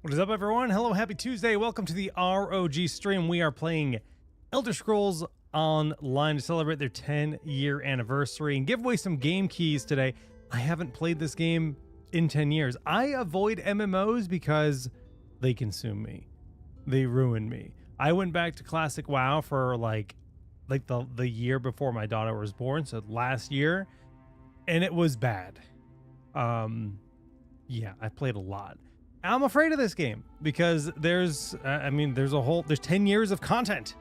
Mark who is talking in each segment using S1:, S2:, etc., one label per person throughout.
S1: What is up, everyone? Hello, happy Tuesday. Welcome to the ROG stream. We are playing Elder Scrolls Online to celebrate their 10-year anniversary and give away some game keys today. I haven't played this game in 10 years. I avoid MMOs because they consume me. They ruin me. I went back to classic WoW for like the year before my daughter was born, so last year, and it was bad. Yeah, I played a lot. I'm afraid of this game because there's 10 years of content,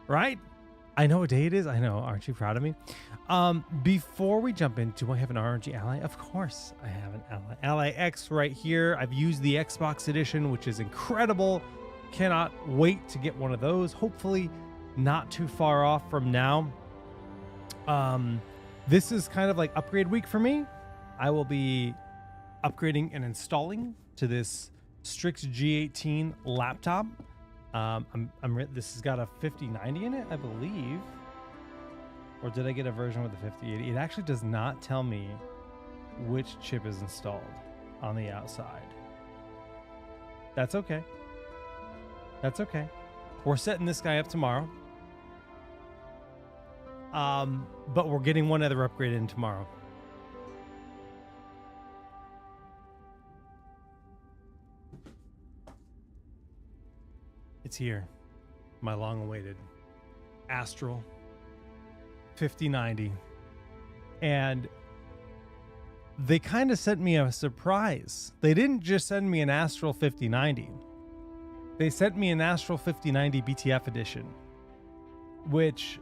S1: right? I know what day it is. I know. Aren't you proud of me? Before we jump in, do I have an RNG ally? Of course I have an ally. Ally X right here. I've used the Xbox edition, which is incredible. Cannot wait to get one of those. Hopefully not too far off from now. This is kind of like upgrade week for me. I will be upgrading and installing to this Strix G18 laptop. This has got a 5090 in it, I believe. Or did I get a version with the 5080? It actually does not tell me which chip is installed on the outside. That's okay. That's okay. We're setting this guy up tomorrow. But we're getting one other upgrade in tomorrow. It's here, my long-awaited Astral 5090, and they kind of sent me a surprise. They didn't just send me an Astral 5090. They sent me an Astral 5090 BTF edition, which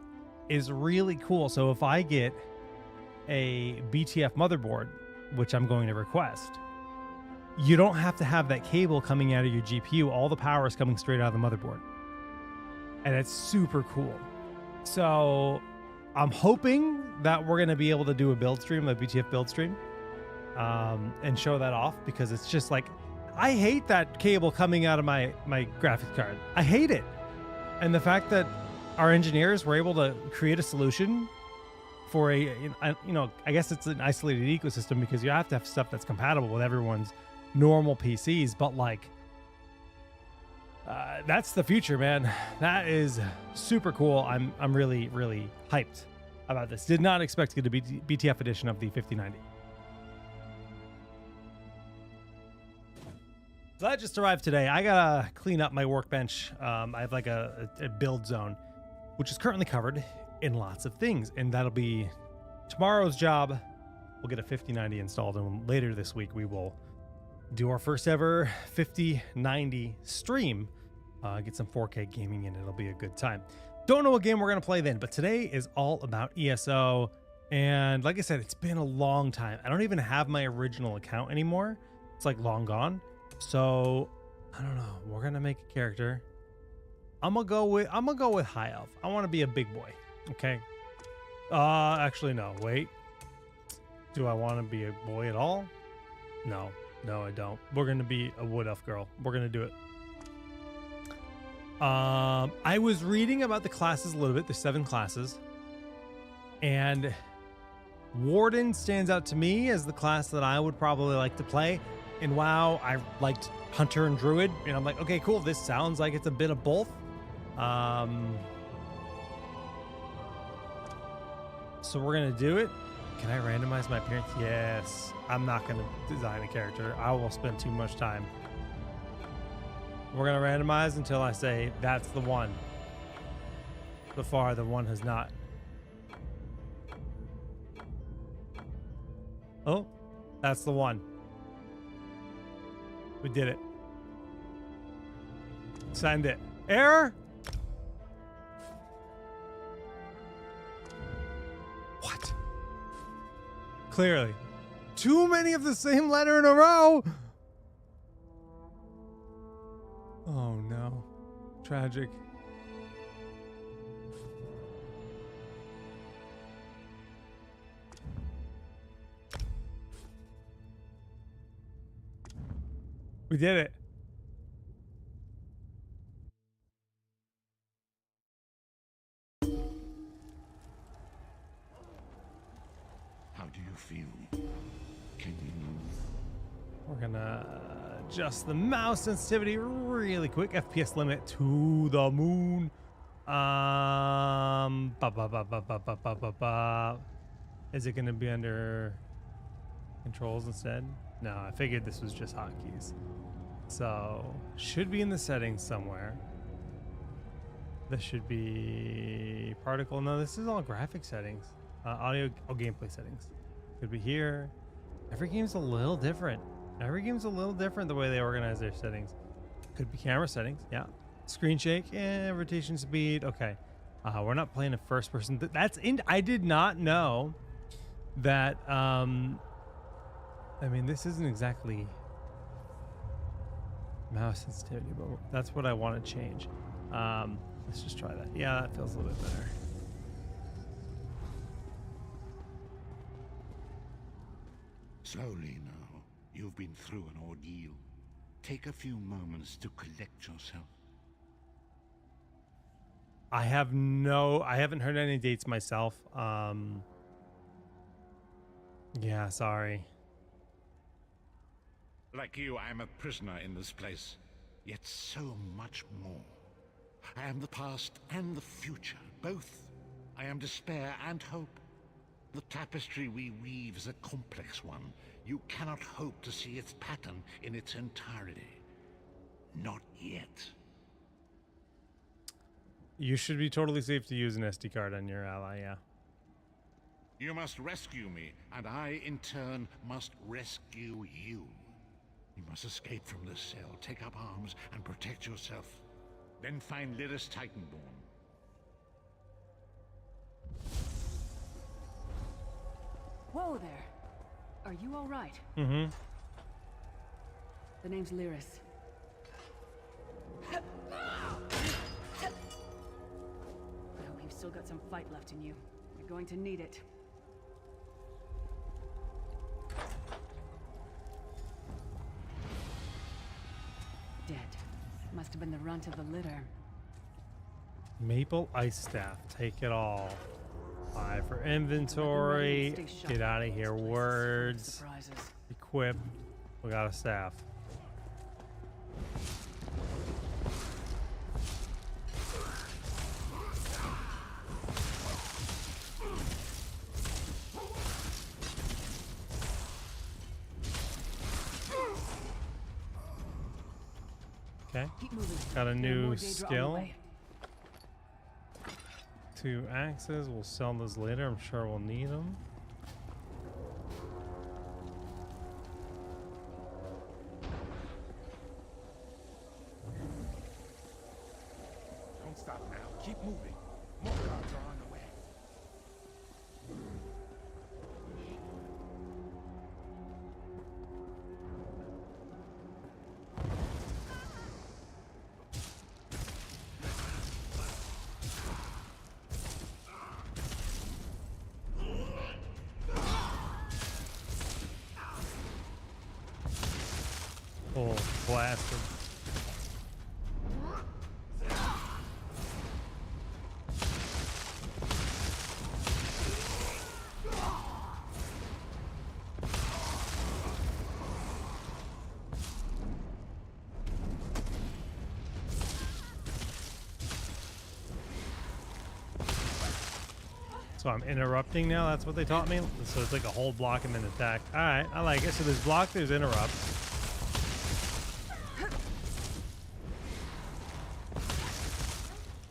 S1: is really cool. So if I get a BTF motherboard, which I'm going to request, you don't have to have that cable coming out of your GPU. All the power is coming straight out of the motherboard. And it's super cool. So I'm hoping that we're going to be able to do a build stream, a BTF build stream, and show that off, because it's just like, I hate that cable coming out of my graphics card. I hate it. And the fact that our engineers were able to create a solution for I guess it's an isolated ecosystem, because you have to have stuff that's compatible with everyone's normal PCs, but like that's the future, man. That is super cool. I'm really hyped about this. Did not expect to get a BTF edition of the 5090. So that just arrived today. I gotta clean up my workbench. I have like a build zone, which is currently covered in lots of things, and that'll be tomorrow's job. We'll get a 5090 installed, and later this week we will do our first ever 5090 stream, get some 4K gaming in. It'll be a good time. Don't know what game we're going to play then, but today is all about ESO. And like I said, it's been a long time. I don't even have my original account anymore. It's like long gone. So I don't know. We're going to make a character. I'm going to go with High Elf. I want to be a big boy. Okay. Actually, no, wait. Do I want to be a boy at all? No. No, I don't. We're going to be a wood elf girl. We're going to do it. I was reading about the classes a little bit. There's 7 classes. And Warden stands out to me as the class that I would probably like to play. In WoW, I liked Hunter and Druid. And I'm like, okay, cool. This sounds like it's a bit of both. So we're going to do it. Can I randomize my appearance? Yes. I'm not going to design a character. I will spend too much time. We're going to randomize until I say that's the one. So far, the one has not. Oh, that's the one. We did it. Send it. Error? What? Clearly. Too many of the same letter in a row. Oh no. Tragic. We did it.
S2: How do you feel? Can you move?
S1: We're gonna adjust the mouse sensitivity really quick. FPS limit to the moon. Is it gonna be under controls instead? No, I figured this was just hotkeys. So should be in the settings somewhere. This should be particle. No, this is all graphic settings. Audio, gameplay settings. Could be here. Every game's a little different. Every game's a little different the way they organize their settings. Could be camera settings. Yeah. Screen shake. Rotation speed. Okay. We're not playing a first person. That's in. I did not know that. I mean, this isn't exactly mouse sensitivity, but that's what I want to change. Let's just try that. Yeah, that feels a little bit better.
S2: Slowly now. You've been through an ordeal. Take a few moments to collect yourself.
S1: I haven't heard any dates myself. Yeah, sorry.
S2: Like you, I am a prisoner in this place, yet so much more. I am the past and the future, both. I am despair and hope. The tapestry we weave is a complex one. You cannot hope to see its pattern in its entirety. Not yet.
S1: You should be totally safe to use an SD card on your ally, yeah.
S2: You must rescue me, and I, in turn, must rescue you. You must escape from this cell, take up arms, and protect yourself. Then find Lyris Titanborn.
S3: Whoa there. Are you all right?
S1: Mm-hmm.
S3: The name's Lyris. I hope you've still got some fight left in you. You're going to need it. Dead. Must have been the runt of the litter.
S1: Maple ice staff. Take it all. 5 for inventory. Get out of here. Words. Equip. We got a staff. Okay. Got a new skill. 2 axes. We'll sell those later. I'm sure we'll need them.
S4: Don't stop now. Keep moving. More guards are on the way.
S1: Oh, blasted. So I'm interrupting now? That's what they taught me? So it's like a hold block and then attack. Alright, I like it. So there's block, there's interrupt.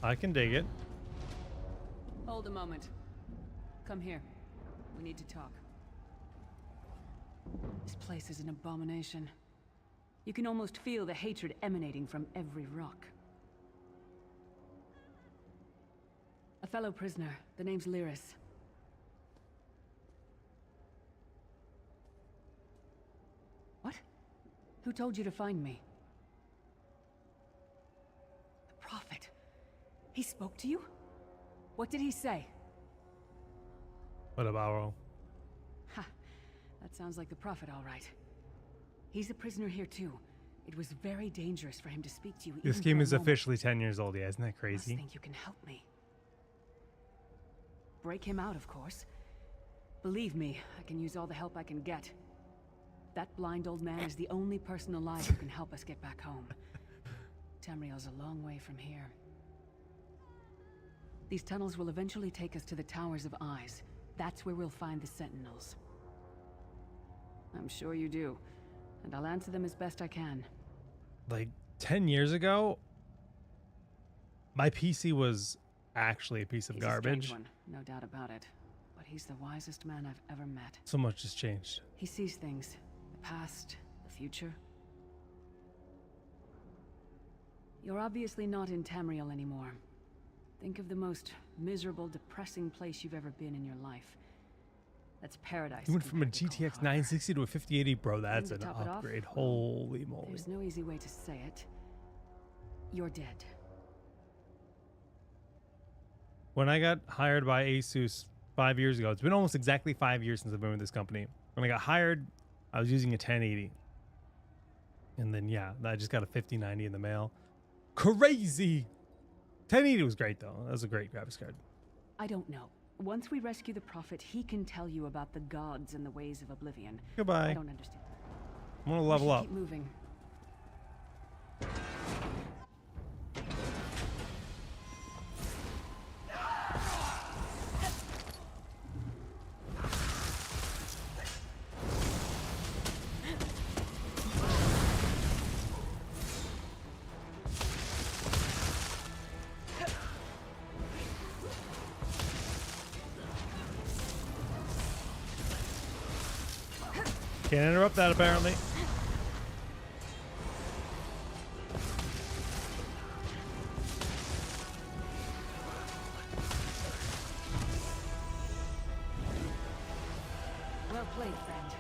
S1: I can dig it.
S3: Hold a moment. Come here. We need to talk. This place is an abomination. You can almost feel the hatred emanating from every rock. A fellow prisoner. The name's Lyris. What? Who told you to find me? The Prophet. He spoke to you? What did he say?
S1: What about?
S3: Ha! That sounds like the Prophet, all right. He's a prisoner here too. It was very dangerous for him to speak to you.
S1: This game is officially 10 years old, yeah, isn't that
S3: I
S1: crazy?
S3: think you can help me. Break him out, of course. Believe me, I can use all the help I can get. That blind old man is the only person alive who can help us get back home. Tamriel's a long way from here. These tunnels will eventually take us to the Towers of Eyes. That's where we'll find the Sentinels. I'm sure you do, and I'll answer them as best I can.
S1: Like 10 years ago, my PC was actually a piece of
S3: He's a
S1: garbage.
S3: strange one, no doubt about it. But he's the wisest man I've ever met.
S1: So much has changed.
S3: He sees things. The past, the future. You're obviously not in Tamriel anymore. Think of the most miserable, depressing place you've ever been in your life. That's paradise.
S1: You went from a
S3: compared to Cold
S1: GTX
S3: Harbor.
S1: 960 to a 5080, bro. That's
S3: And
S1: an
S3: to top it off,
S1: upgrade.
S3: well,
S1: Holy moly.
S3: There's no easy way to say it. You're dead.
S1: When I got hired by Asus 5 years ago, it's been almost exactly 5 years since I've been with this company. When I got hired, I was using a 1080. And then, yeah, I just got a 5090 in the mail. Crazy! 1080 was great, though. That was a great graphics card.
S3: I don't know. Once we rescue the Prophet, he can tell you about the gods and the ways of Oblivion.
S1: Goodbye.
S3: I don't understand.
S1: I'm gonna
S3: We
S1: level
S3: should
S1: up.
S3: Keep moving.
S1: Can't interrupt that, apparently.
S3: Well played, friend.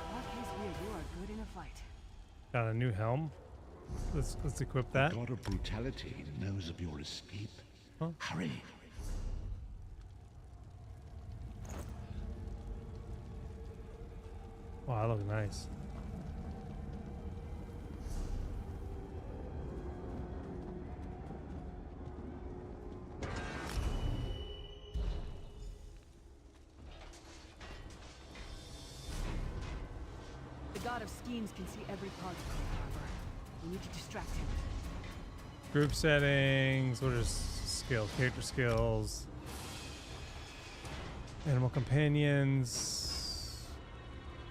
S3: What is here? You are good in a fight.
S1: Got a new helm. Let's equip that.
S2: God of brutality knows of your escape.
S1: Huh?
S2: Hurry.
S1: Wow, that looks nice.
S3: The god of schemes can see every part of Cold Harbor. We need to distract him.
S1: Group settings. What are skills? Character skills. Animal companions.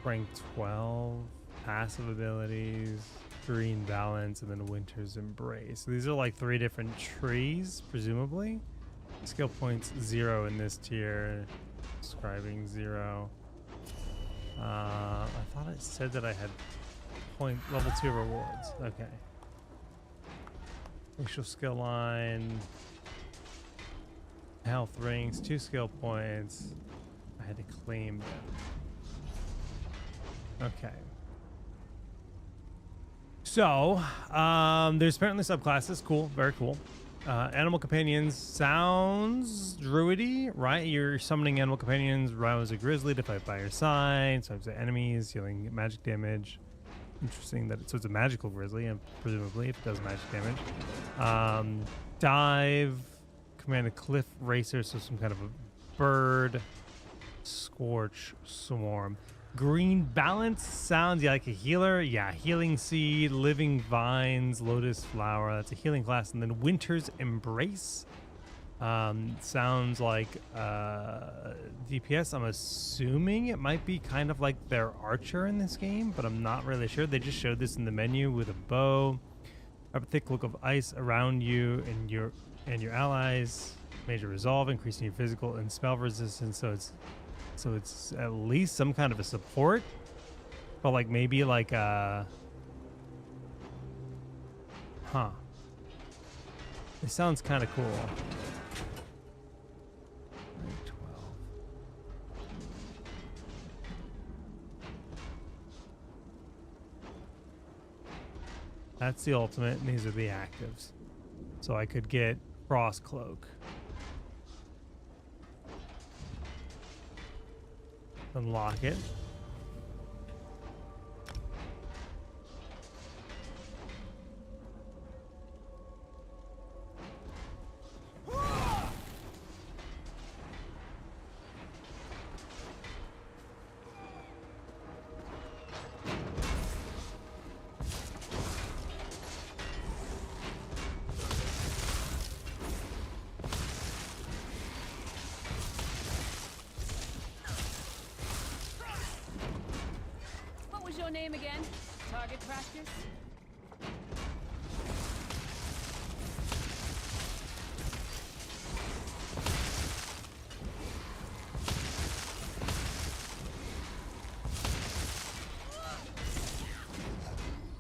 S1: Rank 12. Passive abilities. Green balance, and then Winter's Embrace. So these are like 3 different trees, presumably. Skill points 0 in this tier. Describing 0. I thought it said that I had level 2 rewards. Okay. Racial skill line. Health rings, 2 skill points. I had to claim them. Okay. So, there's apparently subclasses. Cool, very cool. Animal companions sounds druidy, right? You're summoning animal companions, rouse a grizzly to fight by your side, sometimes the enemies, healing magic damage. Interesting that so it's a magical grizzly, and presumably if it does magic damage. Dive, command a cliff racer, so some kind of a bird. Scorch, swarm. Green balance sounds, yeah, like a healer. Yeah, healing seed, living vines, lotus flower. That's a healing class. And then Winter's Embrace sounds like DPS. I'm assuming it might be kind of like their archer in this game, but I'm not really sure. They just showed this in the menu with a bow. Have a thick look of ice around you and your allies. Major resolve, increasing your physical and spell resistance. So it's at least some kind of a support, but like maybe like it sounds kind of cool. Rank 12. That's the ultimate, and these are the actives. So I could get Frost Cloak. Unlock it.
S3: your name again? Target practice?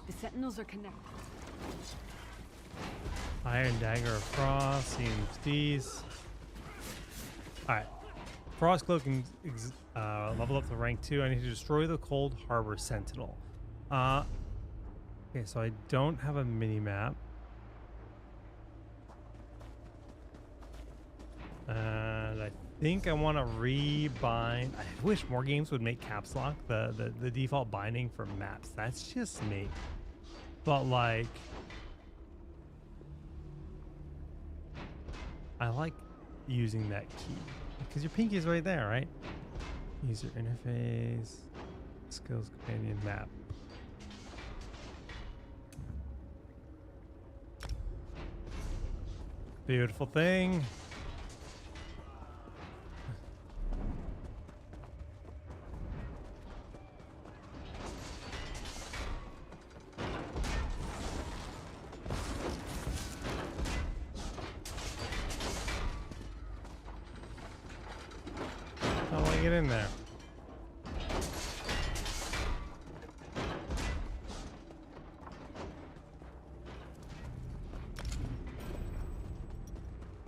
S3: The Sentinels are connected.
S1: Iron Dagger of Frost seems decent. Alright. Frost Cloak can level up to rank 2. I need to destroy the Cold Harbor Sentinel. Okay, so I don't have a mini-map. And I think I want to rebind. I wish more games would make caps lock the default binding for maps. That's just me. But like, I like using that key because your pinky is right there, right? User interface, skills companion map. Beautiful thing. How do I get in there?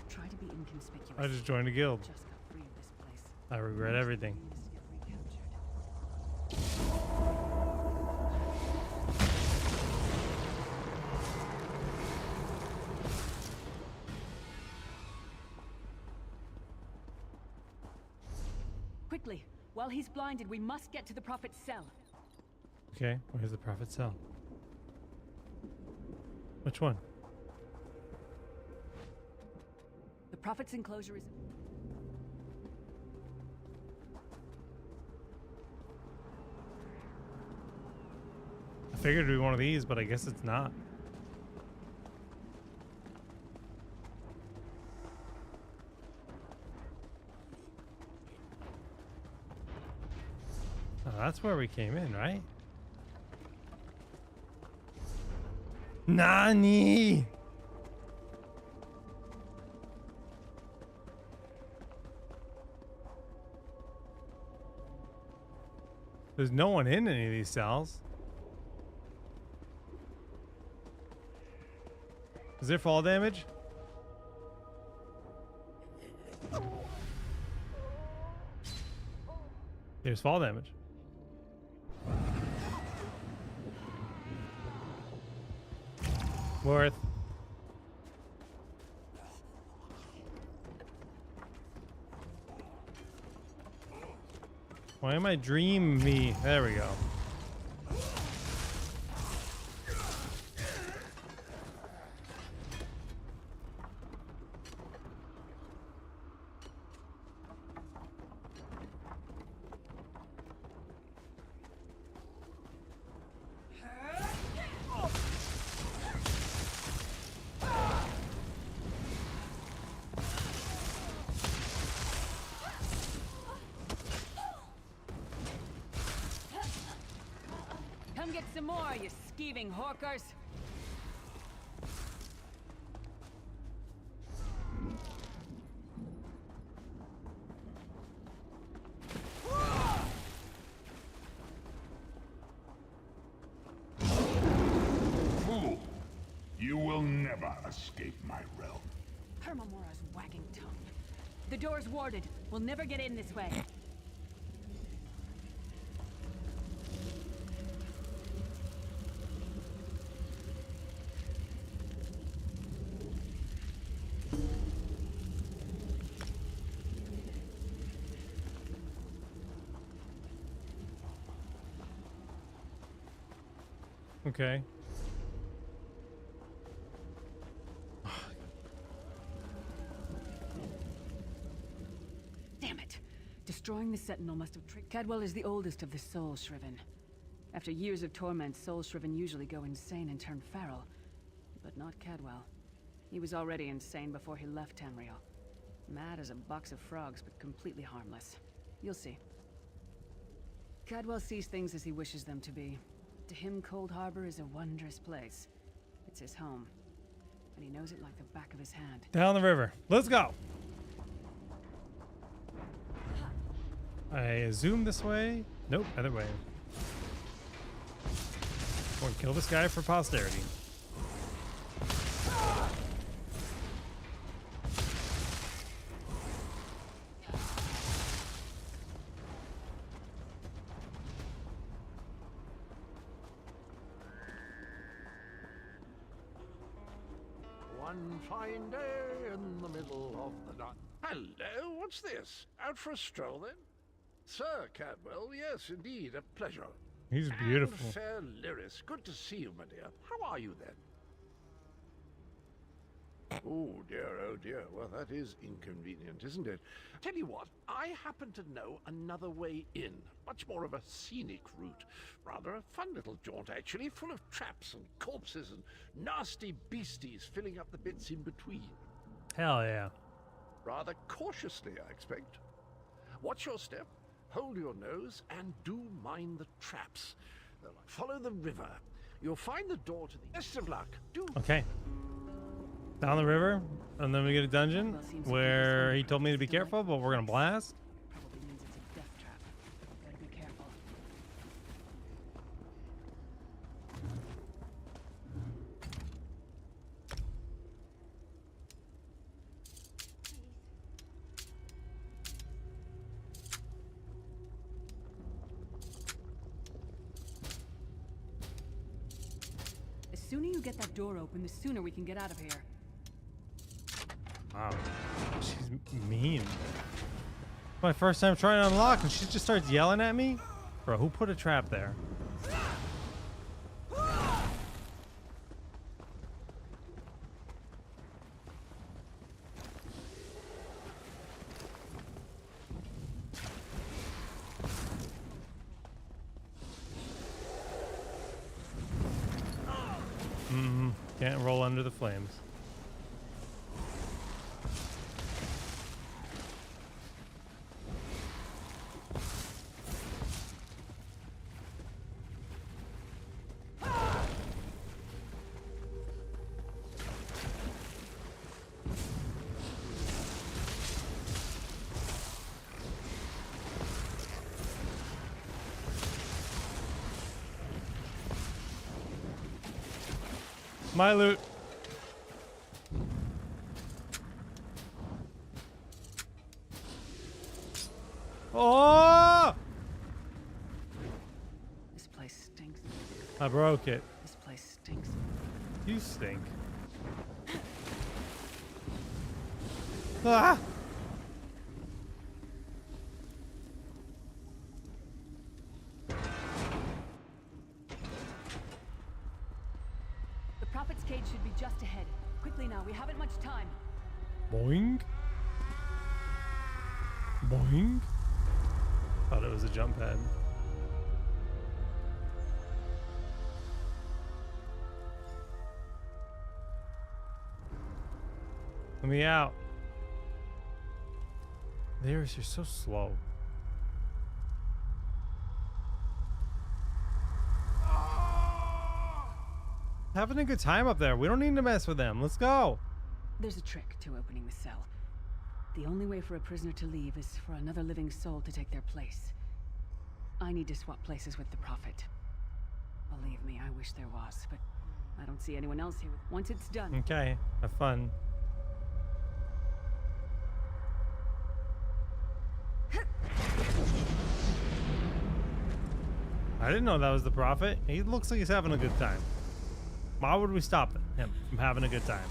S3: Try to be inconspicuous.
S1: I just joined a guild.
S3: Just got free of this place.
S1: I regret everything.
S3: Needs to get recaptured. Quickly, while he's blinded, we must get to the Prophet's cell.
S1: Okay, where's the Prophet cell? Which one?
S3: The Prophet's enclosure is...
S1: I figured it'd be one of these, but I guess it's not. Oh, that's where we came in, right? Nani? There's no one in any of these cells. Is there fall damage? There's fall damage. Worth. Why am I dream me? There we go.
S3: Come get some more, you skeeving hawkers.
S5: Fool! You will never escape my realm.
S3: Hermamora's wagging tongue. The door's warded. We'll never get in this way.
S1: Okay.
S3: Damn it. Destroying the Sentinel must have tricked... Cadwell is the oldest of the Soul Shriven. After years of torment, Soul Shriven usually go insane and turn feral. But not Cadwell. He was already insane before he left Tamriel. Mad as a box of frogs, but completely harmless. You'll see. Cadwell sees things as he wishes them to be. To him, Cold Harbor is a wondrous place. It's his home. And he knows it like the back of his hand.
S1: Down the river. Let's go. I zoom this way. Nope, other way. Or kill this guy for posterity.
S6: One fine day in the middle of the night. Hello, what's this? Out for a stroll then? Sir Cadwell, yes, indeed, a pleasure.
S1: He's beautiful.
S6: And fair Lyris, good to see you, my dear. How are you then? Oh dear, well that is inconvenient, isn't it? Tell you what, I happen to know another way in. Much more of a scenic route. Rather a fun little jaunt actually, full of traps and corpses and nasty beasties filling up the bits in between.
S1: Hell yeah.
S6: Rather cautiously, I expect. Watch your step, hold your nose, and do mind the traps. Follow the river. You'll find the door to the... Best of luck. Do...
S1: Okay. Down the river, and then we get a dungeon where he told me to be careful, but we're gonna blast.
S3: Probably means it's a death trap. Better be careful. The sooner you get that door open, the sooner we can get out of here.
S1: Wow, she's mean. My first time trying to unlock, and she just starts yelling at me. Bro, who put a trap there? Can't roll under the flames. My loot. Oh!
S3: This place stinks.
S1: I broke it.
S3: This place stinks.
S1: You stink. Ah!
S3: The Prophet's cage should be just ahead. Quickly now, we haven't much time.
S1: Boing. Boing. Thought it was a jump pad. Let me out. You're so slow. Having a good time up there. We don't need to mess with them. Let's go.
S3: There's a trick to opening the cell. The only way for a prisoner to leave is for another living soul to take their place. I need to swap places with the Prophet. Believe me, I wish there was, but I don't see anyone else here. Once it's done.
S1: Okay, have fun. I didn't know that was the Prophet. He looks like he's having a good time. Why would we stop him from having a good time?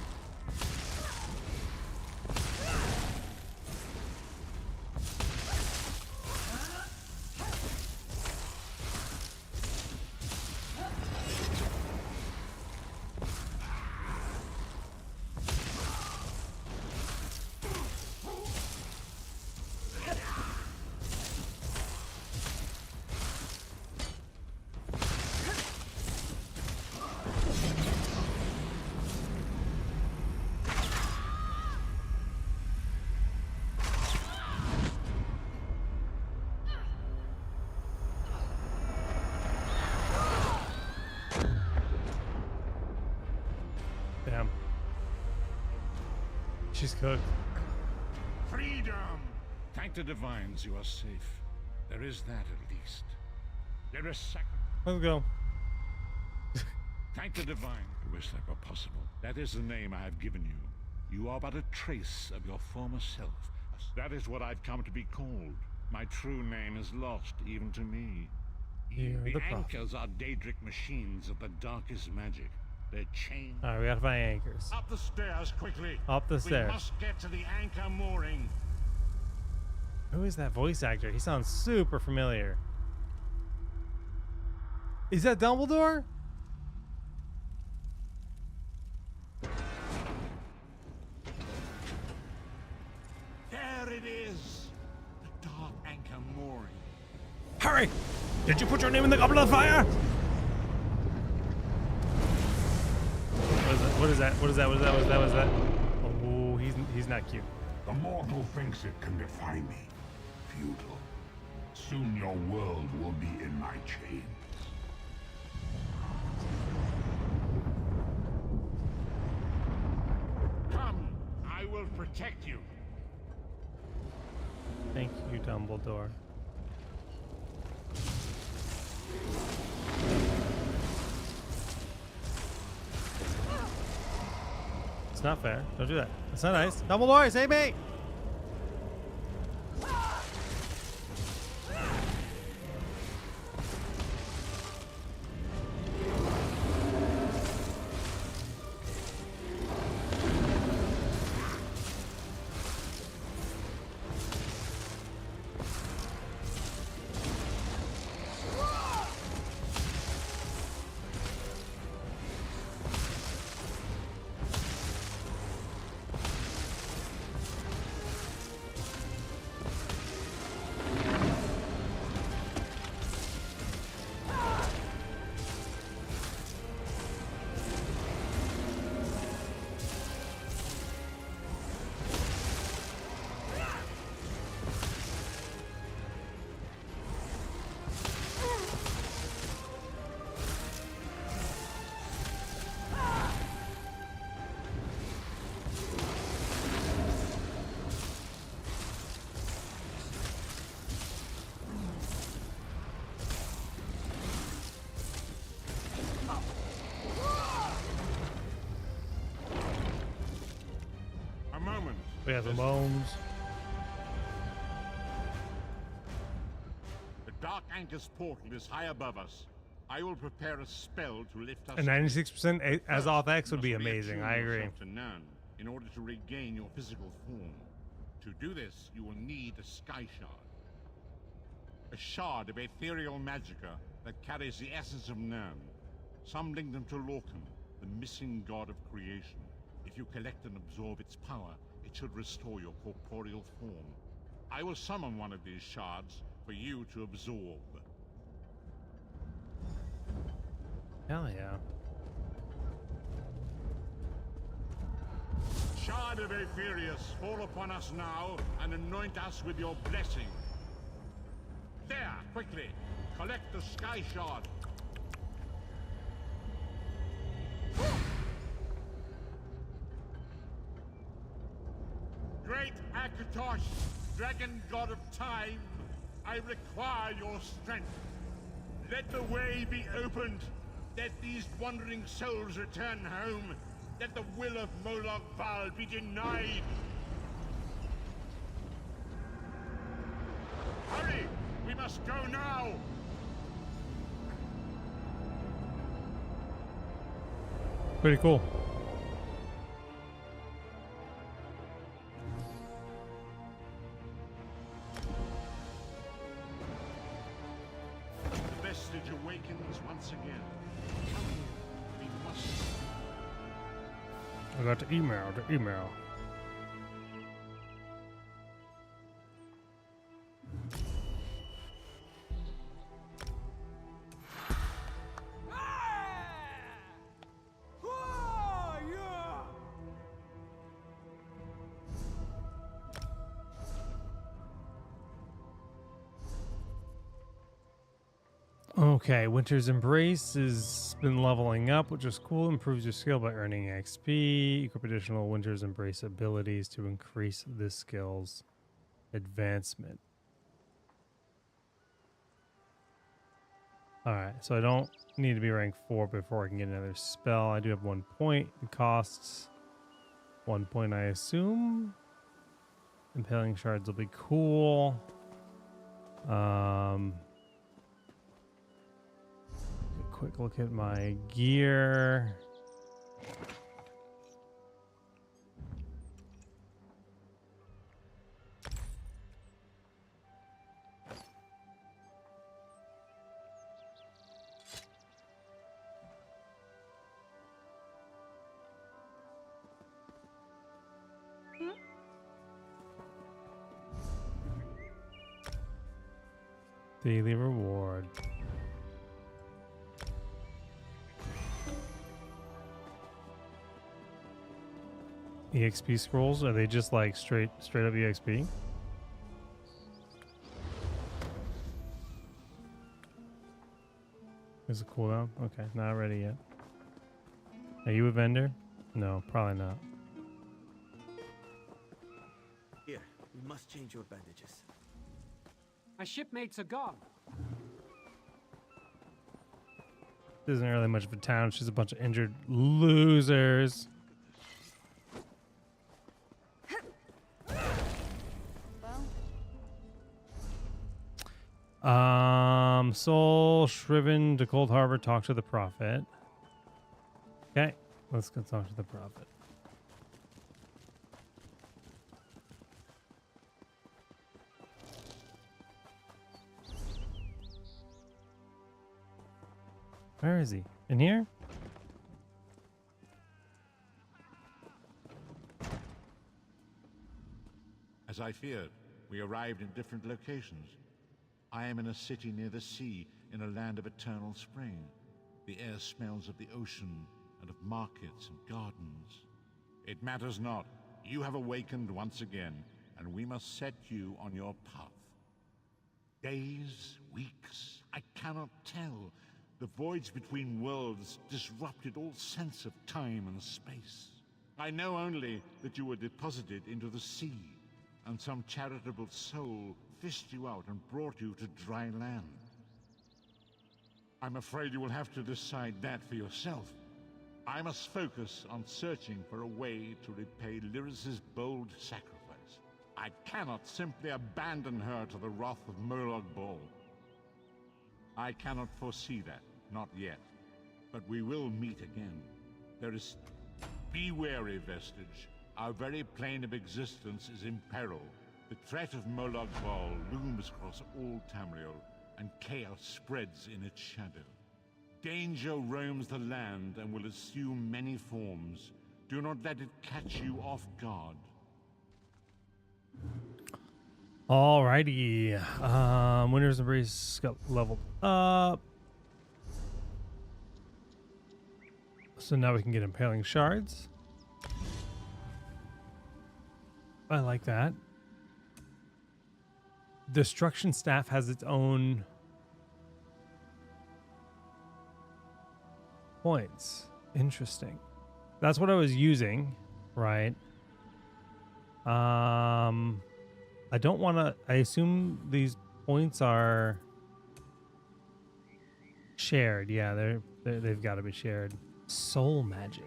S1: She's cooked.
S4: Freedom!
S2: Thank the divines you are safe. There is that at least. There is sacrifice.
S1: Let's go.
S2: Thank the divine. I wish that were possible. That is the name I have given you. You are but a trace of your former self. That is what I've come to be called. My true name is lost, even to me.
S1: You're
S2: The
S1: the prophet.
S2: anchors are Daedric machines of the darkest magic. They're chained
S1: All right, we gotta find anchors.
S6: Up the stairs, quickly.
S1: Up the stairs.
S6: We must get to the anchor mooring.
S1: Who is that voice actor? He sounds super familiar. Is that Dumbledore?
S6: There it is. The dark anchor mooring.
S1: Harry! Did you put your name in the goblet of fire? What is that? What is that? What is that? What is that? What is that? Oh, he's not cute.
S5: The mortal thinks it can defy me. Futile. Soon your world will be in my chains.
S6: Come, I will protect you.
S1: Thank you, Dumbledore. It's not fair. Don't do that. That's not nice. Dumbledore, save me! We have the bones.
S6: The dark anchor's portal is high above us. I will prepare a spell to lift us.
S1: And 96% as off X would be
S6: You must
S1: amazing.
S6: reattune
S1: I agree.
S6: yourself to Nern in order to regain your physical form. To do this, you will need a sky shard. A shard of ethereal magicka that carries the essence of Nern. Some link them to Lorcan, the missing god of creation. If you collect and absorb its power, it should restore your corporeal form. I will summon one of these shards for you to absorb.
S1: Hell yeah.
S6: Shard of Aetherius, fall upon us now and anoint us with your blessing. There, quickly, collect the sky shard. Great Akatosh, dragon god of time, I require your strength. Let the way be opened. Let these wandering souls return home. Let the will of Molag Bal be denied. Hurry! We must go now!
S1: Pretty cool.
S6: The vestige awakens once again. Come here. We must.
S1: I got the email. Okay, Winter's Embrace has been leveling up, which is cool. Improves your skill by earning XP. Equip additional Winter's Embrace abilities to increase this skill's advancement. Alright, so I don't need to be rank 4 before I can get another spell. I do have 1 point. It costs 1 point, I assume. Impaling Shards will be cool. A quick look at my gear. Daily reward. EXP scrolls, are they just like straight up EXP? Is it cooldown? Okay, not ready yet. Are you a vendor? No, probably not.
S7: Here, we must change your bandages.
S8: My shipmates are gone.
S1: This isn't really much of a town. It's just a bunch of injured losers. Soul Shriven to Cold Harbor, talk to the Prophet. Okay, let's go talk to the Prophet. Where is he? In here?
S2: As I feared, we arrived in different locations. I am in a city near the sea, in a land of eternal spring. The air smells of the ocean and of markets and gardens. It matters not. You have awakened once again, and we must set you on your path. Days, weeks, I cannot tell. The voids between worlds disrupted all sense of time and space. I know only that you were deposited into the sea, and some charitable soul fished you out and brought you to dry land. I'm afraid you will have to decide that for yourself. I must focus on searching for a way to repay Lyris's bold sacrifice. I cannot simply abandon her to the wrath of Molag Bal. I cannot foresee that, not yet. But we will meet again. There is... Be wary, Vestige. Our very plane of existence is in peril. The threat of Molag Bal looms across all Tamriel, and chaos spreads in its shadow. Danger roams the land and will assume many forms. Do not let it catch you off guard.
S1: Alrighty. Winter's Embrace got leveled up. So now we can get Impaling Shards. I like that. Destruction Staff has its own points. Interesting. That's what I was using, right? I don't want to... I assume these points are shared. Yeah, they've got to be shared. Soul Magic.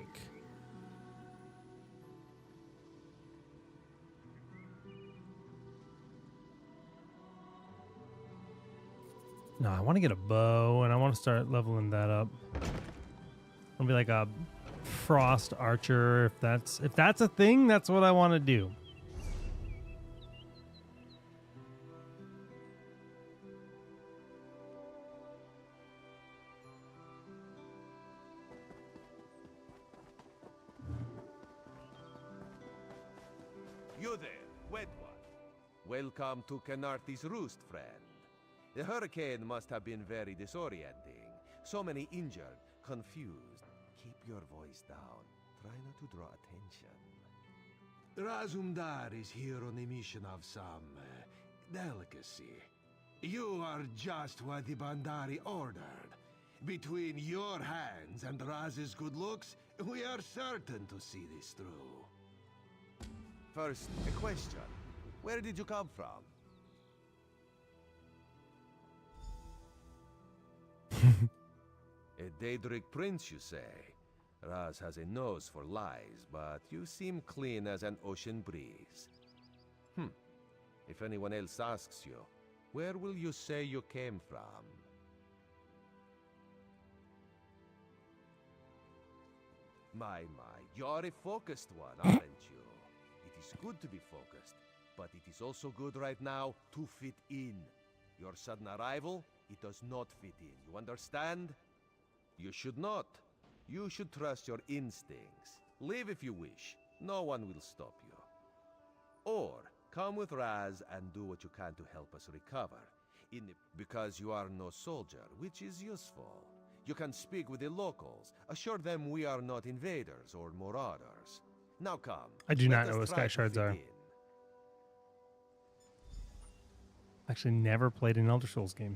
S1: No, I want to get a bow, and I want to start leveling that up. I'll be like a frost archer. If that's a thing, that's what I want to do.
S9: You there, wed one. Welcome to Khenarthi's Roost, friend. The hurricane must have been very disorienting. So many injured, confused. Keep your voice down. Try not to draw attention.
S10: Razumdar is here on a mission of some delicacy.
S9: You are just what the Bandari ordered. Between your hands and Raz's good looks, we are certain to see this through. First, a question. Where did you come from? A Daedric prince, you say? Raz has a nose for lies, but you seem clean as an ocean breeze. If anyone else asks you, where will you say you came from? My, you're a focused one, aren't you? It is good to be focused, but it is also good right now to fit in. Your sudden arrival, it does not fit in, you understand? You should not. You should trust your instincts. Leave if you wish. No one will stop you. Or, come with Raz and do what you can to help us recover. Because you are no soldier, which is useful. You can speak with the locals. Assure them we are not invaders or marauders. Now come.
S1: I do
S9: let
S1: not know
S9: us
S1: what
S9: try
S1: sky
S9: to
S1: shards
S9: fit
S1: are.
S9: in.
S1: Actually, never played an Elder Scrolls game.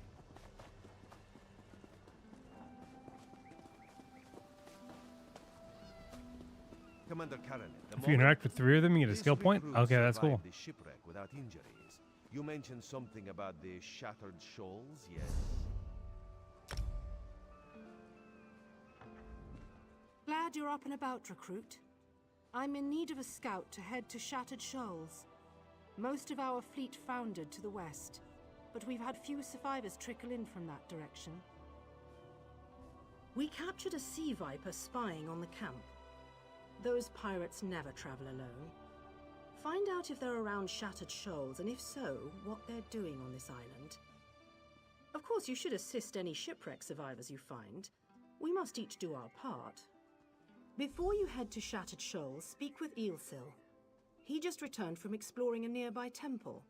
S9: Commander Karen,
S1: If you interact with 3 of them, you get a
S9: This
S1: skill point.
S9: recruit
S1: Okay, that's cool.
S9: survived the shipwreck without injuries. You mentioned something about the shattered shoals, yes?
S10: Glad you're up and about, recruit. I'm in need of a scout to head to Shattered Shoals. Most of our fleet foundered to the west, but we've had few survivors trickle in from that direction. We captured a sea viper spying on the camp. Those pirates never travel alone. Find out if they're around Shattered Shoals, and if so, what they're doing on this island. Of course, you should assist any shipwreck survivors you find. We must each do our part. Before you head to Shattered Shoals, speak with Eelsil. He just returned from exploring a nearby temple.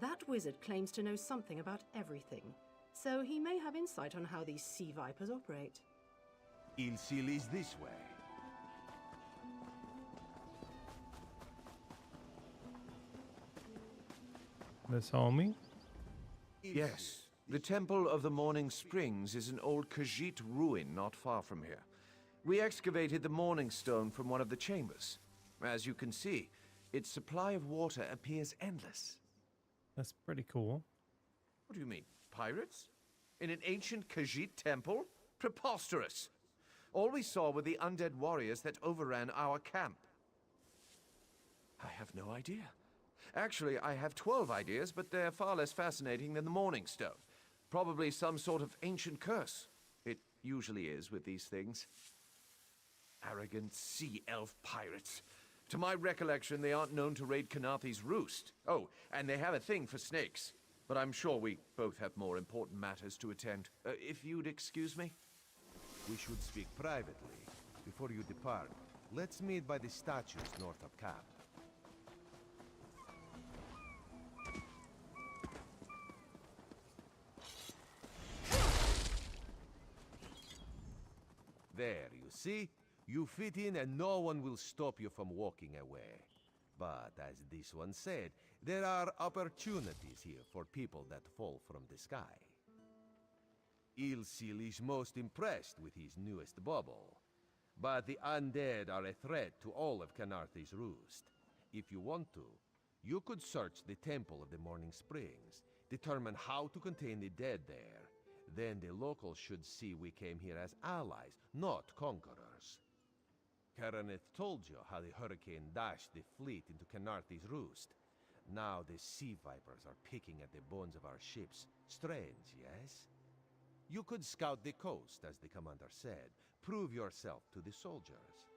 S10: That wizard claims to know something about everything, so he may have insight on how these sea vipers operate.
S9: Ilsil is this way.
S1: This homie.
S11: Yes. The Temple of the Mourning Springs is an old Khajiit ruin not far from here. We excavated the Mourning Stone from one of the chambers. As you can see, its supply of water appears endless.
S1: That's pretty cool.
S11: What do you mean, pirates? In an ancient Khajiit temple? Preposterous! All we saw were the undead warriors that overran our camp. I have no idea. Actually, I have 12 ideas, but they're far less fascinating than the Mourning Stone. Probably some sort of ancient curse. It usually is with these things. Arrogant sea elf pirates. To my recollection, they aren't known to raid Khenarthi's Roost. Oh, and they have a thing for snakes. But I'm sure we both have more important matters to attend. If you'd excuse me?
S9: We should speak privately. Before you depart, let's meet by the statues north of camp. There, you see? You fit in and no one will stop you from walking away. But as this one said, there are opportunities here for people that fall from the sky. Ilsil is most impressed with his newest bauble. But the undead are a threat to all of Khenarthi's Roost. If you want to, you could search the Temple of the Mourning Springs, determine how to contain the dead there. Then the locals should see we came here as allies, not conquerors. Khenarthi told you how the hurricane dashed the fleet into Khenarthi's Roost. Now the sea vipers are picking at the bones of our ships. Strange, yes? You could scout the coast, as the commander said. Prove yourself to the soldiers.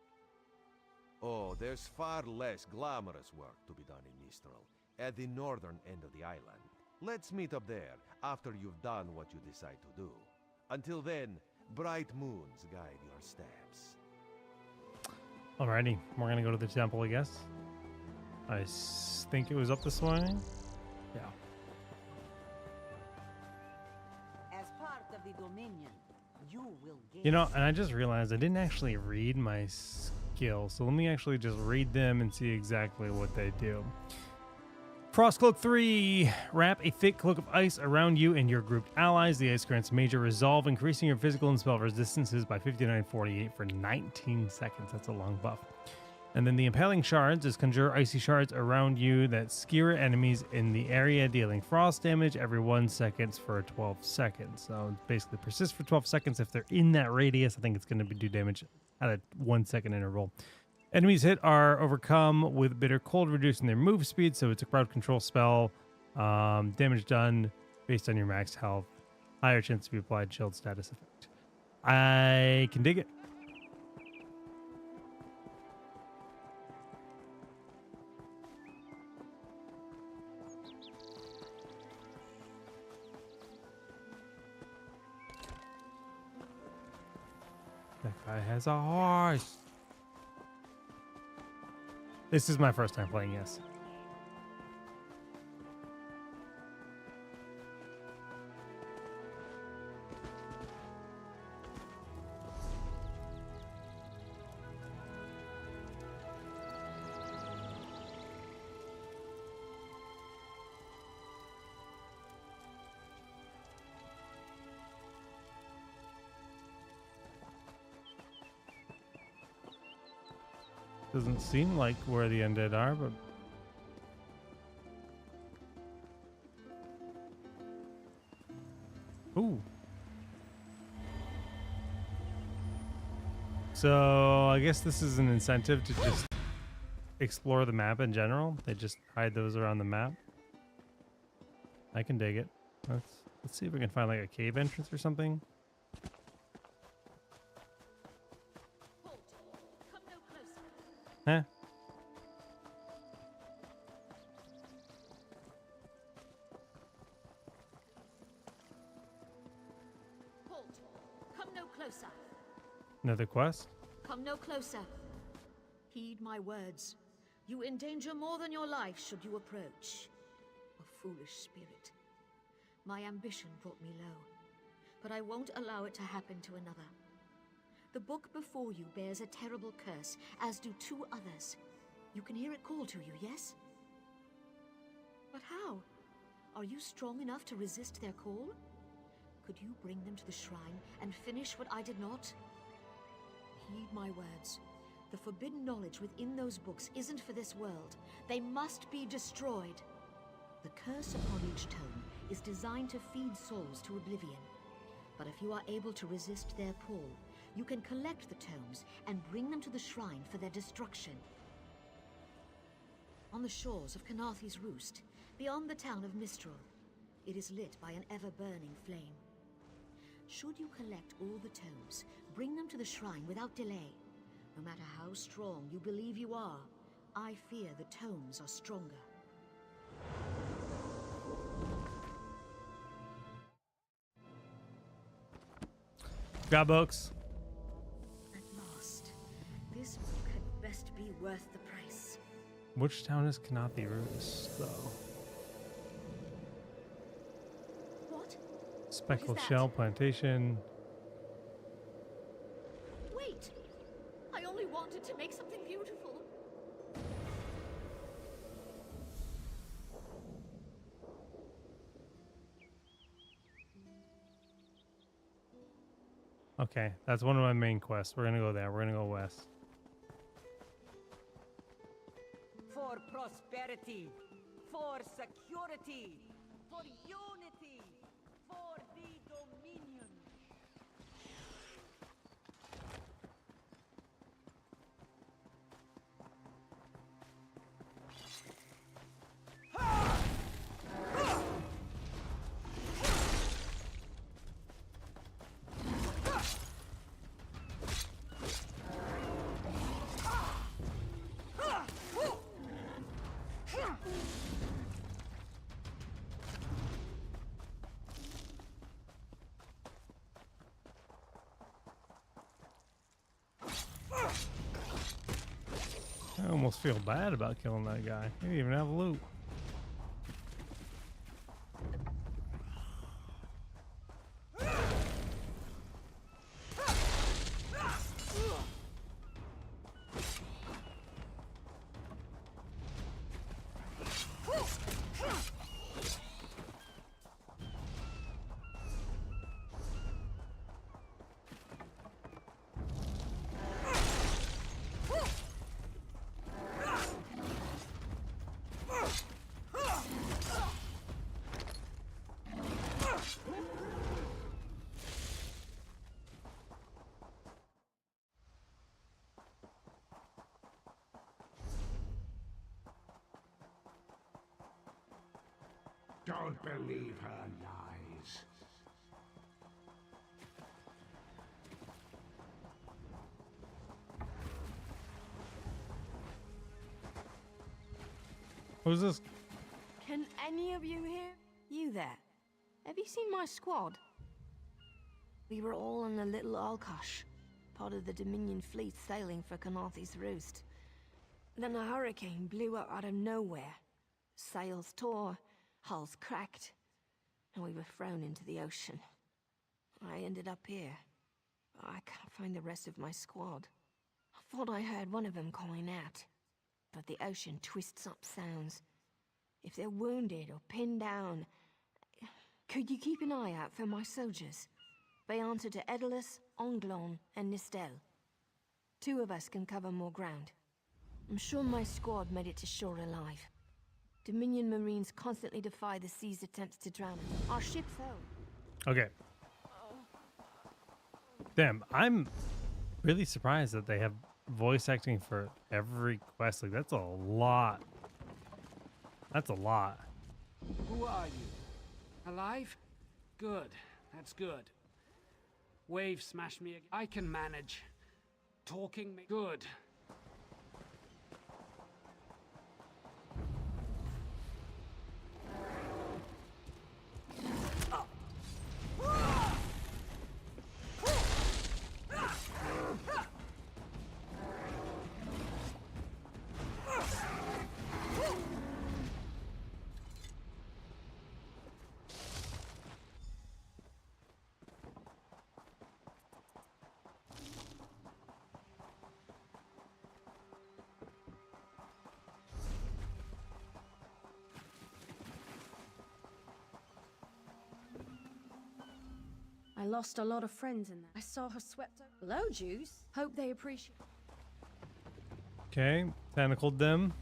S9: Oh, there's far less glamorous work to be done in Mistral, at the northern end of the island. Let's meet up there, after you've done what you decide to do. Until then, bright moons guide your steps.
S1: Alrighty, we're gonna go to the temple, I guess. I think it was up this way. Yeah.
S12: As part of the Dominion, you will gain.
S1: You know, and I just realized I didn't actually read my skills, so let me actually just read them and see exactly what they do. Frost Cloak 3. Wrap a thick cloak of ice around you and your grouped allies. The ice grants major resolve, increasing your physical and spell resistances by 59.48 for 19 seconds. That's a long buff. And then the Impaling Shards is conjure icy shards around you that skewer enemies in the area, dealing frost damage every 1 second for 12 seconds. So basically persist for 12 seconds. If they're in that radius, I think it's going to do damage at a 1 second interval. Enemies hit are overcome with bitter cold, reducing their move speed. So it's a crowd control spell. Damage done based on your max health. Higher chance to be applied shield status effect. I can dig it. That guy has a horse. This is my first time playing, yes. Doesn't seem like where the undead are, but... Ooh. So, I guess this is an incentive to just explore the map in general. They just hide those around the map. I can dig it. Let's see if we can find like a cave entrance or something. Huh?
S13: Halt. Come no closer.
S1: Another quest?
S13: Come no closer. Heed my words. You endanger more than your life should you approach. A foolish spirit. My ambition brought me low, but I won't allow it to happen to another. The book before you bears a terrible curse, as do 2 others. You can hear it call to you, yes? But how? Are you strong enough to resist their call? Could you bring them to the shrine and finish what I did not? Heed my words. The forbidden knowledge within those books isn't for this world. They must be destroyed. The curse upon each tome is designed to feed souls to oblivion. But if you are able to resist their pull, you can collect the tomes and bring them to the shrine for their destruction. On the shores of Khenarthi's Roost, beyond the town of Mistral, it is lit by an ever-burning flame. Should you collect all the tomes, bring them to the shrine without delay. No matter how strong you believe you are, I fear the tomes are stronger.
S1: Got books.
S13: At last, this book had best be worth the price.
S1: Which town is Khenarthi Roost, though?
S13: What?
S1: Speckled
S13: What is that?
S1: Shell Plantation.
S13: Wait! I only wanted to make something beautiful.
S1: Okay, that's one of my main quests. We're gonna go there. We're gonna go west.
S12: For prosperity, for security, for unity, for the dominion.
S1: I almost feel bad about killing that guy. He didn't even have loot.
S5: Don't believe her lies.
S1: Who's this?
S14: Can any of you hear? You there? Have you seen my squad? We were all on the little Alkosh, part of the Dominion fleet sailing for Khenarthi's Roost. Then a hurricane blew up out of nowhere. Sails tore, hulls cracked, and we were thrown into the ocean. I ended up here. I can't find the rest of my squad. I thought I heard one of them calling out, but the ocean twists up sounds. If they're wounded or pinned down, could you keep an eye out for my soldiers? They answer to Edalus, Onglon, and Nistel. 2 of us can cover more ground. I'm sure my squad made it to shore alive. Dominion Marines constantly defy the sea's attempts to drown us. Our ship's home.
S1: Okay. Damn, I'm really surprised that they have voice acting for every quest. Like, that's a lot. That's a lot.
S8: Who are you? Alive? Good. That's good. Wave smashed me again. I can manage. Talking me. Good.
S14: I lost a lot of friends in there. I saw her swept over. Hello, Jews. Hope they appreciate.
S1: Okay, tentacled them.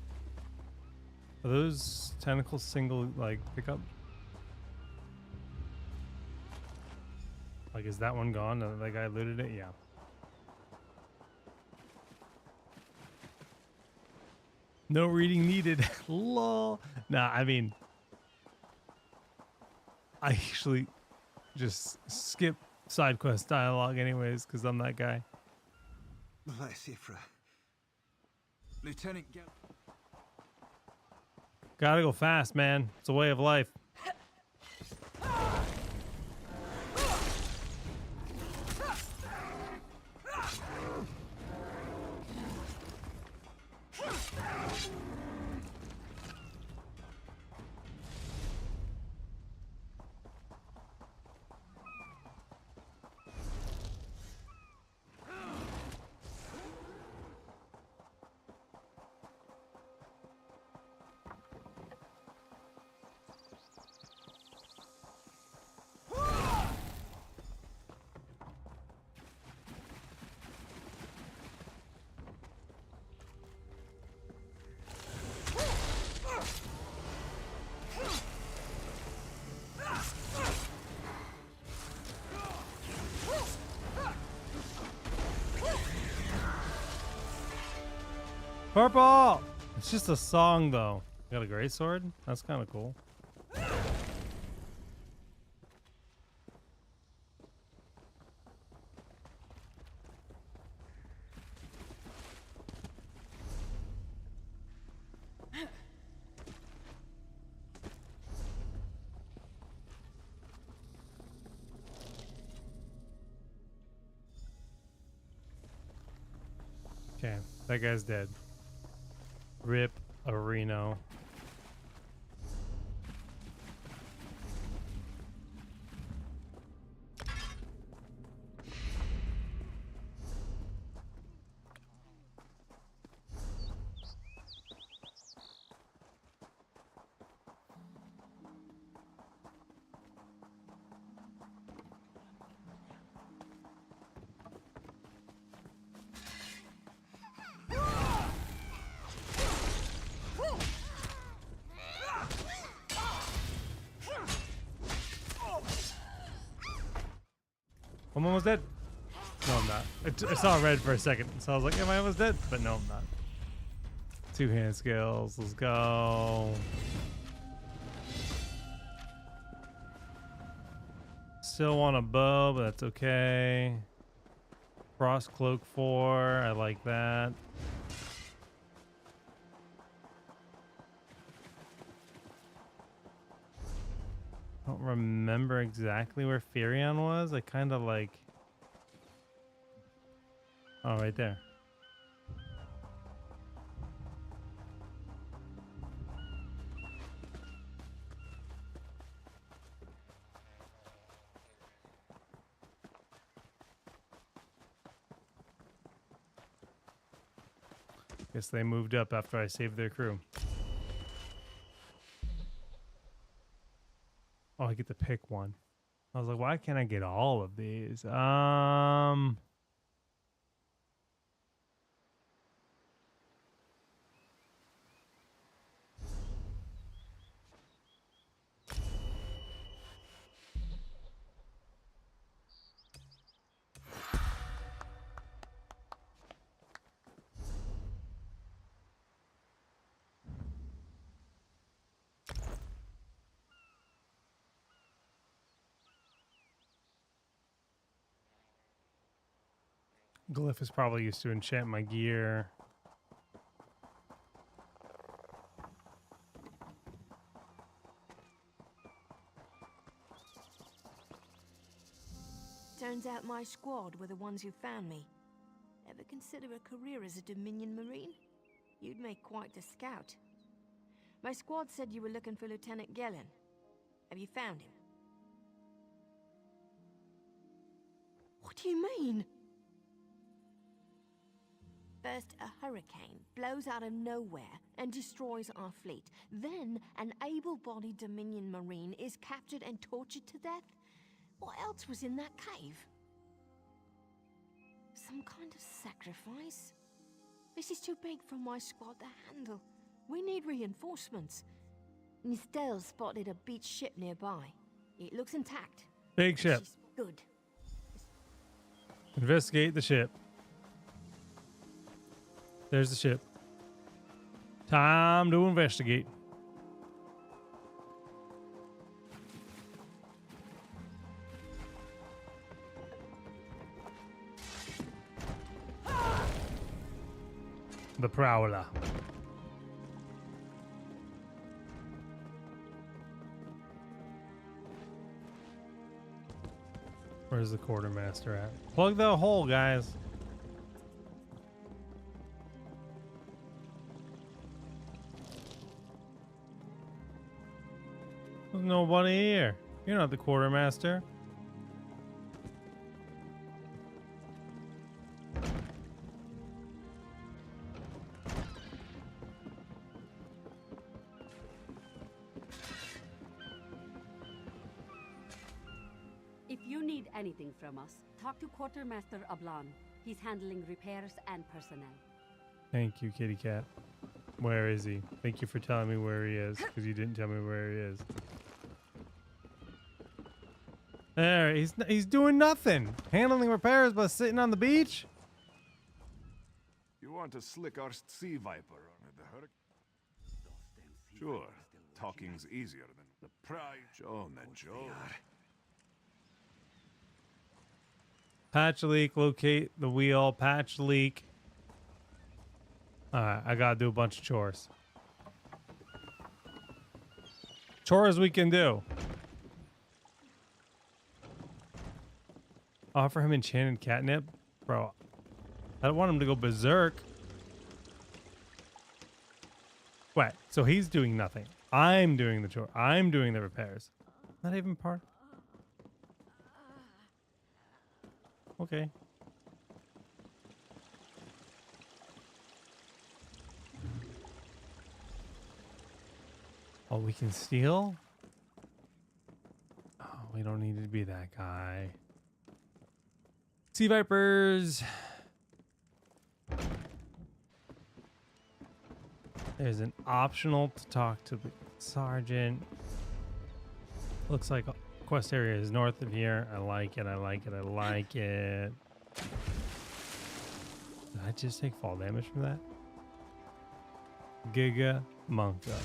S1: Are those tentacles single, like, pickup? Like, is that one gone? That guy looted it? Yeah. No reading needed. Lol. Nah, I mean, I actually just skip side quest dialogue anyways, because I'm that guy.
S7: Bless you, Lieutenant
S1: Gotta go fast, man. It's a way of life. Purple! It's just a song, though. You got a great sword? That's kind of cool. Okay, that guy's dead. Rip Areno. I'm almost dead. No, I'm not. I saw red for a second, so I was like, am I almost dead? But no, I'm not. 2-hand skills. Let's go. still want a bow, but that's okay. Frost cloak 4, I like that. I don't remember exactly where Furion was. I kind of like... Oh, right there. Guess they moved up after I saved their crew. Oh, I get to pick one. I was like, why can't I get all of these? Glyph is probably used to enchant my gear.
S14: Turns out my squad were the ones who found me. Ever consider a career as a Dominion Marine? You'd make quite the scout. My squad said you were looking for Lieutenant Gellin. Have you found him? What do you mean? First, a hurricane blows out of nowhere and destroys our fleet. Then, an able-bodied Dominion Marine is captured and tortured to death? What else was in that cave? Some kind of sacrifice? This is too big for my squad to handle. We need reinforcements. Nistel spotted a beached ship nearby. It looks intact.
S1: Big ship.
S14: She's good.
S1: Investigate the ship. There's the ship. Time to investigate. The Prowler. Where's the quartermaster at? Plug the hole, guys. There's nobody here. You're not the quartermaster.
S15: If you need anything from us, talk to Quartermaster Ablan. He's handling repairs and personnel.
S1: Thank you, kitty cat. Where is he? Thank you for telling me where he is, because you didn't tell me where he is. There, he's doing nothing. Handling repairs but sitting on the beach?
S4: You want to slick our sea viper on the hurricane? Sure. Talking's easier than the pride. Joe, man, Joe.
S1: Patch leak, locate the wheel, patch leak. Alright, I gotta do a bunch of chores. Chores we can do. Offer him enchanted catnip? Bro, I don't want him to go berserk. Wait, so he's doing nothing. I'm doing the chore. I'm doing the repairs. Not even part. Okay. Oh, we can steal? Oh, we don't need to be that guy. Sea Vipers. There's an optional to talk to the sergeant. Looks like quest area is north of here. I like it. I like it. I like it. Did I just take fall damage from that? Giga Monka.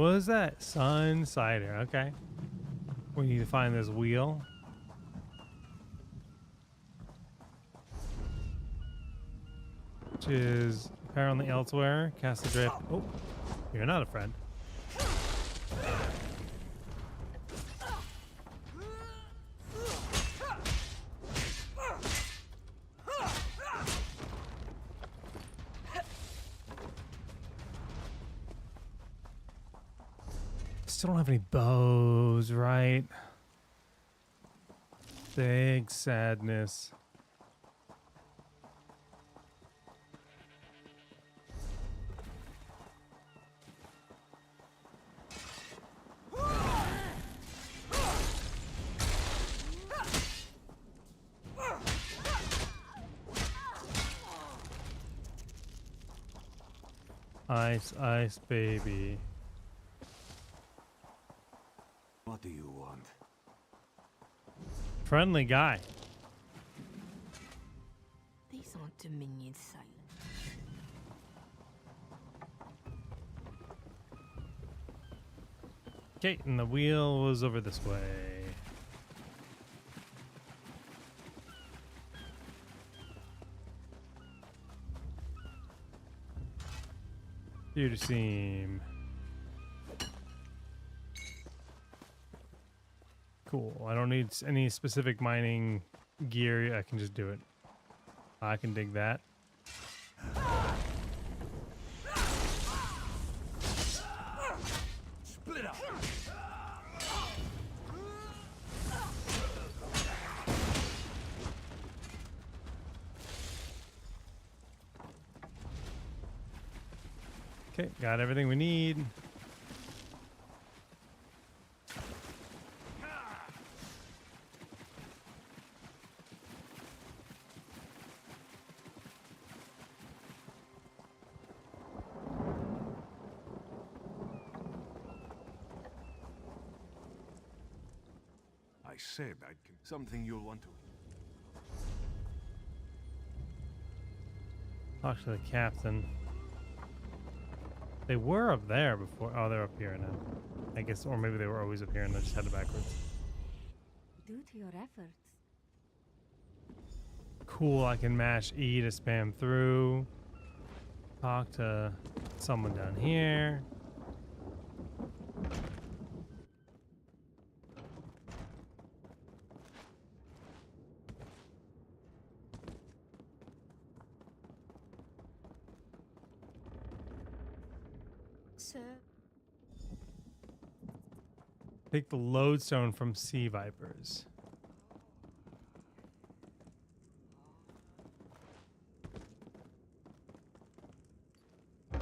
S1: What is that? Sun cider. Okay. We need to find this wheel. Which is apparently elsewhere. Cast adrift. Oh, you're not a friend. Still don't have any bows, right? Big sadness. Ice, ice, baby.
S4: What do you want?
S1: Friendly guy.
S14: These aren't Dominion sailors.
S1: Okay, and the wheel was over this way. Here to seem. Cool. I don't need any specific mining gear. I can just do it. I can dig that.
S11: Split up.
S1: Okay, got everything we need.
S4: I said I'd something you'll want to.
S1: Talk to the captain. They were up there before. Oh, they're up here now. I guess, or maybe they were always up here and I just headed backwards.
S15: Due to your efforts.
S1: Cool, I can mash E to spam through. Talk to someone down here.
S14: Sir?
S1: Take the lodestone from sea vipers. All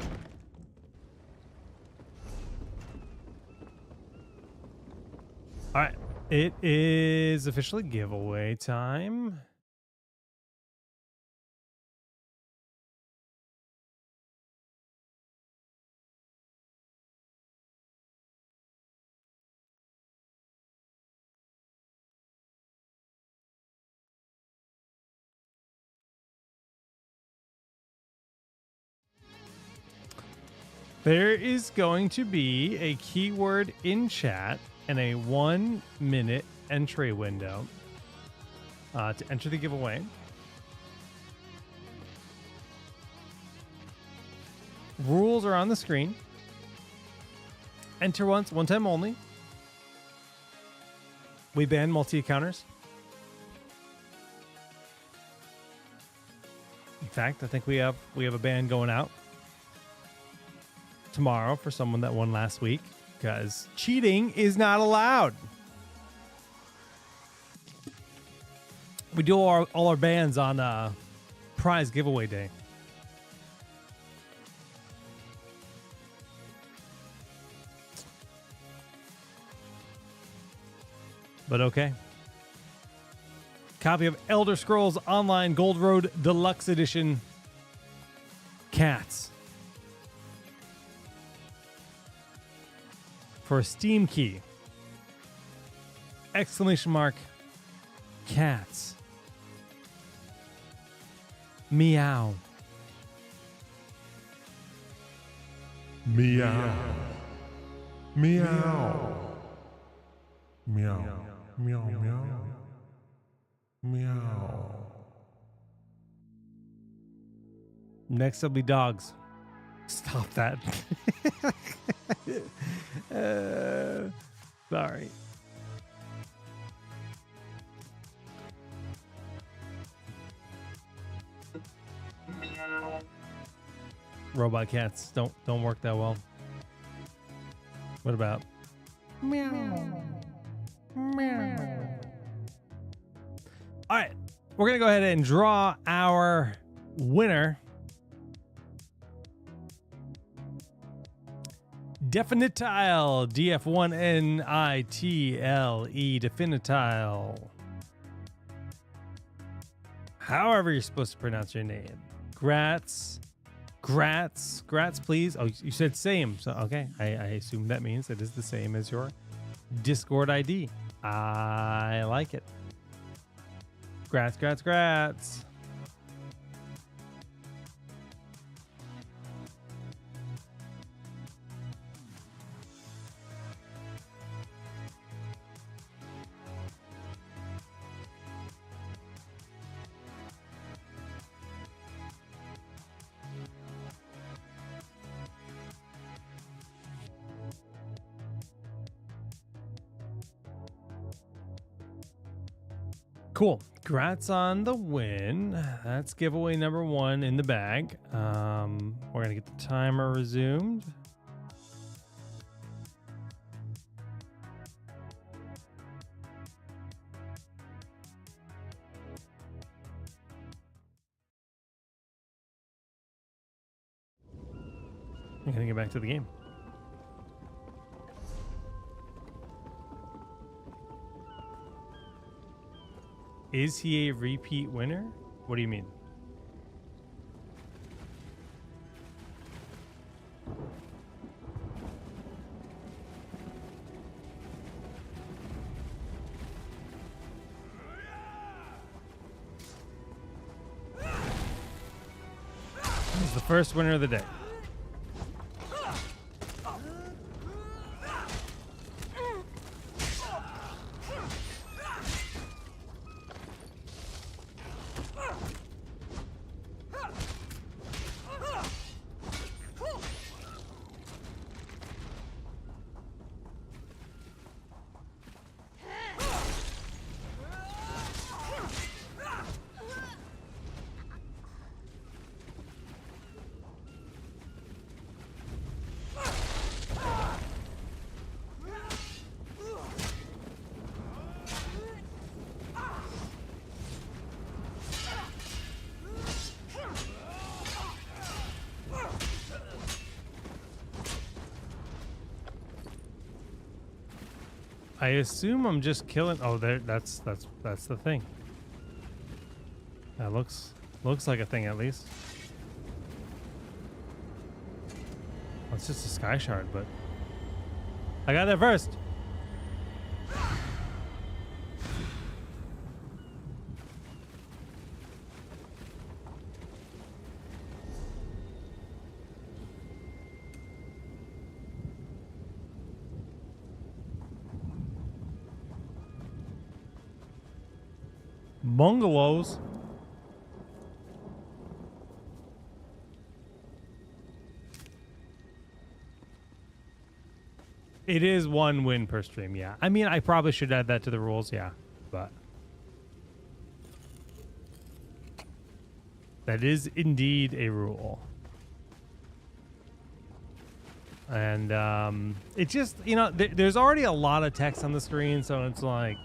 S1: right, it is officially giveaway time. There is going to be a keyword in chat and a 1-minute entry window to enter the giveaway. Rules are on the screen. Enter once, one time only. We ban multi-accounters. In fact, I think we have a ban going out tomorrow for someone that won last week, because cheating is not allowed. We do all our bans on prize giveaway day. But okay. Copy of Elder Scrolls Online Gold Road Deluxe Edition. Cats. For a Steam key. Exclamation mark. Cats. Meow.
S5: Meow. Meow. Meow. Meow. Meow. Meow.
S1: Next will be dogs. Stop that. Sorry. Robot cats don't work that well. What about meow? Meow. All right, we're gonna go ahead and draw our winner. Definitile, DF1NITLE, Definitile. However you're supposed to pronounce your name. Grats, please. Oh, you said same. So, okay. I assume that means it is the same as your Discord ID. I like it. Grats. Cool. Congrats on the win. That's giveaway number 1 in the bag. We're gonna get the timer resumed. I'm gonna get back to the game. Is he a repeat winner? What do you mean? He's the first winner of the day. I assume I'm just killing. Oh, there. That's the thing. That looks like a thing at least. Well, it's just a sky shard, but I got there first. Bungalows. It is 1 win per stream, yeah. I mean, I probably should add that to the rules, yeah. But that is indeed a rule. And it just, you know, there's already a lot of text on the screen, so it's like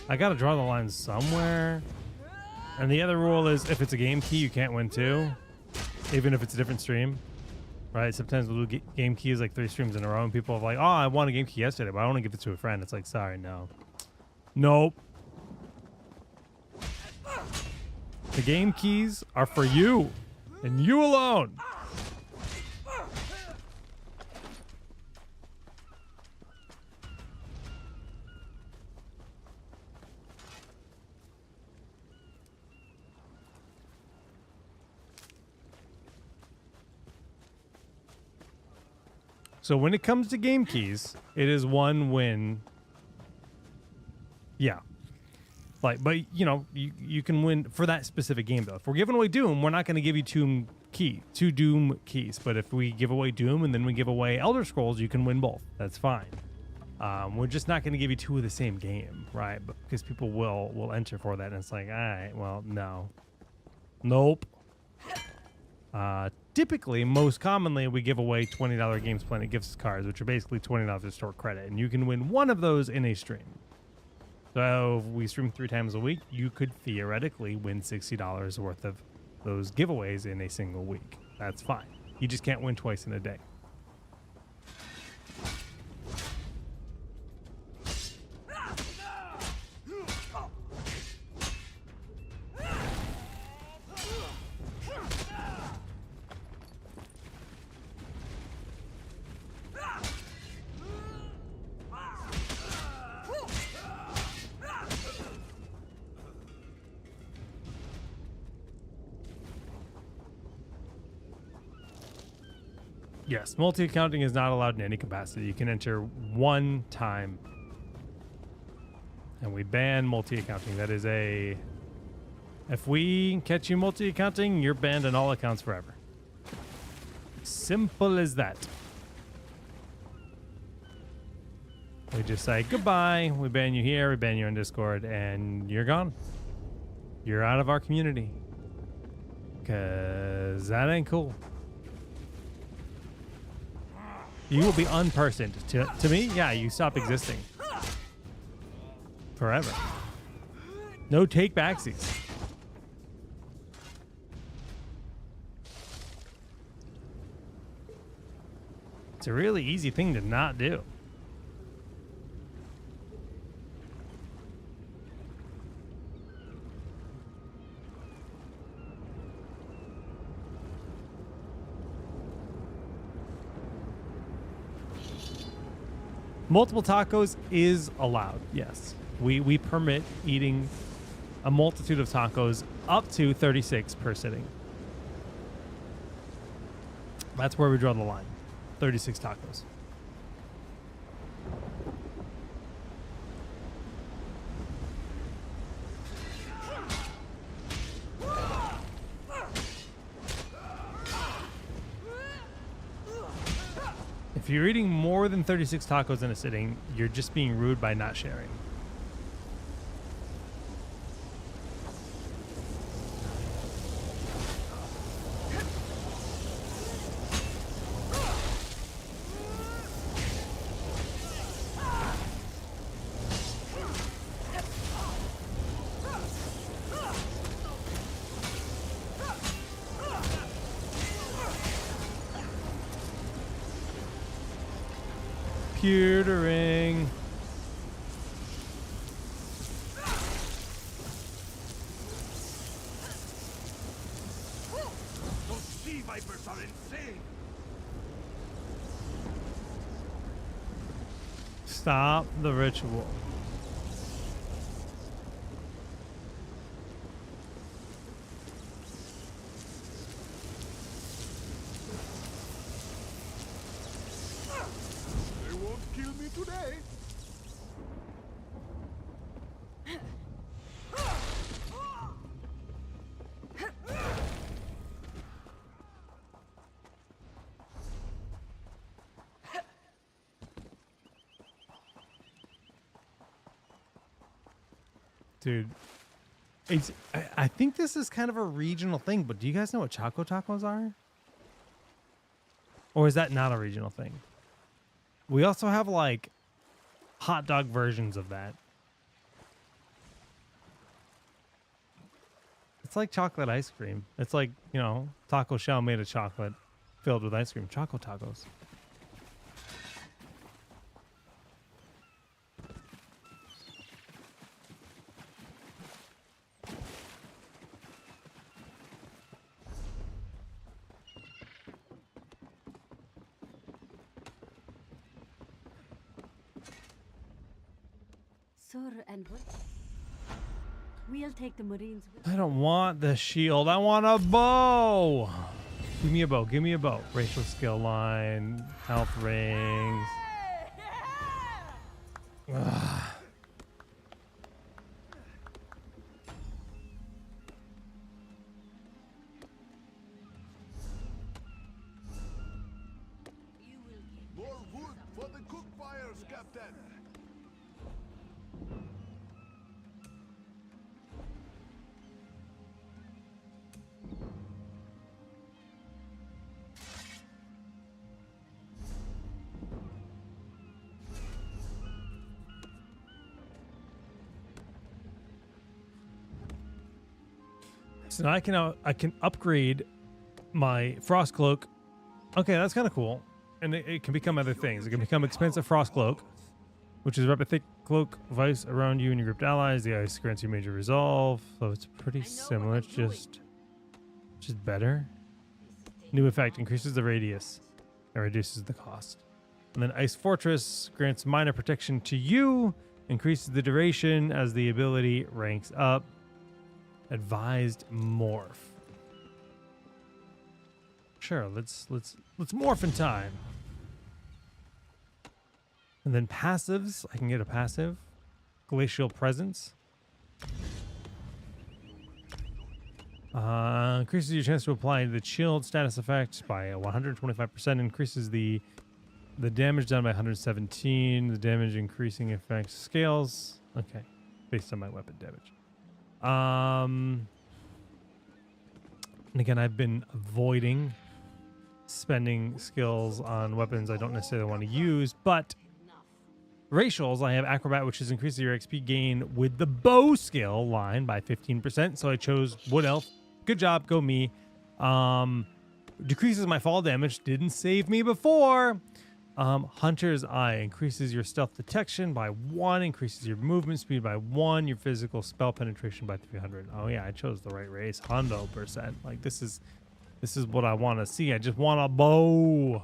S1: I gotta draw the line somewhere. And the other rule is if it's a game key, you can't win 2, even if it's a different stream. Right? Sometimes we'll do game keys like 3 streams in a row, and people are like, oh, I won a game key yesterday, but I want to give it to a friend. It's like, sorry, no. Nope. The game keys are for you, and you alone. So when it comes to game keys, it is one win. Yeah. Like, but you know, you can win for that specific game though. If we're giving away Doom, we're not going to give you two Doom keys. But if we give away Doom and then we give away Elder Scrolls, you can win both. That's fine. We're just not going to give you two of the same game, right? Because people will enter for that, and it's like, all right, well, no, nope. Typically, most commonly, we give away $20 Games Planet gift cards, which are basically $20 store credit, and you can win one of those in a stream. So if we stream 3 times a week, you could theoretically win $60 worth of those giveaways in a single week. That's fine. You just can't win twice in a day. Yes, multi-accounting is not allowed in any capacity. You can enter one time. And we ban multi-accounting. That is a... If we catch you multi-accounting, you're banned on all accounts forever. Simple as that. We just say goodbye. We ban you here. We ban you on Discord. And you're gone. You're out of our community. Because that ain't cool. You will be unpersoned. To me, yeah, you stop existing. Forever. No take backsies. It's a really easy thing to not do. Multiple tacos is allowed, yes. We permit eating a multitude of tacos up to 36 per sitting. That's where we draw the line. 36 tacos. If you're eating more than 36 tacos in a sitting, you're just being rude by not sharing. Computering.
S4: Those sea vipers are insane.
S1: Stop the ritual. Dude, I think this is kind of a regional thing, but do you guys know what Choco Tacos are? Or is that not a regional thing? We also have like hot dog versions of that. It's like chocolate ice cream. It's like, you know, taco shell made of chocolate filled with ice cream. Choco Tacos.
S15: Sir, and what? We'll take the Marines with
S1: I don't want the shield. I want a bow. Give me a bow. Give me a bow. Racial skill line. Health rings. Ugh.
S4: More wood for the cook fires, Captain.
S1: So now I can upgrade my frost cloak. Okay, that's kind of cool. And it can become other things. It can become expensive frost cloak, which is wrap a thick cloak of ice around you and your grouped allies. The ice grants you major resolve, so it's pretty similar. It's just better. New effect increases the radius and reduces the cost. And then Ice Fortress grants minor protection to you, increases the duration as the ability ranks up. Advised morph. Sure, let's morph in time. And then passives, I can get a passive. Glacial Presence. Increases your chance to apply the chilled status effect by 125%. Increases the damage done by 117. The damage increasing effect scales. Okay, based on my weapon damage. And again, I've been avoiding spending skills on weapons I don't necessarily want to use, but racials, I have Acrobat, which is increasing your XP gain with the bow skill line by 15%. So I chose Wood Elf. Good job, go me. Decreases my fall damage. Didn't save me before. Hunter's Eye increases your stealth detection by 1, increases your movement speed by 1, your physical spell penetration by 300. Oh yeah, I chose the right race, 100%. Like this is what I want to see. I just want a bow.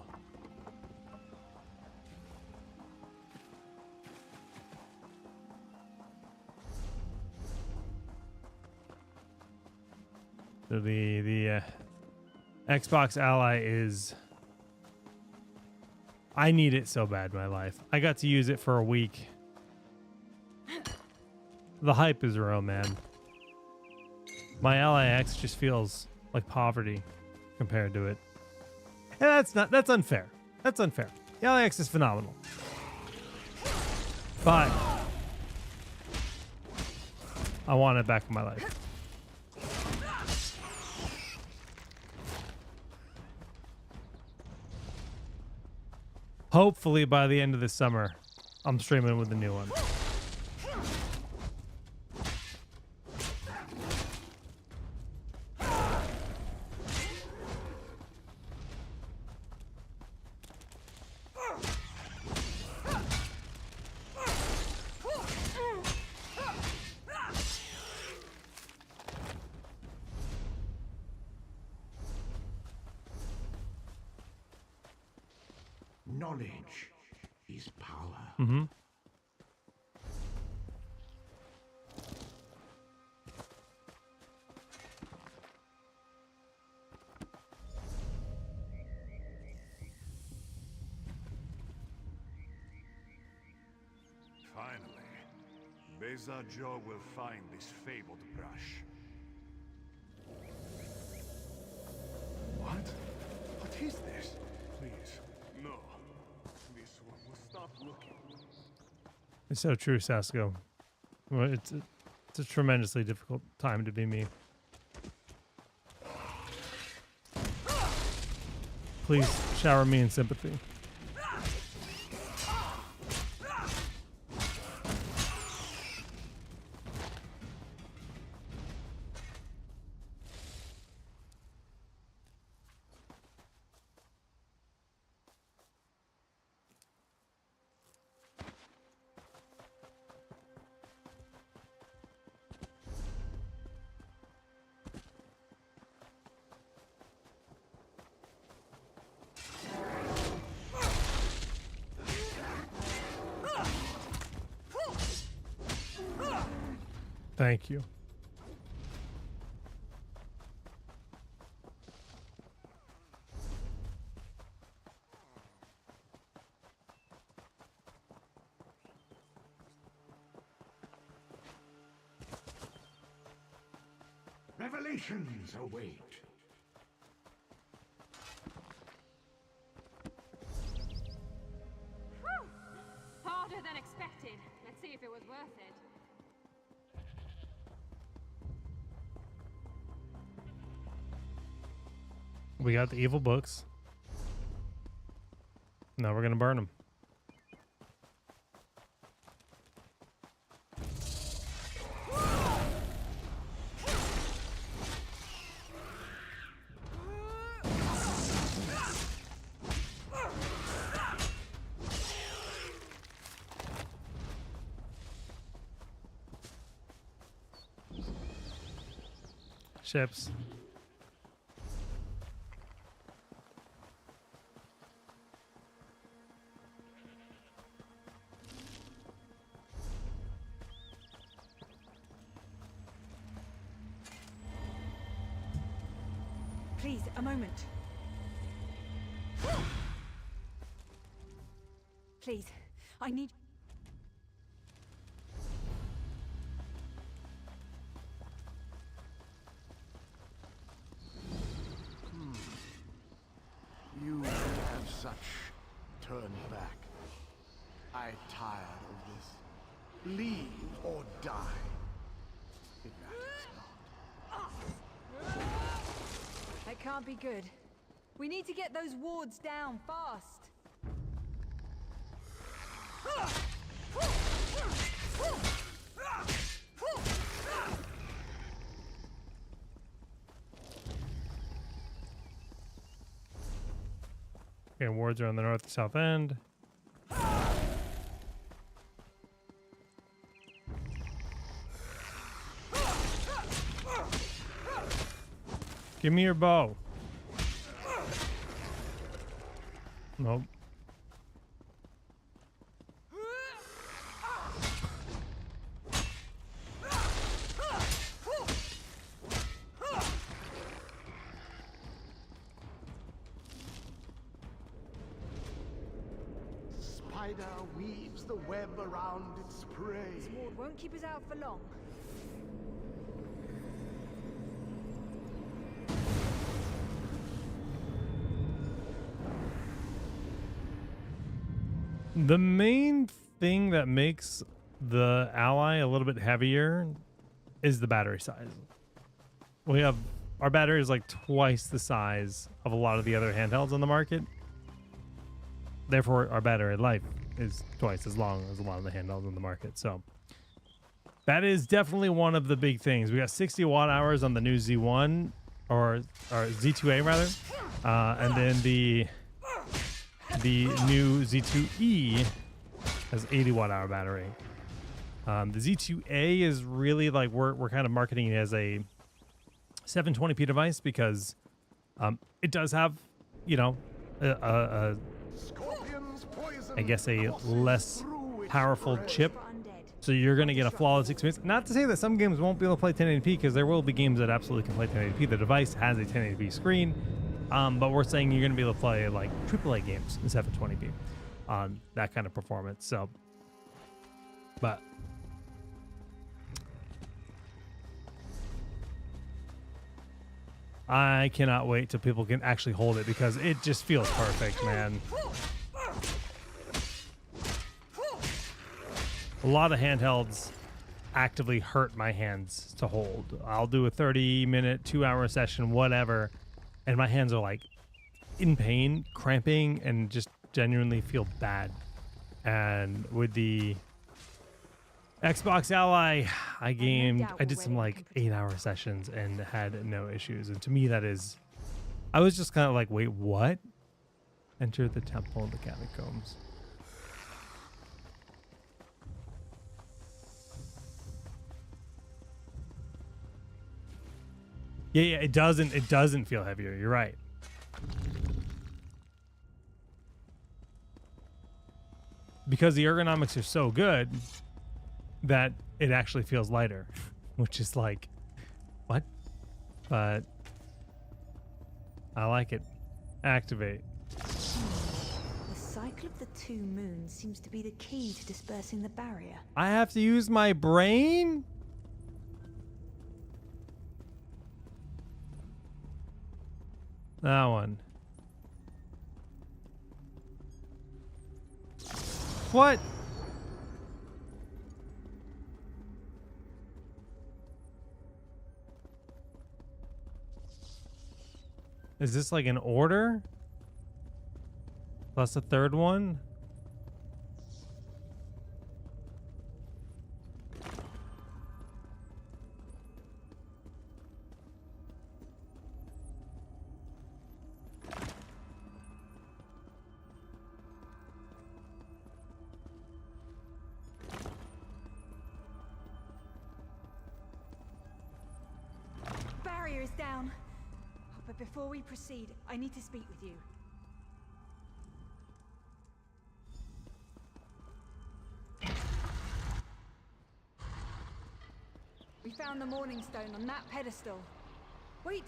S1: So the Xbox Ally is. I need it so bad in my life. I got to use it for a week. The hype is real, man. My Ally X just feels like poverty compared to it. And that's unfair. That's unfair. The Ally X is phenomenal. But I want it back in my life. Hopefully by the end of this summer, I'm streaming with the new one.
S2: Knowledge is power.
S1: Mm-hmm.
S4: Finally, Beza Joe will find this fabled brush. What? What is this? Please, no. This one will stop looking.
S1: It's so true, Sasko. Well, it's a tremendously difficult time to be me. Please shower me in sympathy. Thank you.
S5: Revelations await.
S15: Whew! Harder than expected. Let's see if it was worth it.
S1: We got the evil books. Now we're gonna burn them. Ships.
S16: Please, a moment. Please, I need...
S6: You have such turned back. I tired of this. Leave or die. It matters not.
S16: That can't be good. We need to get those wards down fast.
S1: Okay, wards are on the north and south end. Give me your bow. Nope.
S6: Spider weaves the web around its prey.
S16: This ward won't keep us out for long.
S1: The main thing that makes the ally a little bit heavier is the battery size. We have our battery is like twice the size of a lot of the other handhelds on the market. Therefore, our battery life is twice as long as a lot of the handhelds on the market. So that is definitely one of the big things. We got 60 watt hours on the new Z1 or Z2A rather, and then the new Z2E has 80 watt hour battery. The Z2A is really like we're kind of marketing it as a 720p device because it does have, you know, I guess a less powerful chip. So you're going to get a flawless experience. Not to say that some games won't be able to play 1080p, because there will be games that absolutely can play 1080p. The device has a 1080p screen. But we're saying you're going to be able to play like AAA games in 720p on that kind of performance. So, but I cannot wait till people can actually hold it because it just feels perfect, man. A lot of handhelds actively hurt my hands to hold. I'll do a 30-minute, 2-hour session, whatever, and my hands are like in pain, cramping, and just genuinely feel bad. And with the Xbox Ally, I did some like 8-hour sessions and had no issues. And to me, that is, I was just kind of like, wait, what? Enter the Temple of the Catacombs. Yeah, it doesn't feel heavier. You're right. Because the ergonomics are so good that it actually feels lighter, which is like, what? But I like it. Activate.
S16: The cycle of the 2 moons seems to be the key to dispersing the barrier.
S1: I have to use my brain? That one. What? Is this like an order? Plus a third one?
S16: Barrier is down. But before we proceed, I need to speak with you. We found the Mourning Stone on that pedestal. Wait,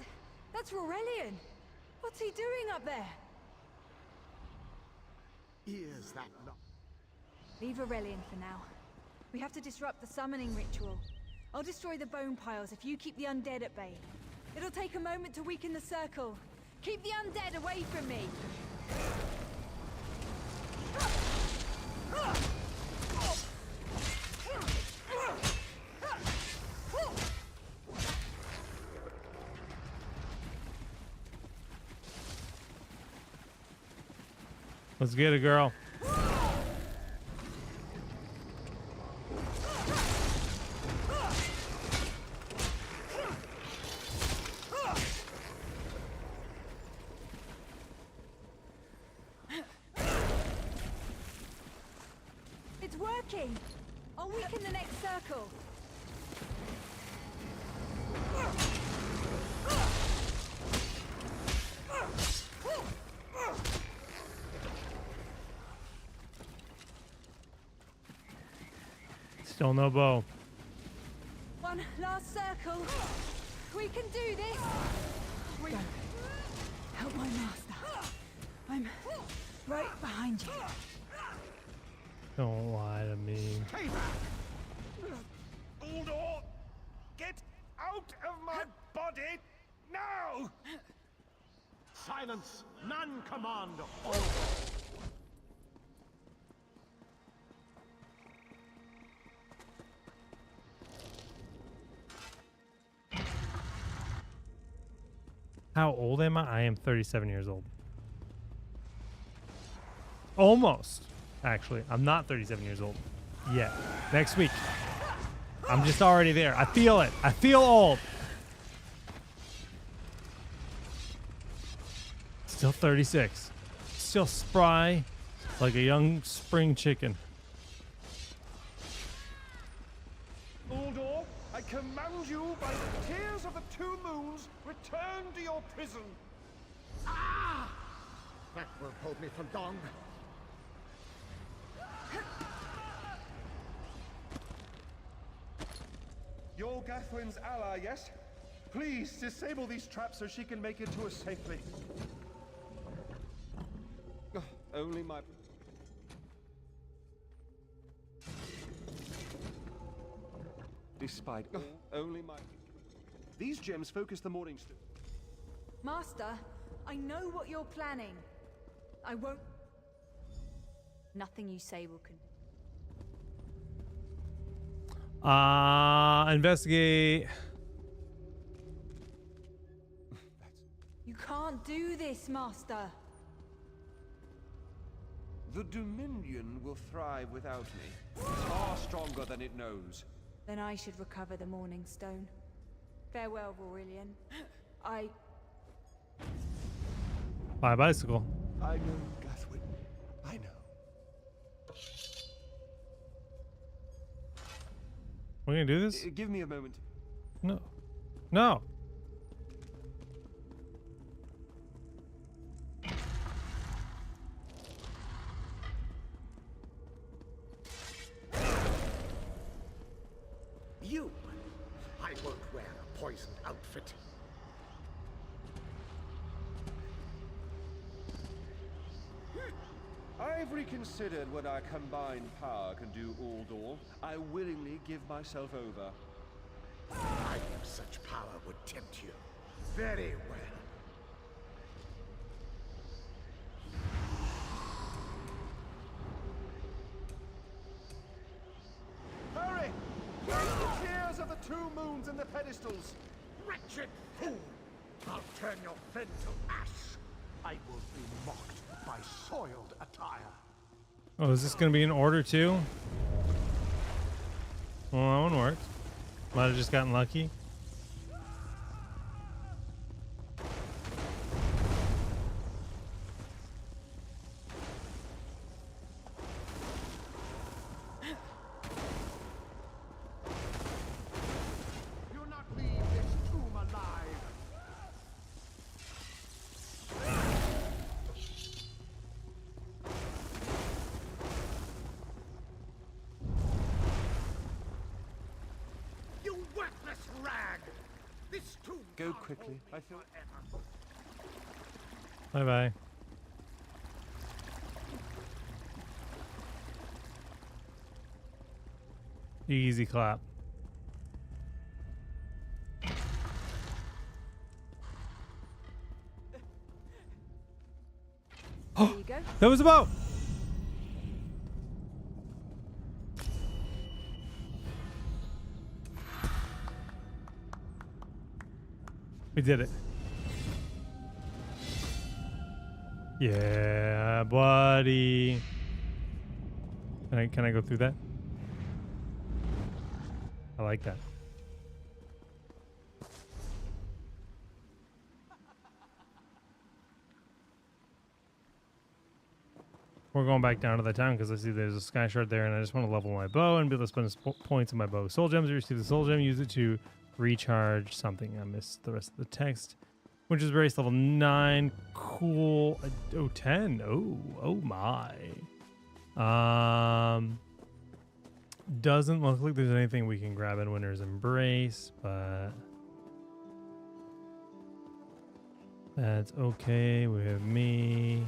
S16: that's Aurelian. What's he doing up there?
S6: Is that not?
S16: Leave Aurelian for now. We have to disrupt the summoning ritual. I'll destroy the bone piles if you keep the undead at bay. It'll take a moment to weaken the circle. Keep the undead away from me!
S1: Let's get it, girl.
S16: It's working! I'll weaken the next circle.
S1: Still no bow.
S16: One last circle. We can do this. Go. Help my master. I'm right behind you.
S1: Don't lie to me.
S6: Stay back! Uldor! Get out of my body now! Silence! None command all.
S1: How old am I? I am 37 years old. Almost. Actually, I'm not 37 years old yet. Next week. I'm just already there. I feel it. I feel old. Still 36. Still spry like a young spring chicken.
S6: Uldor, I command you by the tears of the two moons, return to your prison. Ah! That won't hold me for long. You're Gathwin's ally, yes? Please disable these traps so she can make it to us safely. Oh, only my... Despite only my... These gems focus the Mourning Stone.
S16: Master, I know what you're planning. I won't... Nothing you say will
S1: Investigate.
S16: You can't do this, Master.
S11: The Dominion will thrive without me. It's far stronger than it knows.
S16: Then I should recover the Mourning Stone. Farewell, Aurelian.
S1: Bye, bicycle.
S6: I know, Gathwin. I know.
S1: We're gonna do this?
S6: Give me a moment.
S1: No. No.
S6: You! I won't wear a poisoned outfit. I've reconsidered what our combined power can do, Uldor. I willingly give myself over. I knew such power would tempt you. Very well.
S11: than the pedestals.
S6: Wretched fool! I'll turn your friend to ash. I will be mocked by soiled attire.
S1: Oh, is this going to be in order too? Well, that one worked. Might have just gotten lucky.
S6: You'll not leave this tomb alive. You worthless rag! This tomb
S11: Go quickly. I feel.
S1: Bye bye. Easy clap.
S16: There you go.
S1: That was a boat. We did it. Yeah, buddy. Can I go through that? I like that. We're going back down to the town because I see there's a sky shard there, and I just want to level my bow and be able to spend points in my bow. Soul gems, you receive the soul gem, use it to recharge something. I missed the rest of the text, which is race level 9. Cool. Oh, 10. Oh my. Doesn't look like there's anything we can grab in Winter's Embrace, but that's okay with me.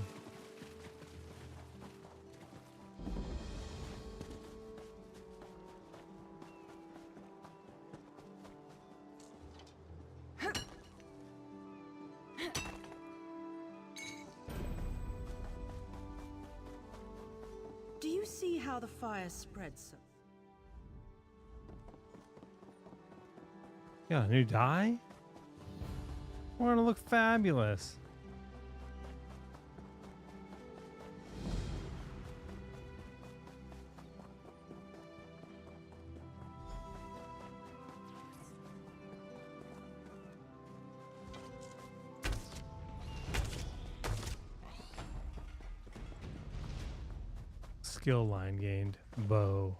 S10: Do you see how the fire spreads?
S1: Got a new dye? We're gonna look fabulous. Skill line gained. Bow.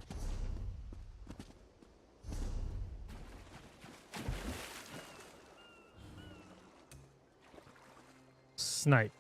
S1: Snipe.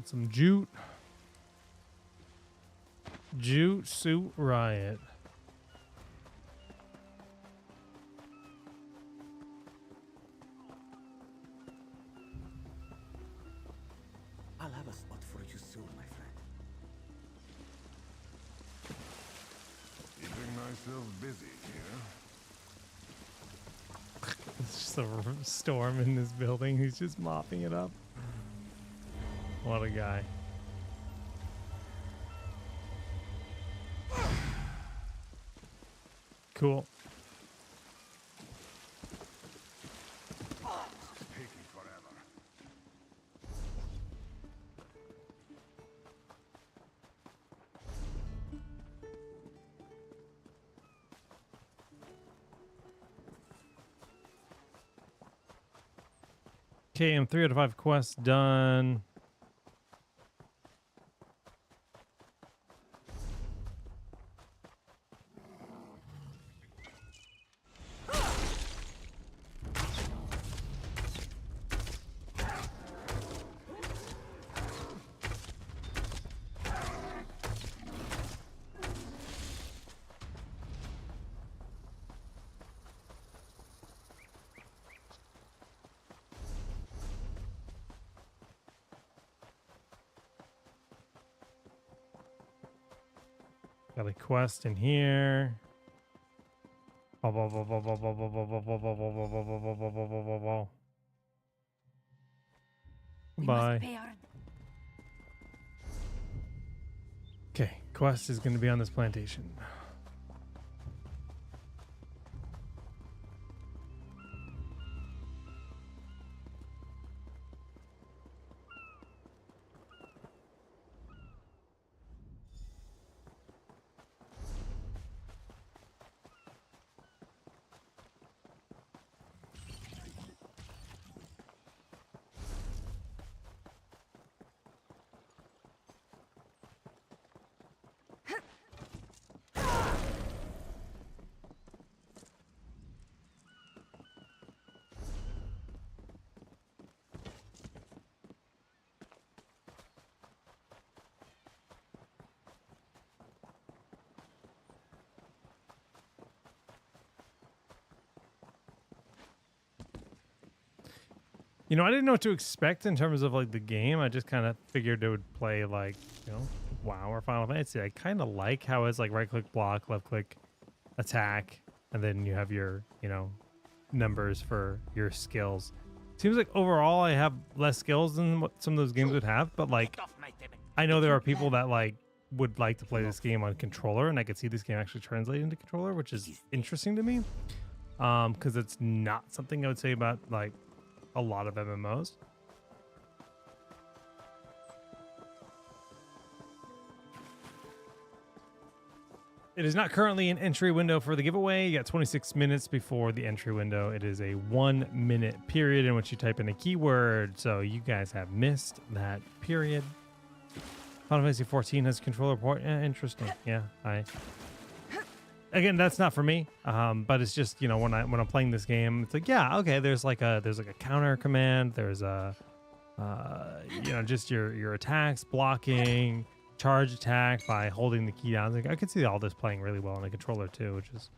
S1: Some jute. Jute suit riot.
S17: I'll have a spot for you soon, my friend.
S4: Keeping myself busy here.
S1: It's just a storm in this building. He's just mopping it up. What a guy. Cool.
S4: Taking forever.
S1: Okay, I'm 3 out of 5 quests done. Got a quest in here. Bye. Okay, quest is going to be on this plantation. You know, I didn't know what to expect in terms of like the game. I just kind of figured it would play like, you know, WoW or Final Fantasy. I kind of like how it's like right click block, left click attack, and then you have your, you know, numbers for your skills. Seems like overall I have less skills than what some of those games would have, but like I know there are people that like would like to play this game on controller, and I could see this game actually translate into controller, which is interesting to me. Because it's not something I would say about like a lot of MMOs. It is not currently an entry window for the giveaway. You got 26 minutes before the entry window. It is a 1 minute period in which you type in a keyword. So you guys have missed that period. Final Fantasy 14 has controller port. Interesting. Yeah, again, that's not for me. But it's just, you know, when I'm playing this game, it's like, yeah, okay, there's like a counter command, there's a you know, just your attacks, blocking, charge attack by holding the key down. Like, I could see all this playing really well on a controller too, which is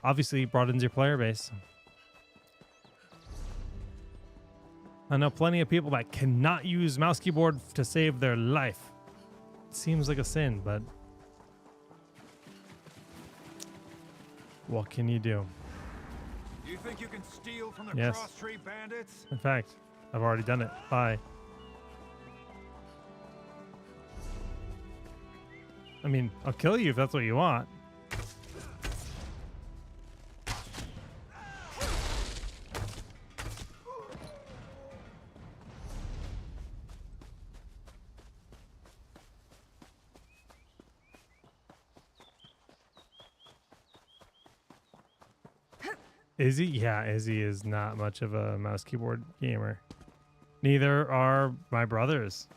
S1: obviously broadens your player base. I know plenty of people that cannot use mouse keyboard to save their life. It seems like a sin, but what can you do?
S4: You think you can steal from the
S1: Yes.
S4: cross tree bandits?
S1: In fact, I've already done it. Bye. I mean, I'll kill you if that's what you want. Izzy? Yeah, Izzy is not much of a mouse keyboard gamer. Neither are my brothers.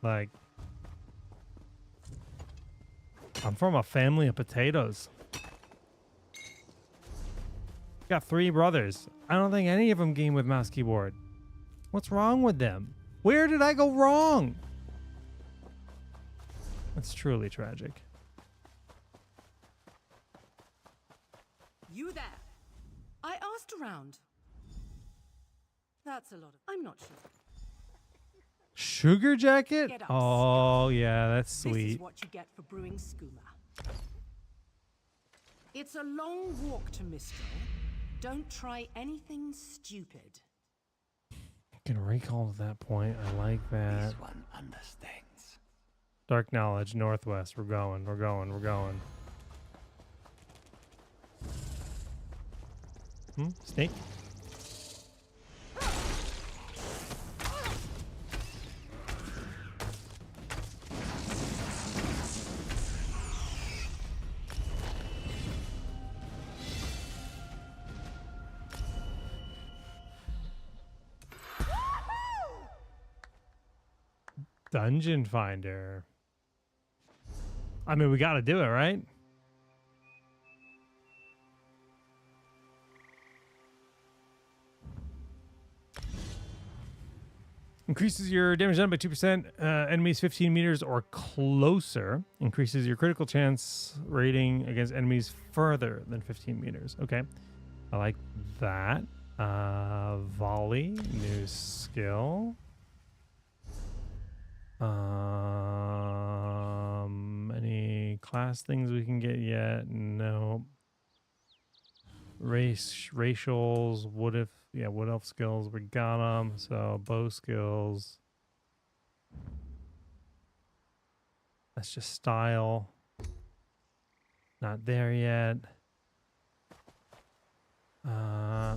S1: Like, I'm from a family of potatoes. Got 3 brothers. I don't think any of them game with mouse keyboard. What's wrong with them? Where did I go wrong? That's truly tragic.
S10: You there? I asked around. That's a lot of... I'm not sure.
S1: Sugar jacket?
S10: Get up,
S1: Oh, yeah, that's
S10: This
S1: sweet.
S10: is what you get for brewing skooma. It's a long walk to Mistral. Don't try anything stupid.
S1: I can recall to that point. I like that.
S17: This one understands.
S1: Dark knowledge, northwest. We're going, we're going, we're going. Snake? Dungeon Finder. I mean, we got to do it, right? Increases your damage done by 2%. Enemies 15 meters or closer. Increases your critical chance rating against enemies further than 15 meters. Okay. I like that. Volley. New skill. Any class things we can get yet? No. Racials, wood elf skills, we got them. So bow skills. That's just style. Not there yet.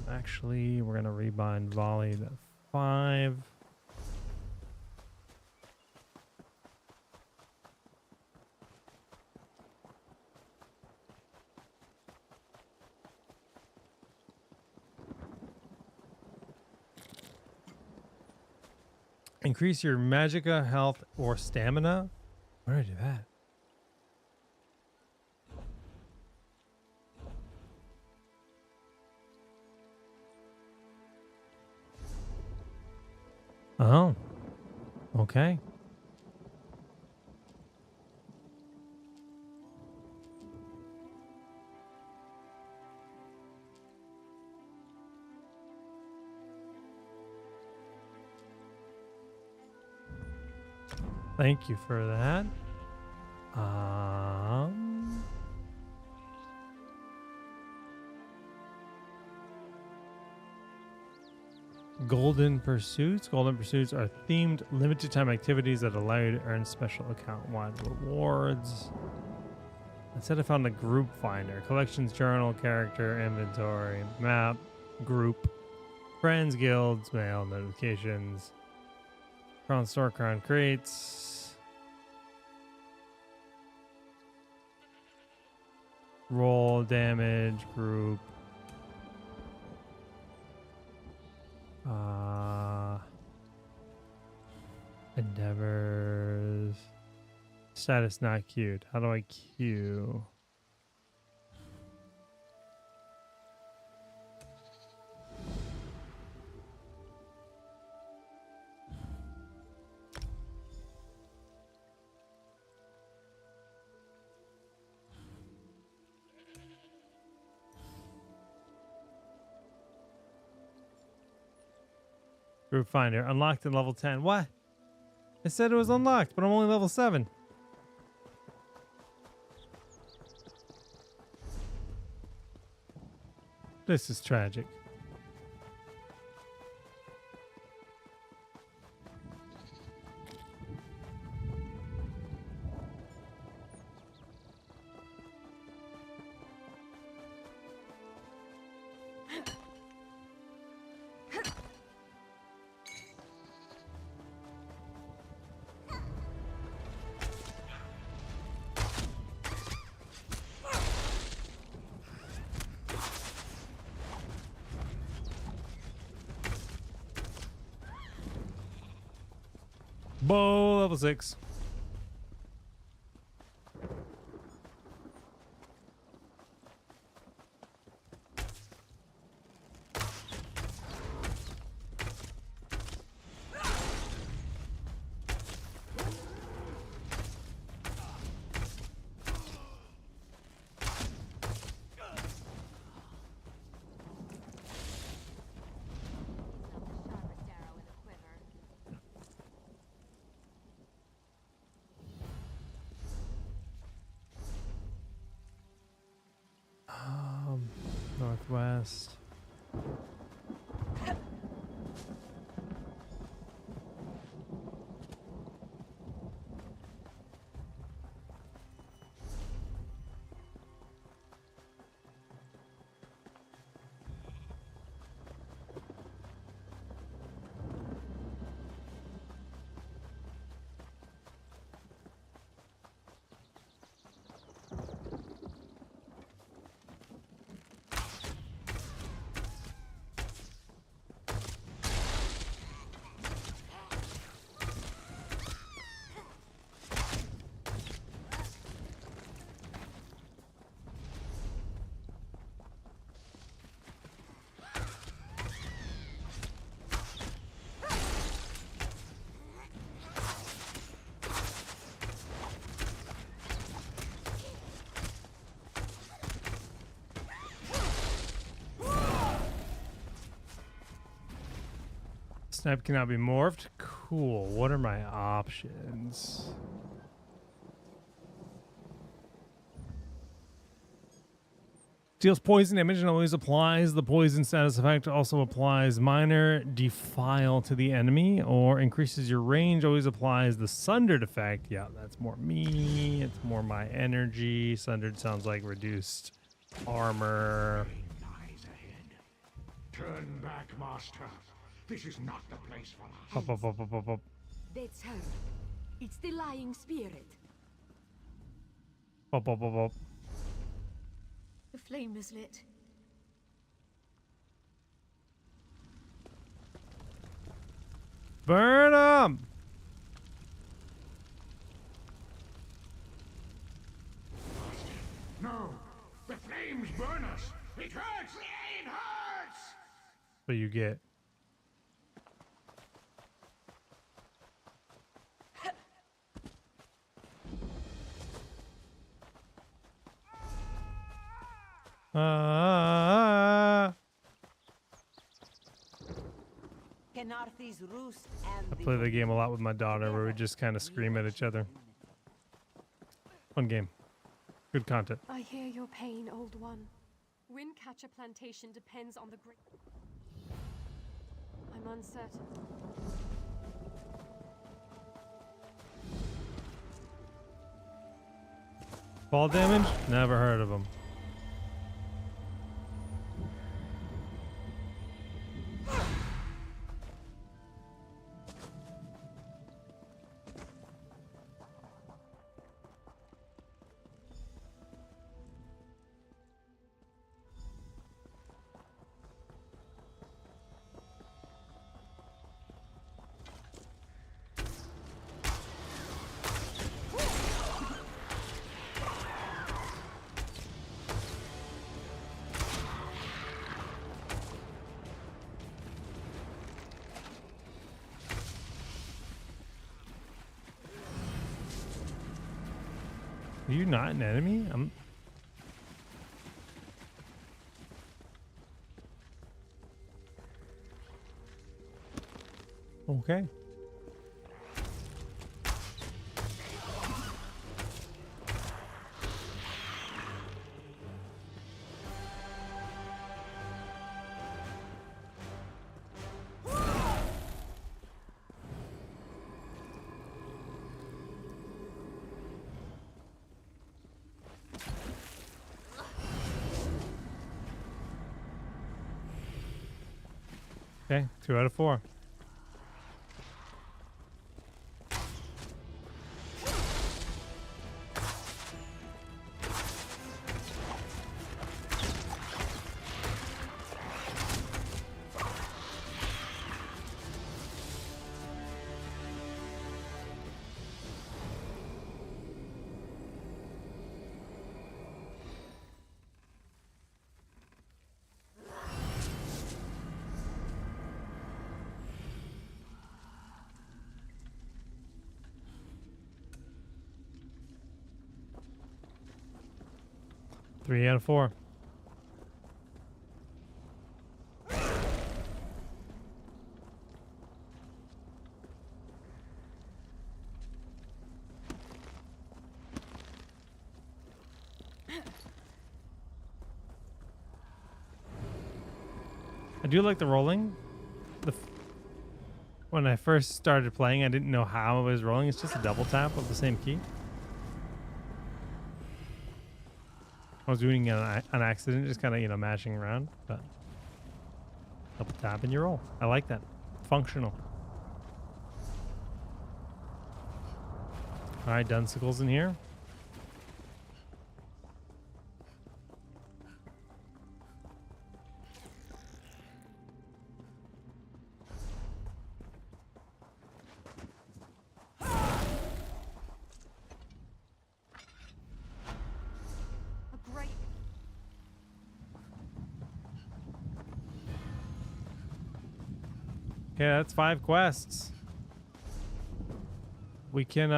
S1: Actually, we're gonna rebind volley to 5. Increase your magicka, health, or stamina. Where do I do that? Oh, okay. Thank you for that. Golden Pursuits. Golden Pursuits are themed limited time activities that allow you to earn special account-wide rewards. Instead, I found a group finder. Collections, journal, character, inventory, map, group, friends, guilds, mail, notifications, crown store, crown crates, roll, damage, group, endeavors, status not queued. How do I queue? Group finder unlocked at level 10. What? It said it was unlocked, but I'm only level 7. This is tragic. Bow level 6. Northwest. Snipe cannot be morphed. Cool. What are my options? Deals poison damage and always applies the poison status effect. Also applies minor defile to the enemy or increases your range. Always applies the sundered effect. Yeah, that's more me. It's more my energy. Sundered sounds like reduced armor.
S5: Lies ahead. Turn back, Master. This is not the place for us.
S1: Up, up, up, up, up, up.
S15: That's her. It's the lying spirit.
S1: Up, up, up, up.
S13: The flame is lit.
S1: Burn them!
S5: No, the flames burn us. It hurts. It hurts.
S1: What you get?
S12: Khenarthi's Roost and
S1: I play the game a lot with my daughter where we just kind of scream at each other. Fun game. Good content.
S18: I hear your pain, old one. Windcatcher plantation depends on the great. I'm uncertain.
S1: Fall damage? Never heard of them. Are you not an enemy? I'm... Okay. Okay, 2 out of 4. Three out of 4. I do like the rolling. When I first started playing, I didn't know how I was rolling. It's just a double tap of the same key. I was doing it on accident, just kind of, you know, mashing around, but double tap and you roll. I like that. Functional. All right, Dunsicle's in here. Okay, that's 5 quests. We can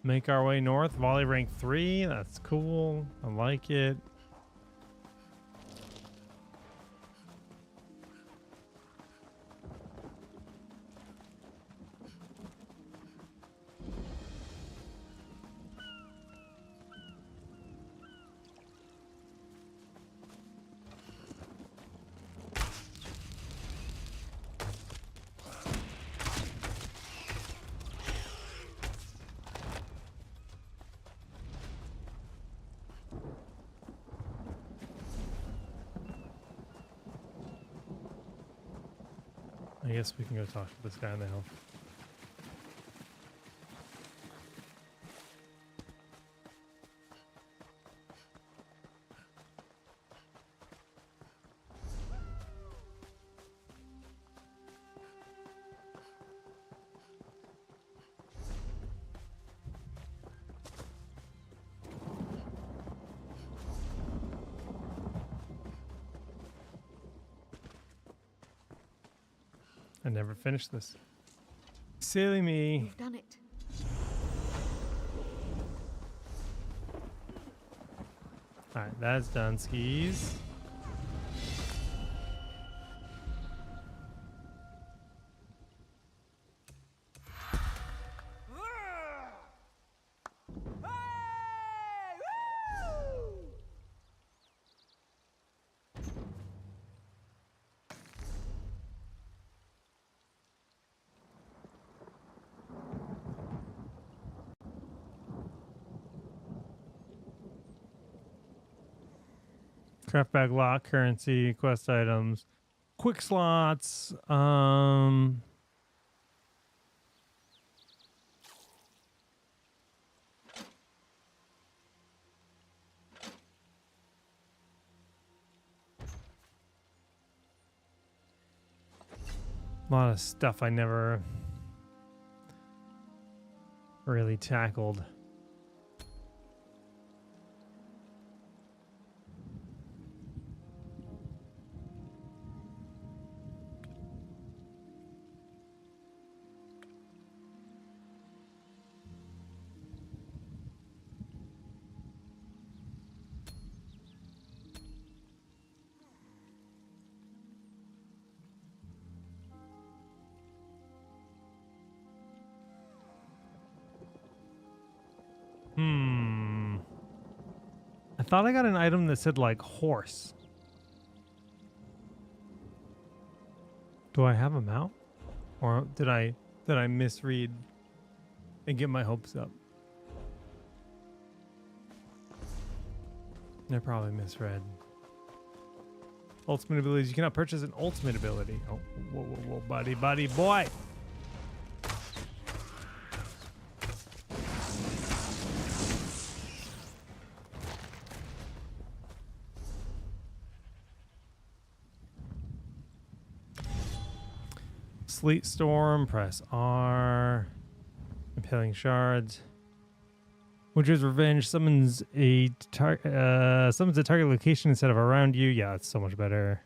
S1: make our way north. Volley rank 3. That's cool. I like it. I guess we can go talk to this guy on the hill. I never finished this. Silly me.
S13: You've done it.
S1: Alright, that's done, skis. Craft bag lock, currency, quest items, quick slots, a lot of stuff I never really tackled. I thought I got an item that said like horse. Do I have a mount? Or did I misread and get my hopes up? I probably misread. Ultimate abilities. You cannot purchase an ultimate ability. Oh, whoa, whoa, whoa, buddy, boy. Sleet Storm, press R. Impaling Shards. Witcher's Revenge summons a target location instead of around you. Yeah, it's so much better.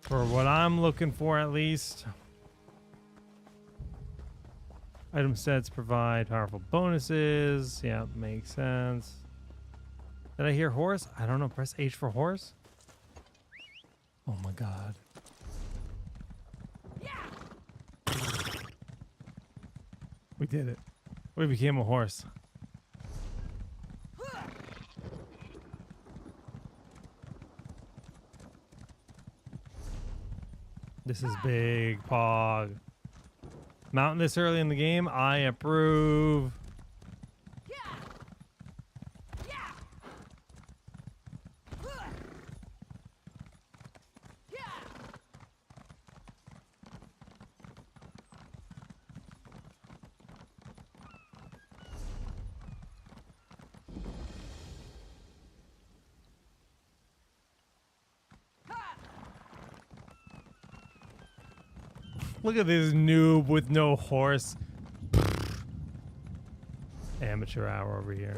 S1: For what I'm looking for, at least. Item sets provide powerful bonuses. Yeah, makes sense. Did I hear horse? I don't know. Press H for horse. Oh my god. We did it. We became a horse. This is big, Pog. Mounting this early in the game, I approve. Look at this noob with no horse. Amateur hour over here.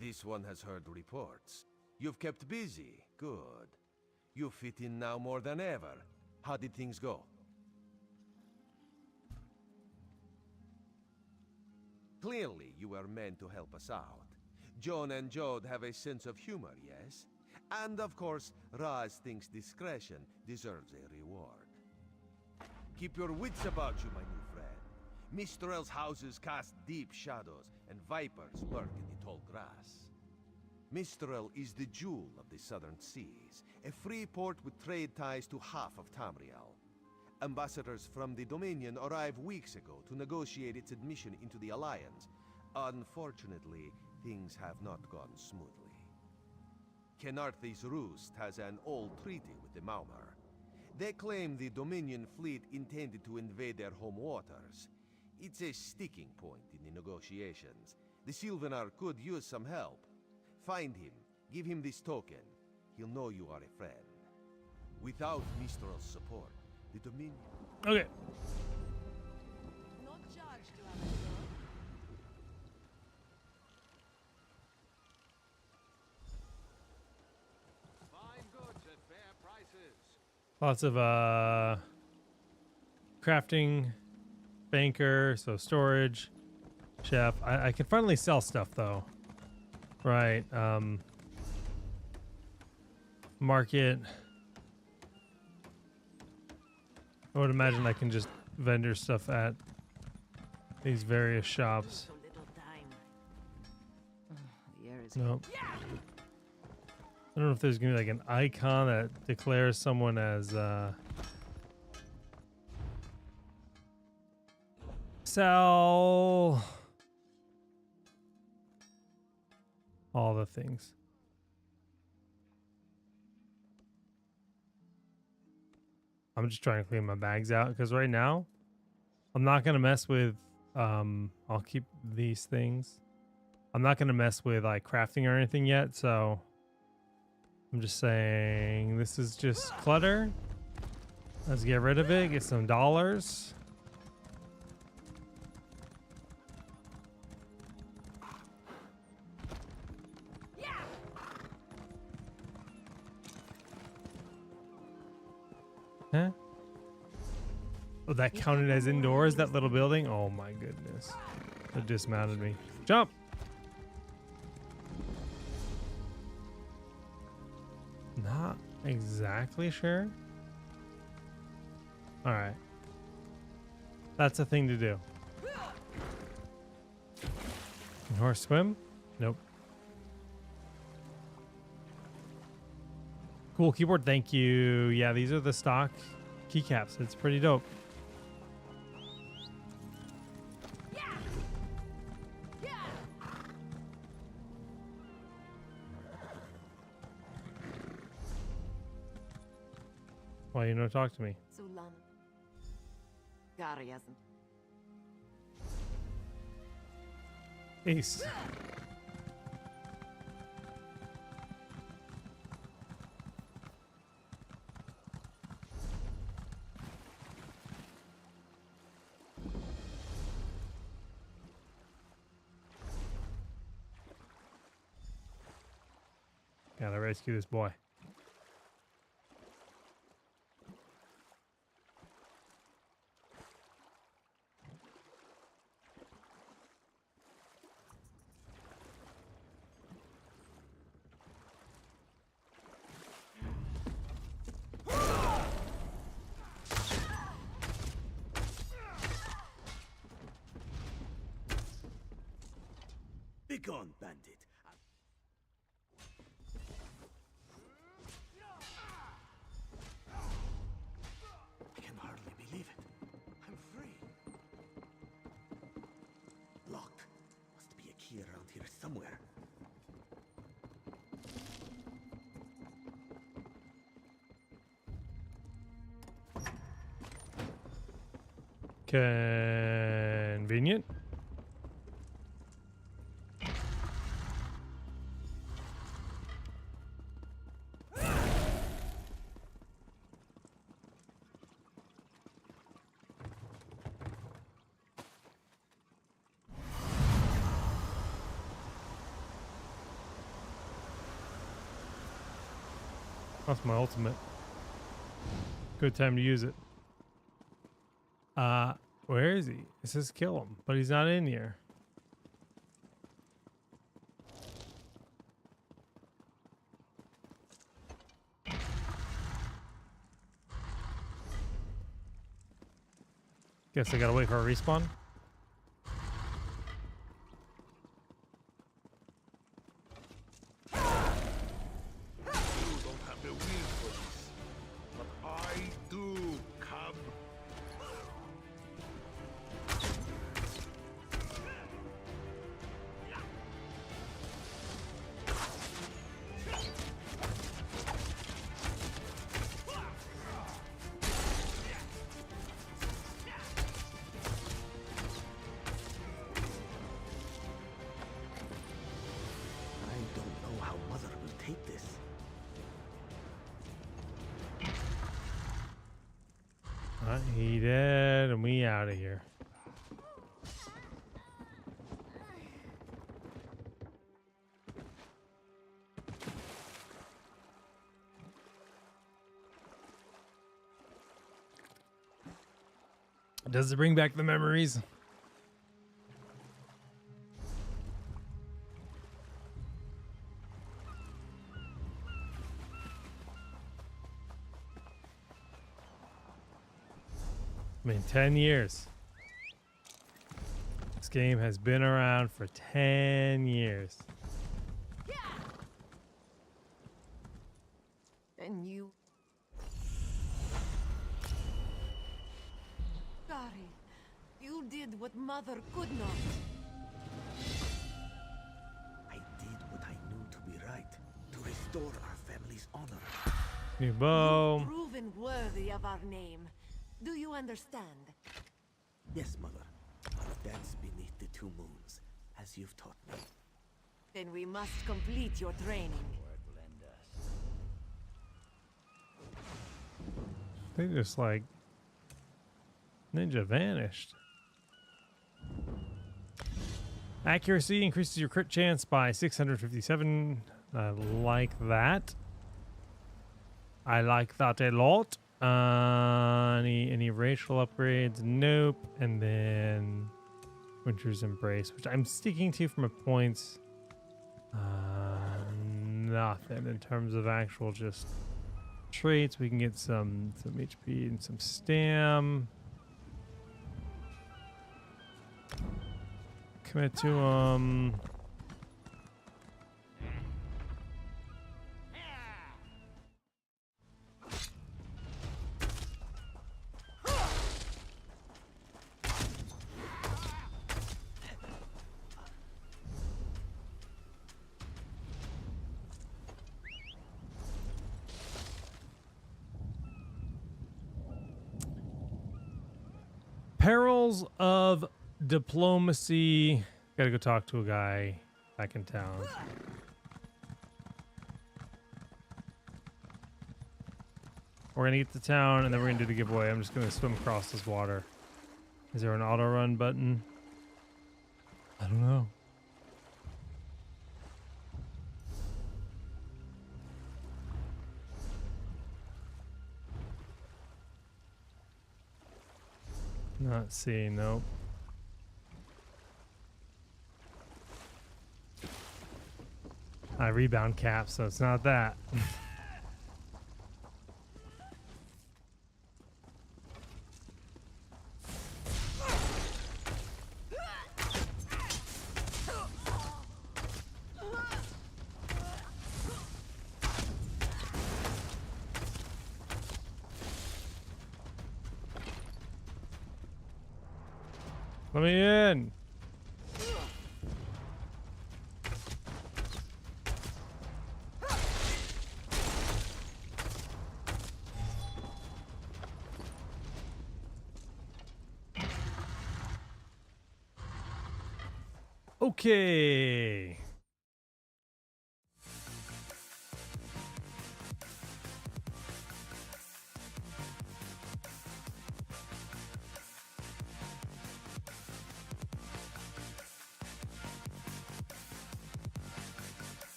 S9: This one has heard reports. You've kept busy. Good. You fit in now more than ever. How did things go? Clearly, you were meant to help us out. Joan and Jode have a sense of humor, yes? And of course, Raz thinks discretion deserves a reward. Keep your wits about you, my new friend. Mistral's houses cast deep shadows, and vipers lurk in the tall grass. Mistral is the jewel of the southern seas, a free port with trade ties to half of Tamriel. Ambassadors from the Dominion arrived weeks ago to negotiate its admission into the Alliance. Unfortunately, things have not gone smoothly. Khenarthi's Roost has an old treaty with the Maumar. They claim the Dominion fleet intended to invade their home waters. It's a sticking point in the negotiations. The Sylvanar could use some help. Find him, give him this token. He'll know you are a friend. Without Mistral's support, the Dominion...
S1: Okay.
S12: Not charged to our store.
S11: Fine goods at fair prices.
S1: Lots of crafting, banker, so storage, chef. I can finally sell stuff though. Right. Market. I would imagine I can just vendor stuff at these various shops. Nope. I don't know if there's gonna be like an icon that declares someone as sell all the things. I'm just trying to clean my bags out because right now I'm not gonna mess with I'll keep these things. I'm not gonna mess with like crafting or anything yet, so I'm just saying this is just clutter. Let's get rid of it, get some dollars. Huh? Oh, that counted as indoors, that little building? Oh my goodness. It dismounted me. Jump! Not exactly sure. Alright. That's a thing to do. Can horse swim? Nope. Cool keyboard, thank you. Yeah, these are the stock keycaps. It's pretty dope. Why you don't talk to me?
S12: Sulan. Garjazn.
S1: Ace. Gotta rescue this boy.
S17: Begone, bandit. I can hardly believe it. I'm free. Locked. Must be a key around here somewhere.
S1: Convenient. That's my ultimate. Good time to use it. Where is he? It says kill him, but he's not in here. Guess I gotta wait for a respawn. He dead, and we out of here. Does it bring back the memories? I mean, 10 years. This game has been around for 10 years.
S12: And you... Sorry. You did what Mother could not.
S17: I did what I knew to be right, to restore our family's honor.
S1: New bow.
S12: You've proven worthy of our name. Do you understand?
S17: Yes, Mother. Dance beneath the two moons, as you've taught me.
S12: Then we must complete your training.
S1: They just like ninja vanished. Accuracy increases your crit chance by 657. I like that. I like that a lot. Any racial upgrades? Nope. And then Winter's Embrace, which I'm sticking to from a points. Nothing in terms of actual just traits. We can get some HP and some stam. Commit to Perils of Diplomacy. Gotta go talk to a guy back in town. We're gonna get to town and then we're gonna do the giveaway. I'm just gonna swim across this water. Is there an auto run button? I don't know. Not seeing, nope. I rebound cap, so it's not that. Let me in. Okay.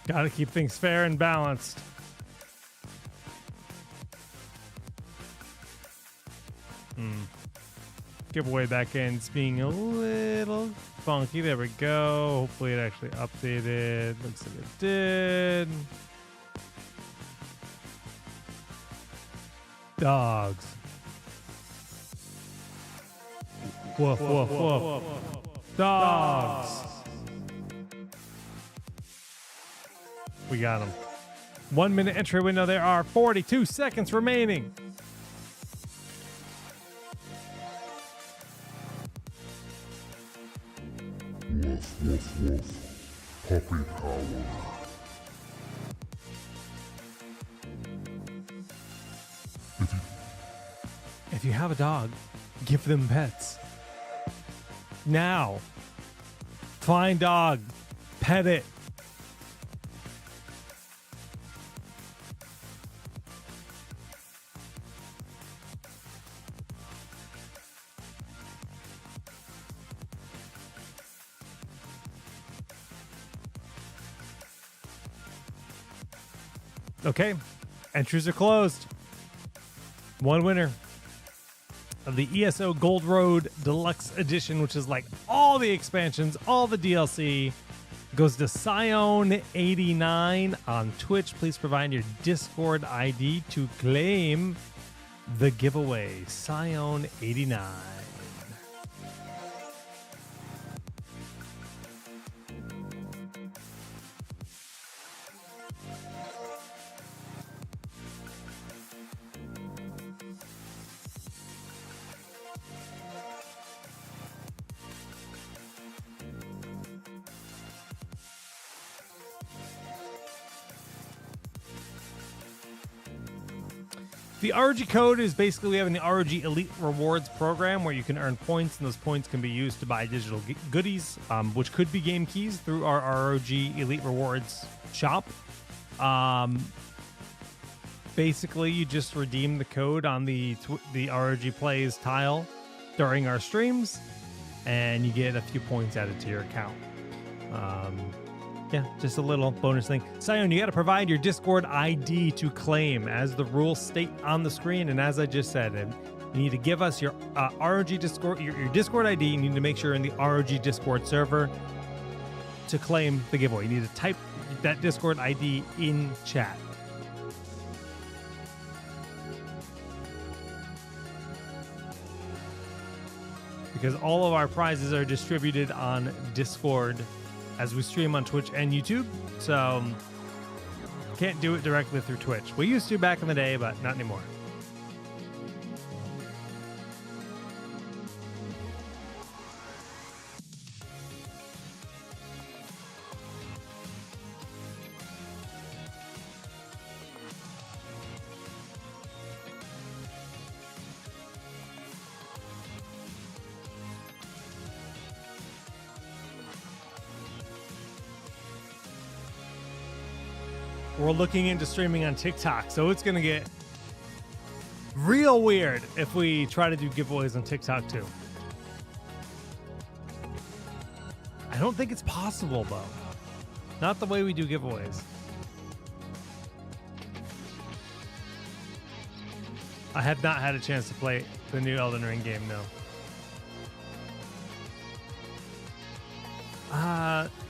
S1: Gotta keep things fair and balanced. Giveaway back end's being a little funky. There we go. Hopefully it actually updated. Looks like it did. Dogs. Woof, woof, woof. Dogs. We got them. 1 minute entry window. There are 42 seconds remaining.
S5: Woof, woof, woof. Puppy power.
S1: If you have a dog, give them pets. Now. Find dog. Pet it. Okay, entries are closed. One winner of the ESO Gold Road Deluxe Edition, which is like all the expansions, all the DLC, goes to Scion89 on Twitch. Please provide your Discord ID to claim the giveaway. Scion89. The ROG code is basically we have in the ROG Elite Rewards program where you can earn points, and those points can be used to buy digital goodies, which could be game keys through our ROG Elite Rewards shop. Basically, you just redeem the code on the ROG Plays tile during our streams, and you get a few points added to your account. Yeah, just a little bonus thing. Scion, you got to provide your Discord ID to claim, as the rules state on the screen. And as I just said, you need to give us your ROG Discord, your Discord ID. You need to make sure you're in the ROG Discord server to claim the giveaway. You need to type that Discord ID in chat. Because all of our prizes are distributed on Discord as we stream on Twitch and YouTube, so can't do it directly through Twitch. We used to back in the day, but not anymore. We're looking into streaming on TikTok, so it's going to get real weird if we try to do giveaways on TikTok too. I don't think it's possible, though. Not the way we do giveaways. I have not had a chance to play the new Elden Ring game, no.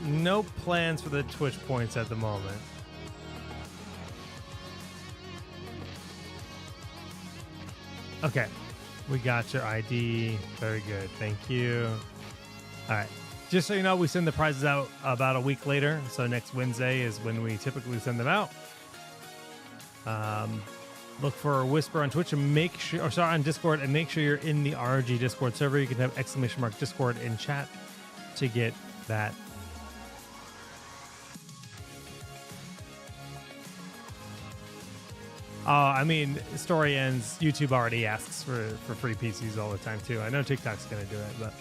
S1: No plans for the Twitch points at the moment. Okay, we got your ID. Very good. Thank you. All right. Just so you know, we send the prizes out about a week later. So next Wednesday is when we typically send them out. Look for Whisper on Twitch and make sure, on Discord, and make sure you're in the ROG Discord server. You can have !_ Discord in chat to get that. I mean, story ends. YouTube already asks for free PCs all the time too. I know TikTok's gonna do it, but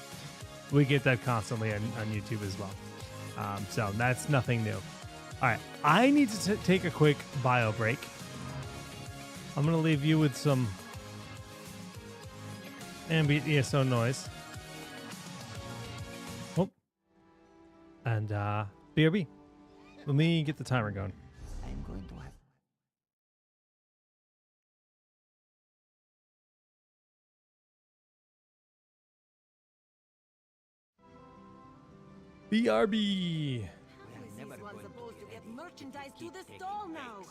S1: we get that constantly on YouTube as well. So that's nothing new. All right, I need to take a quick bio break. I'm gonna leave you with some ambient ESO noise. Oh, and BRB. Let me get the timer going.
S17: I'm going to have.
S1: BRB.
S12: How is this one supposed to get merchandise to the stall now?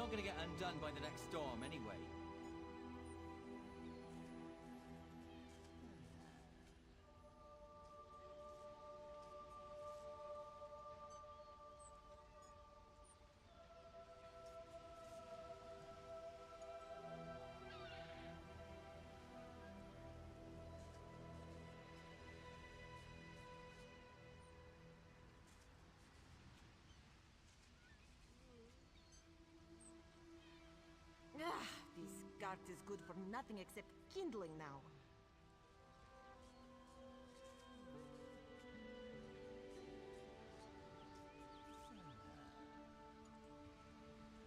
S19: not gonna get undone by the next storm anyway.
S12: This cart is good for nothing except kindling now.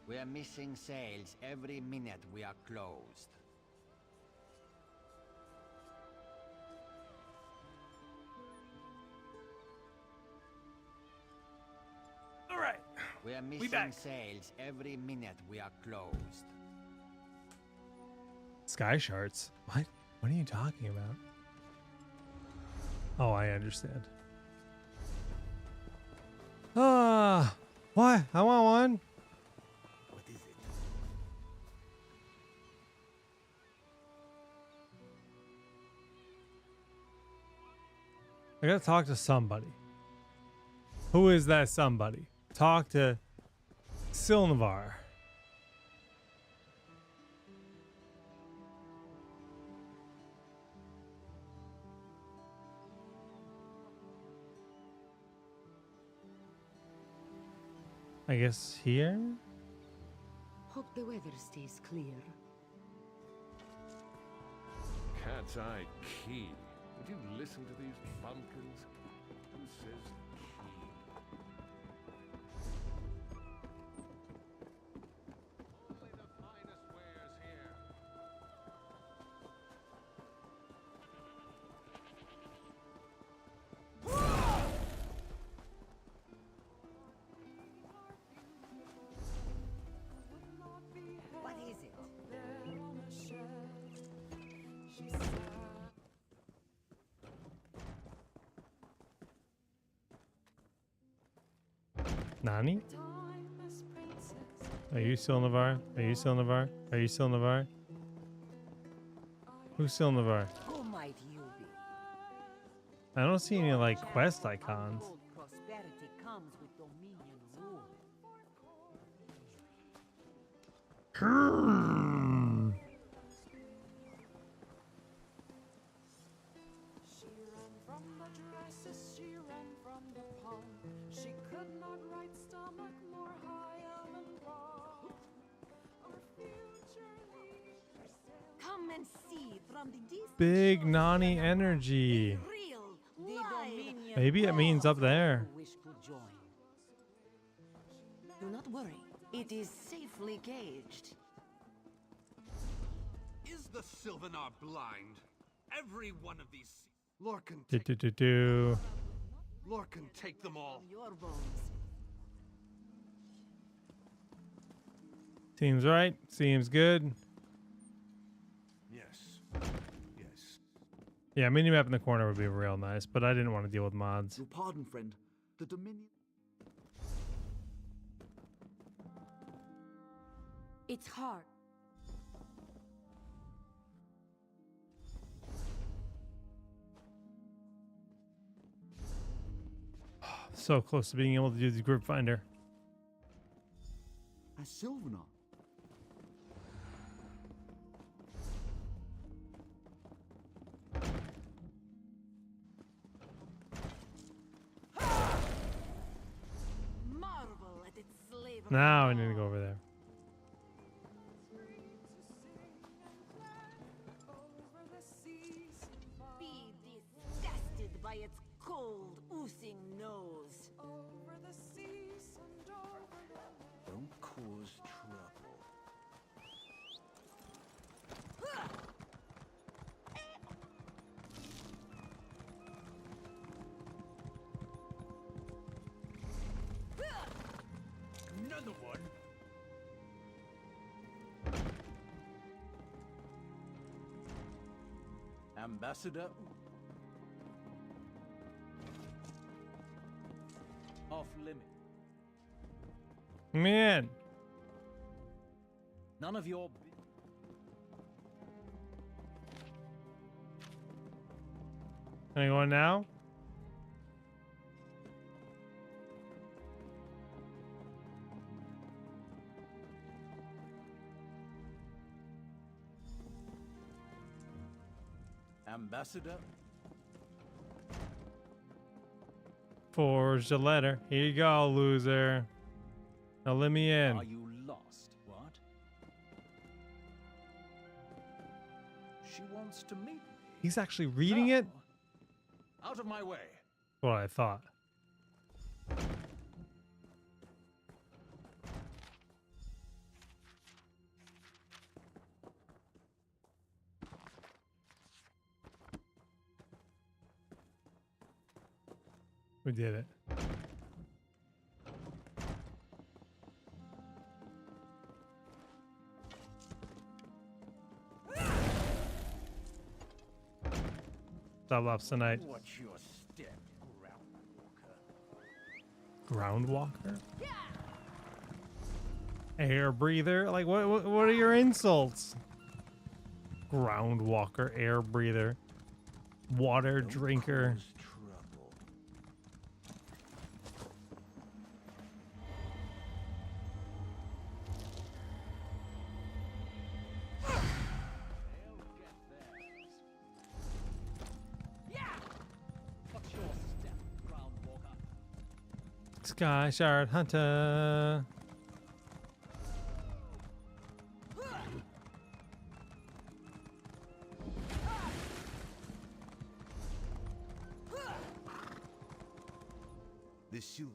S20: We are missing sails every minute we are closed.
S1: All right.
S20: We are missing sails every minute we are closed.
S1: Sky shards. What? What are you talking about? Oh, I understand. Ah, what? I want one.
S17: What is it?
S1: I gotta talk to somebody. Who is that somebody? Talk to Silnavar. I guess here?
S21: Hope the weather stays clear.
S4: Cat's eye key. Would you listen to these bumpkins? Who says key? Only the finest wares here.
S12: What is it?
S1: Nani? Are you Silnavar? Are you Silnavar? Are you Silnavar? Who's Silnavar?
S12: Who might you be?
S1: I don't see any like quest icons.
S12: Old prosperity comes with dominion rule.
S22: She ran from the dresses, she ran from the pond. She could not right stomach nor high and broad. Our future leaders
S12: Come and see from the distance.
S1: Big Nani energy.
S12: The dominion
S1: Maybe it means up there.
S12: wish to join. Do not worry. It is safely gauged.
S11: Is the Sylvanar blind? Every one of these...
S1: Do do do do.
S11: Lorcan, take them all.
S12: Your bones.
S1: Seems right. Seems good.
S4: Yes. Yes.
S1: Yeah, mini map in the corner would be real nice, but I didn't want to deal with mods.
S23: Your pardon, friend. The Dominion...
S15: It's hard.
S1: So close to being able to do the group finder.
S23: A Sylvanar.
S12: Marvel at its slavery.
S1: Now I need to go over there.
S12: Be disgusted by its cold, oozing nose.
S22: over the seas and over the
S17: Don't cause trouble.
S11: Another one.
S23: Ambassador... Off limit.
S1: Man.
S23: None of your...
S1: Can I go in now?
S23: Ambassador?
S1: Forged a letter. Here you go, loser. Now let me in.
S23: Are you lost? What? She wants to meet me.
S1: He's actually reading it?
S23: Out of my way.
S1: What I thought. We did it. Double ups tonight.
S23: Watch your step, Groundwalker.
S1: Groundwalker? Air breather? Like what are your insults? Groundwalker, air breather, water drinker. Sky Shard Hunter.
S9: The shoe.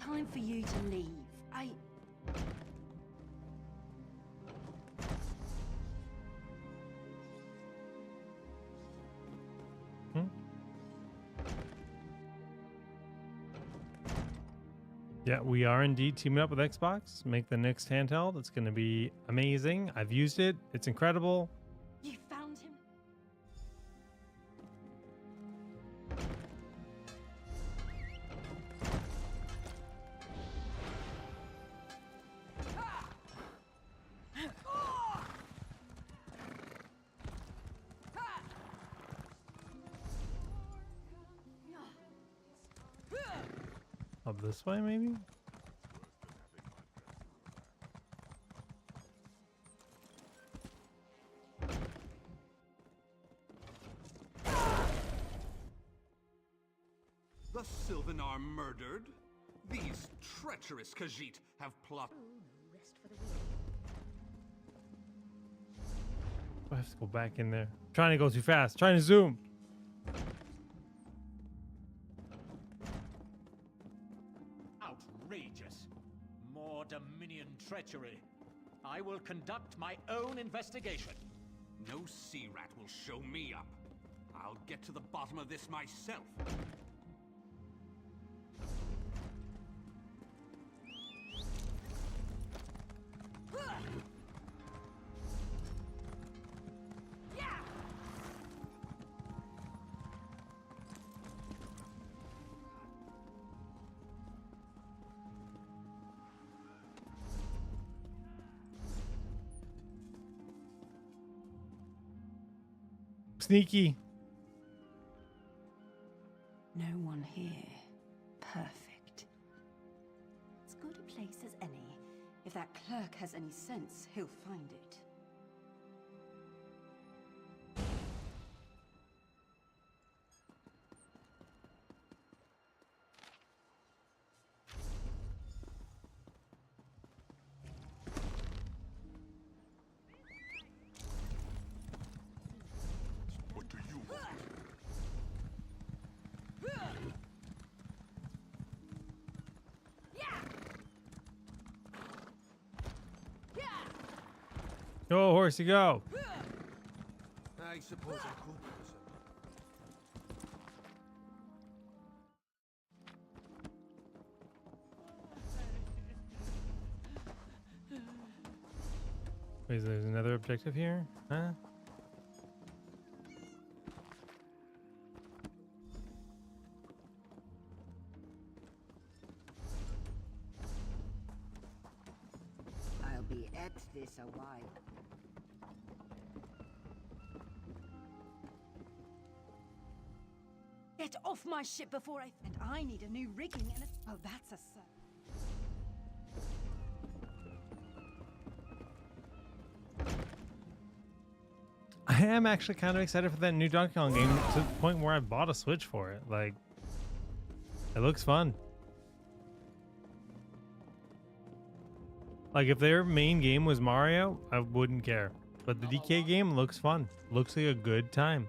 S12: Time for you to leave.
S1: Yeah, we are indeed teaming up with Xbox. Make the next handheld. It's going to be amazing. I've used it. It's incredible.
S18: You found him?
S1: Up this way, maybe?
S4: The Sylvan are murdered? These treacherous Khajiit have plotted.
S1: I have to go back in there. Trying to go too fast. Trying to zoom.
S23: Outrageous. More Dominion treachery. I will conduct my own investigation.
S4: No sea rat will show me up. I'll get to the bottom of this myself.
S1: Sneaky.
S12: No one here. Perfect.
S15: As good a place as any. If that clerk has any sense, he'll find it.
S4: What do you want?
S1: Go, horsey, go.
S9: I suppose I could.
S1: Wait, there's another objective here? Huh?
S21: I'll be at this a while.
S12: Get off my ship before I... And I need a new rigging and a... Oh, that's a sir.
S1: I am actually kind of excited for that new Donkey Kong game to the point where I bought a Switch for it. Like, it looks fun. Like, if their main game was Mario, I wouldn't care. But the DK game looks fun. Looks like a good time.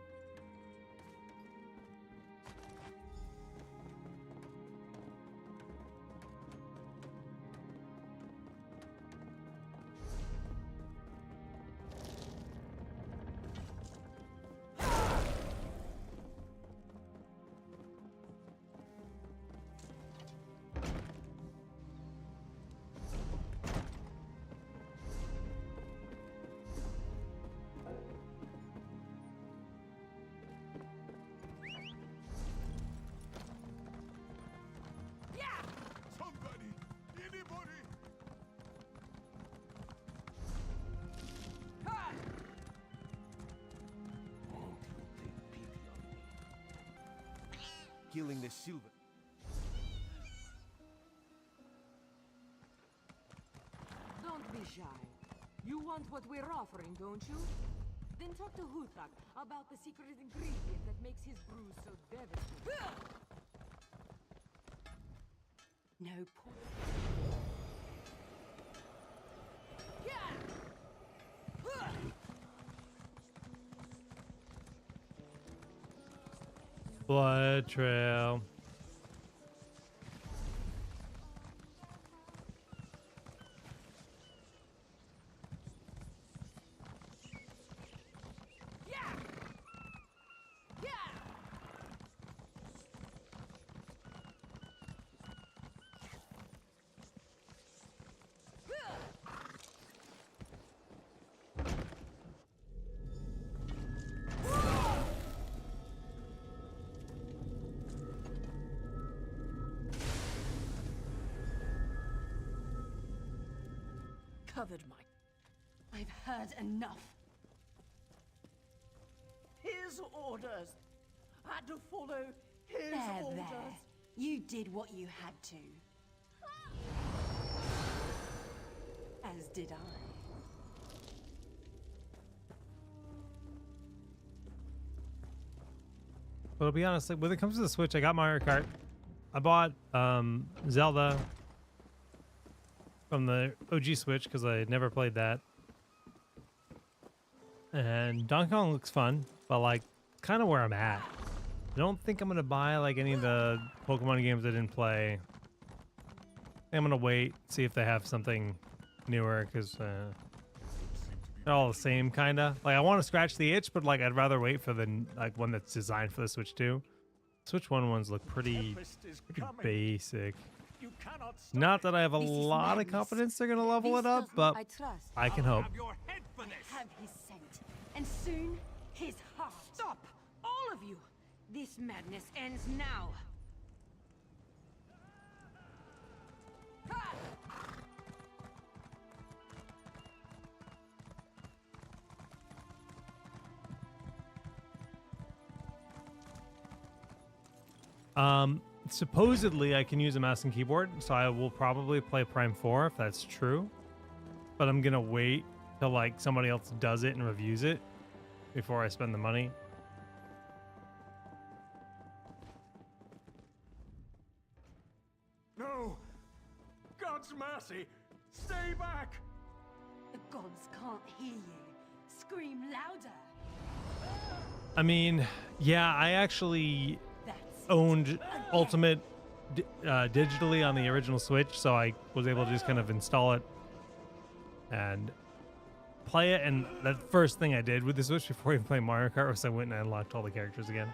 S9: Killing the silver.
S12: Don't be shy. You want what we're offering, don't you? Then talk to Huthak about the secret ingredient that makes his brew so devastating. No point.
S1: Blood trail.
S12: Covered my... I've heard enough. His orders. Had to follow his orders. There. You did what you had to. As did I.
S1: But to be honest, like, when it comes to the Switch, I got Mario Kart. I bought Zelda from the OG Switch because I had never played that. And Donkey Kong looks fun, but like kind of where I'm at. I don't think I'm gonna buy like any of the Pokemon games I didn't play. I'm gonna wait, see if they have something newer because they're all the same kind of. Like I want to scratch the itch, but like I'd rather wait for the like one that's designed for the Switch 2. Switch 1 ones look pretty basic. Not that I have a lot of confidence they're gonna level it up, but I can hope.
S12: I have his scent, and soon his heart. Stop, all of you! This madness ends now.
S1: Supposedly I can use a mouse and keyboard, so I will probably play Prime 4 if that's true. But I'm gonna wait till like somebody else does it and reviews it before I spend the money.
S23: No! God's mercy! Stay back!
S12: The gods can't hear you. Scream louder.
S1: I mean, yeah, I actually owned Ultimate digitally on the original Switch, so I was able to just kind of install it and play it. And the first thing I did with the Switch before even playing Mario Kart was I went and I unlocked all the characters again,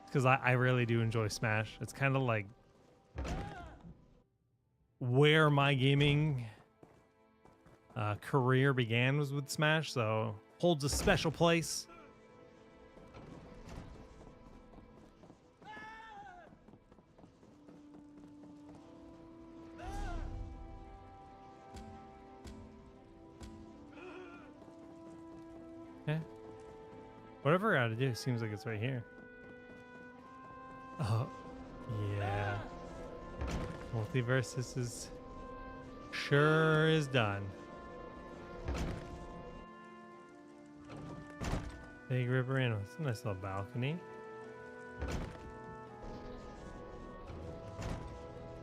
S1: because I really do enjoy Smash. It's kind of like where my gaming career began was with Smash, so holds a special place. Okay. Whatever I gotta do seems like it's right here. Oh, yeah. Multiversus is sure is done. Big river in. It's a nice little balcony.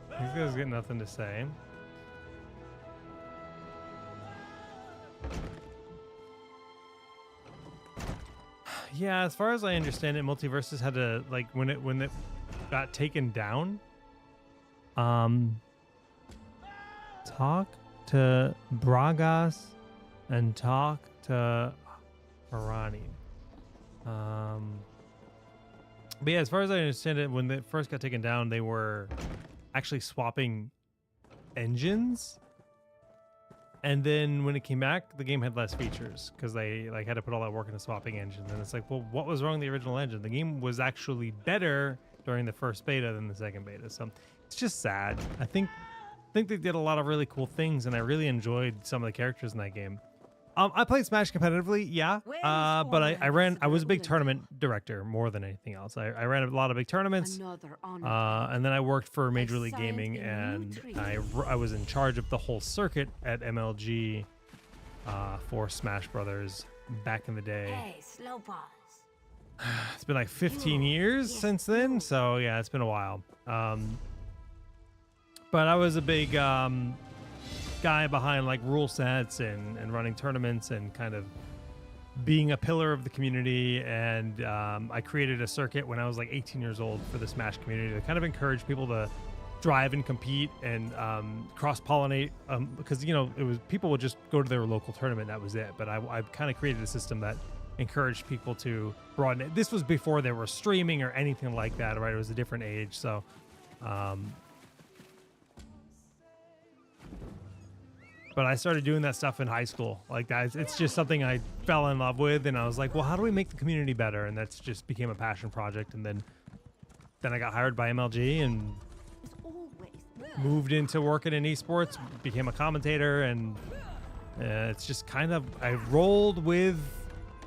S1: These guys get nothing to say. Yeah, as far as I understand it, Multiversus had to, like, when it got taken down, talk to Bragas and talk to Harani. But yeah, as far as I understand it, when it first got taken down, they were actually swapping engines. And then when it came back, the game had less features because they like had to put all that work into swapping engines. And it's like, well, what was wrong with the original engine? The game was actually better during the first beta than the second beta. So it's just sad. I think they did a lot of really cool things, and I really enjoyed some of the characters in that game. I played Smash competitively, yeah, but I was a big tournament director more than anything else. I ran a lot of big tournaments, and then I worked for Major League Gaming, and I was in charge of the whole circuit at MLG for Smash Brothers back in the day.
S14: Hey, slow balls.
S1: It's been like 15 years since then, so yeah, it's been a while. But I was a big guy behind like rule sets and running tournaments and kind of being a pillar of the community. And I created a circuit when I was like 18 years old for the Smash community to kind of encourage people to drive and compete and cross-pollinate, because you know people would just go to their local tournament, that was it. But I kind of created a system that encouraged people to broaden it. This was before there was streaming or anything like that, right? It was a different age, so but I started doing that stuff in high school. Like that, it's just something I fell in love with, and I was like, well, how do we make the community better? And that's just became a passion project. And then I got hired by MLG and moved into working in esports, became a commentator, and it's just kind of, I rolled with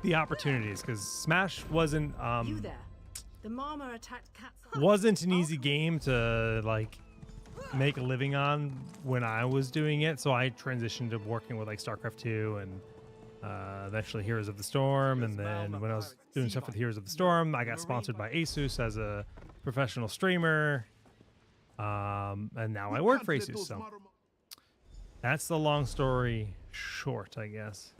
S1: the opportunities because Smash wasn't
S10: You there. The mama attacked cats.
S1: wasn't an easy game to like make a living on when I was doing it. So I transitioned to working with like StarCraft 2 and eventually Heroes of the Storm. And then when I was doing stuff with Heroes of the Storm, I got sponsored by Asus as a professional streamer. And now I work for Asus. So that's the long story short, I guess.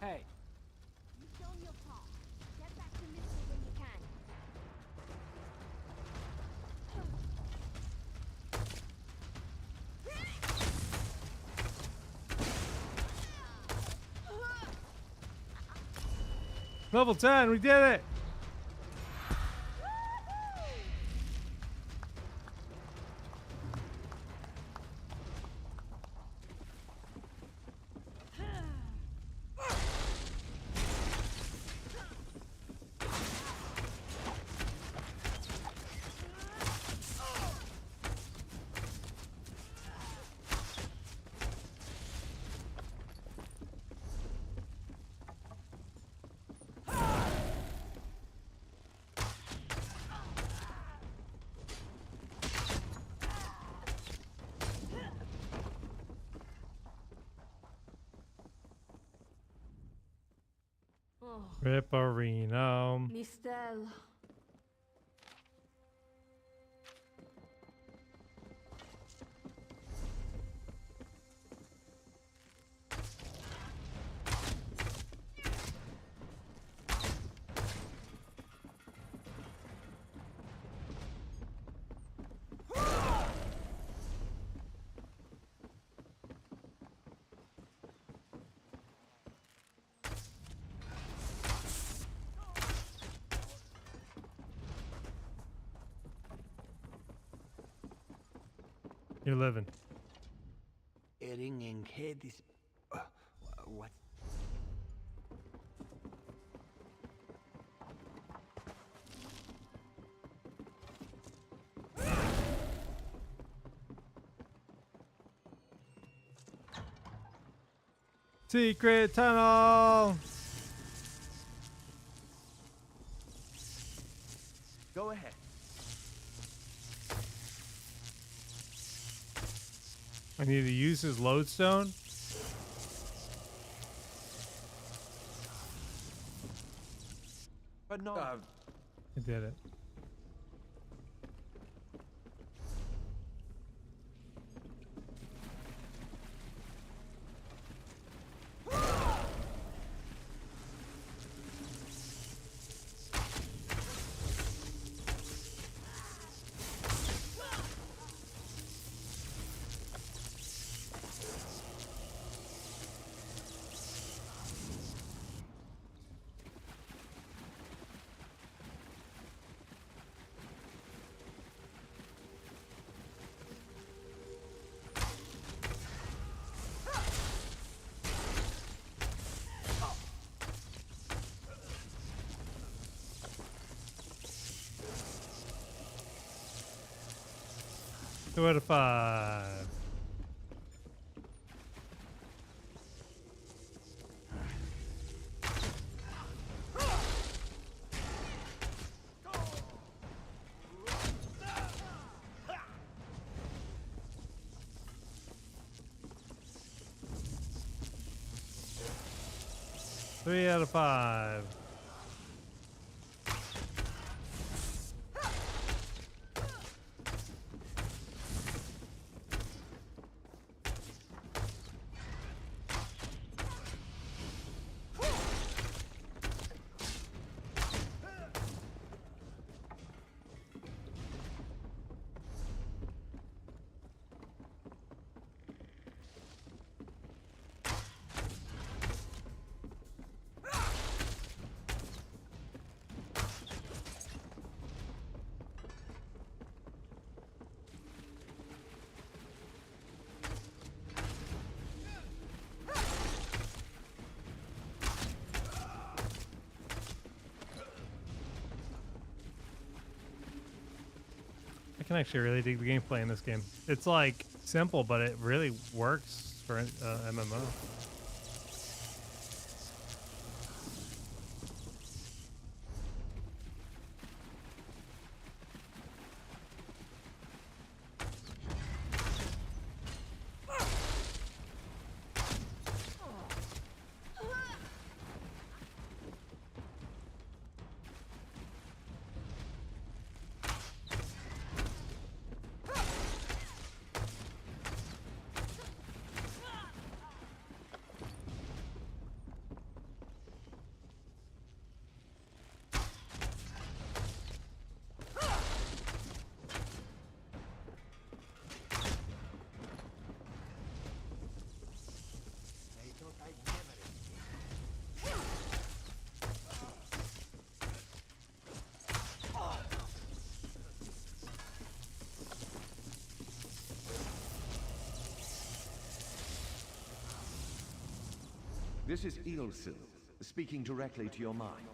S19: Hey.
S14: You've done your part. Get back to Missile when you can.
S1: Level 10, we did it! Ripperino.
S12: Mistel.
S1: You're living.
S17: Ringing head is. What?
S1: Secret tunnel.
S11: Go ahead.
S1: I need to use his lodestone.
S11: But no.
S1: I did it. Two out of 5. Three out of 5. I can actually really dig the gameplay in this game. It's like simple, but it really works for MMO.
S9: This is Ilsil, speaking directly to your mind.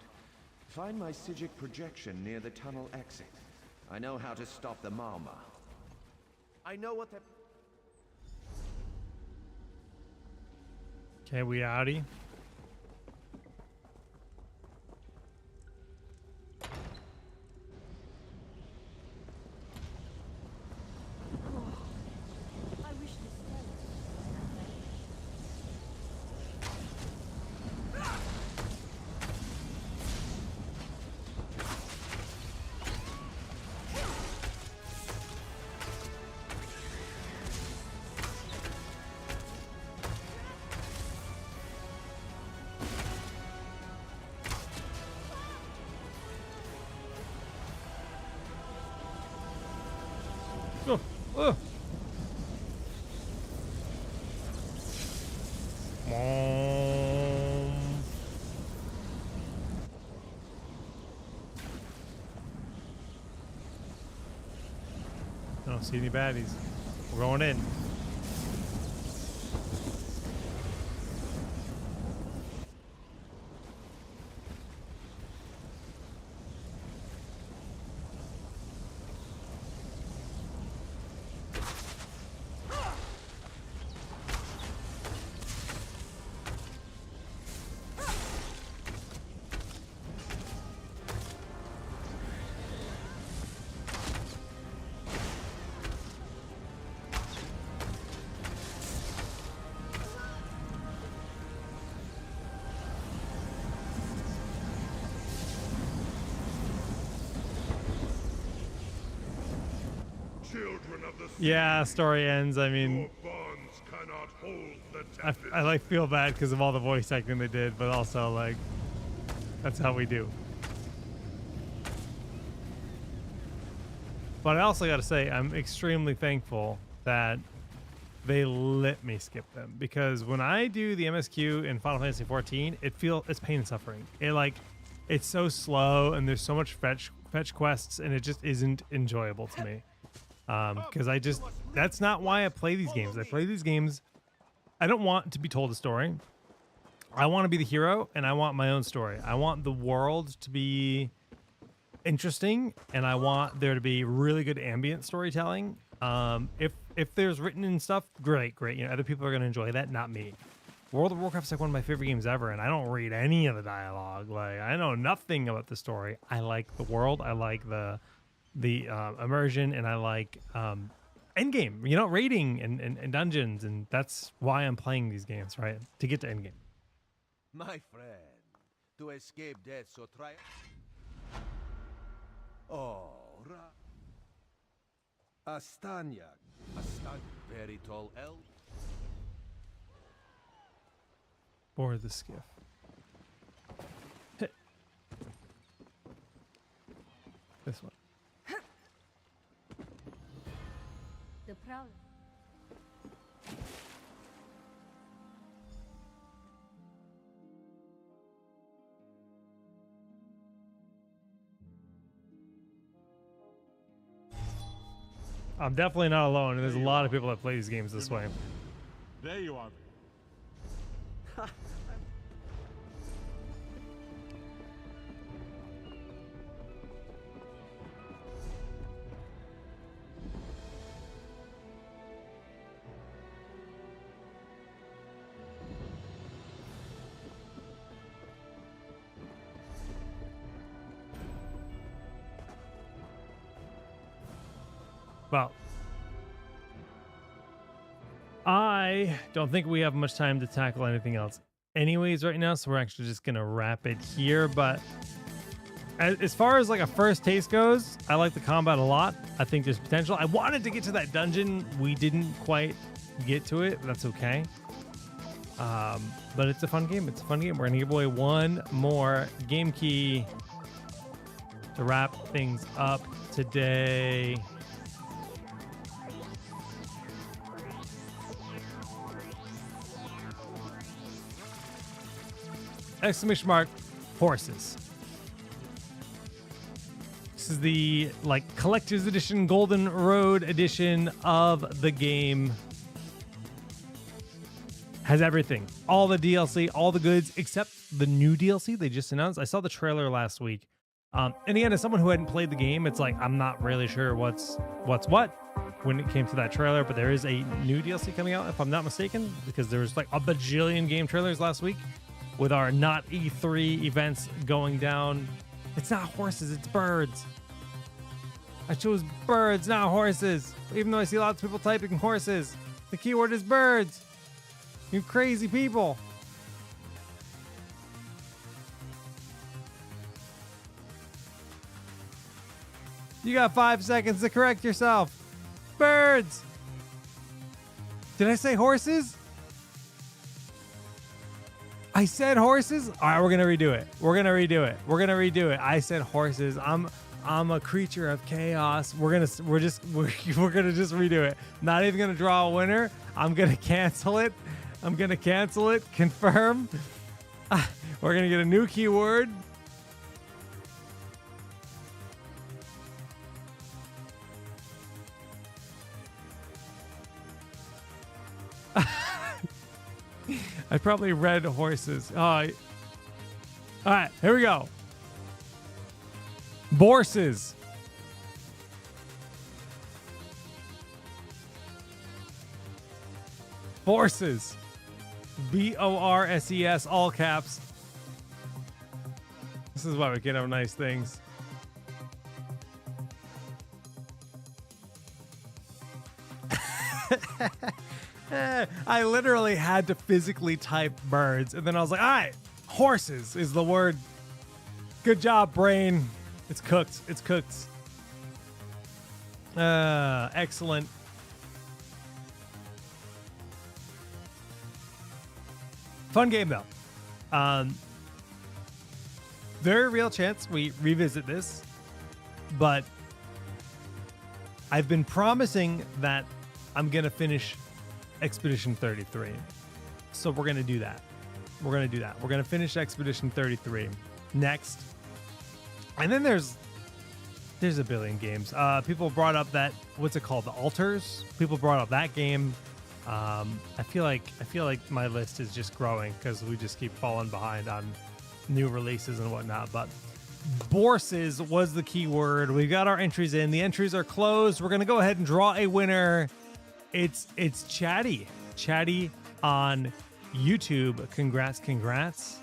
S9: Find my Psijic projection near the tunnel exit. I know how to stop the Marma.
S11: I know what that...
S1: Okay, we outie.
S12: I wish this
S1: Oh, oh. I don't see any baddies. We're going in. Yeah, story ends. I mean, I like feel bad because of all the voice acting they did, but also like that's how we do. But I also got to say, I'm extremely thankful that they let me skip them, because when I do the MSQ in Final Fantasy 14, it's pain and suffering. It's so slow and there's so much fetch quests, and it just isn't enjoyable to me. Because that's not why I play these games. I play these games, I don't want to be told a story. I want to be the hero, and I want my own story. I want the world to be interesting, and I want there to be really good ambient storytelling. If there's written in stuff, great. You know, other people are going to enjoy that, not me. World of Warcraft's like one of my favorite games ever, and I don't read any of the dialogue. Like, I know nothing about the story. I like the world. I like the immersion, and I like endgame, you know, raiding and dungeons, and that's why I'm playing these games, right? To get to endgame.
S9: My friend, to escape death, so try. Oh, Astanya, very tall elf.
S1: Board the skiff. Hit. This one.
S15: The Prowler.
S1: I'm definitely not alone, and there's a lot of people that play these games this way.
S5: There you are.
S1: Well, I don't think we have much time to tackle anything else anyways right now, so we're actually just gonna wrap it here. But as far as like a first taste goes, I like the combat a lot. I think there's potential. I wanted to get to that dungeon. We didn't quite get to it. That's okay. But it's a fun game. It's a fun game. We're gonna give away one more game key to wrap things up today. Exclamation mark, horses. This is the like collector's edition, Golden Road edition of the game. Has everything, all the DLC, all the goods, except the new DLC they just announced. I saw the trailer last week. And again, as someone who hadn't played the game, it's like I'm not really sure what's what when it came to that trailer, but there is a new DLC coming out, if I'm not mistaken, because there was like a bajillion game trailers last week. With our not E3 events going down. It's not horses, it's birds. I chose birds, not horses. Even though I see lots of people typing horses. The keyword is birds. You crazy people. You got 5 seconds to correct yourself. Birds. Did I say horses? I said horses. All right, we're gonna redo it. We're gonna redo it. I said horses. I'm a creature of chaos. We're gonna just redo it. Not even gonna draw a winner. I'm gonna cancel it. Confirm. We're gonna get a new keyword. I probably read horses. All right, here we go. Borses. Forces. BORSES, all caps. This is why we can have nice things. I literally had to physically type birds, and then I was like, all right, horses is the word. Good job, brain. It's cooked. Excellent. Fun game, though. Very real chance we revisit this, but I've been promising that I'm going to finish Expedition 33. So we're going to do that. We're going to finish Expedition 33 next. And then there's a billion games. People brought up that, what's it called? The Altars. People brought up that game. I feel like my list is just growing because we just keep falling behind on new releases and whatnot. But Borses was the key word. We've got our entries in. The entries are closed. We're going to go ahead and draw a winner. It's Chatty on YouTube. Congrats.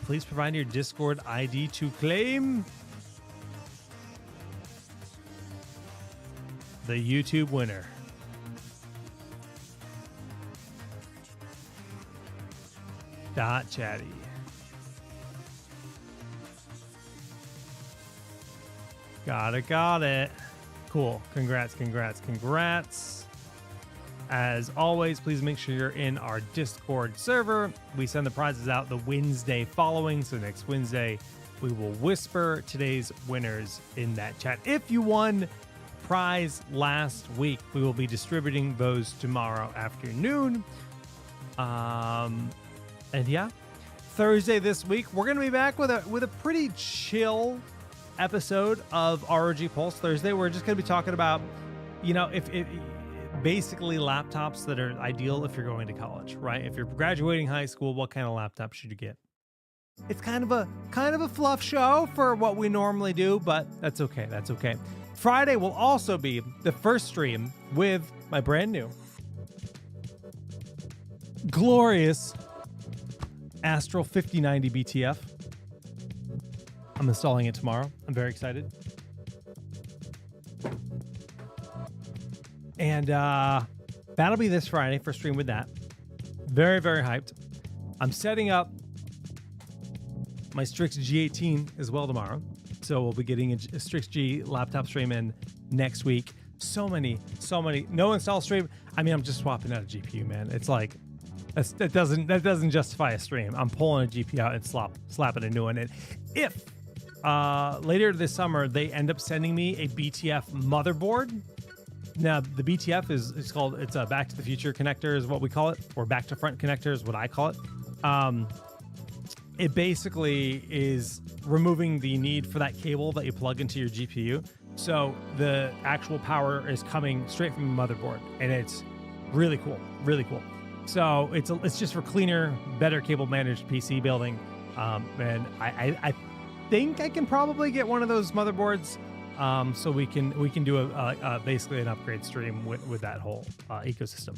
S1: Please provide your Discord ID to claim the YouTube winner. Chatty. Got it. Cool. Congrats. As always, please make sure you're in our Discord server. We send the prizes out the Wednesday following. So next Wednesday, we will whisper today's winners in that chat. If you won prize last week, we will be distributing those tomorrow afternoon. And yeah, Thursday this week, we're going to be back with a pretty chill episode of ROG Pulse Thursday. We're just going to be talking about, if basically laptops that are ideal if you're going to college, right? If you're graduating high school, what kind of laptop should you get? It's kind of a fluff show for what we normally do, but that's okay. Friday will also be the first stream with my brand new glorious Astral 5090 BTF. I'm installing it tomorrow. I'm very excited. And that'll be this Friday for stream with that. Very, very hyped. I'm setting up my Strix G18 as well tomorrow. So we'll be getting a Strix G laptop stream in next week. So many. No install stream. I mean, I'm just swapping out a GPU, man. It's like, that doesn't justify a stream. I'm pulling a GPU out and slapping a new one in. If later this summer they end up sending me a BTF motherboard. Now the BTF is called, it's a Back to the Future connector is what we call it, or Back to Front connector is what I call it. It basically is removing the need for that cable that you plug into your GPU. So the actual power is coming straight from the motherboard, and it's really cool. So it's just for cleaner, better cable managed PC building. And I think I can probably get one of those motherboards, so we can do a basically an upgrade stream with that whole ecosystem.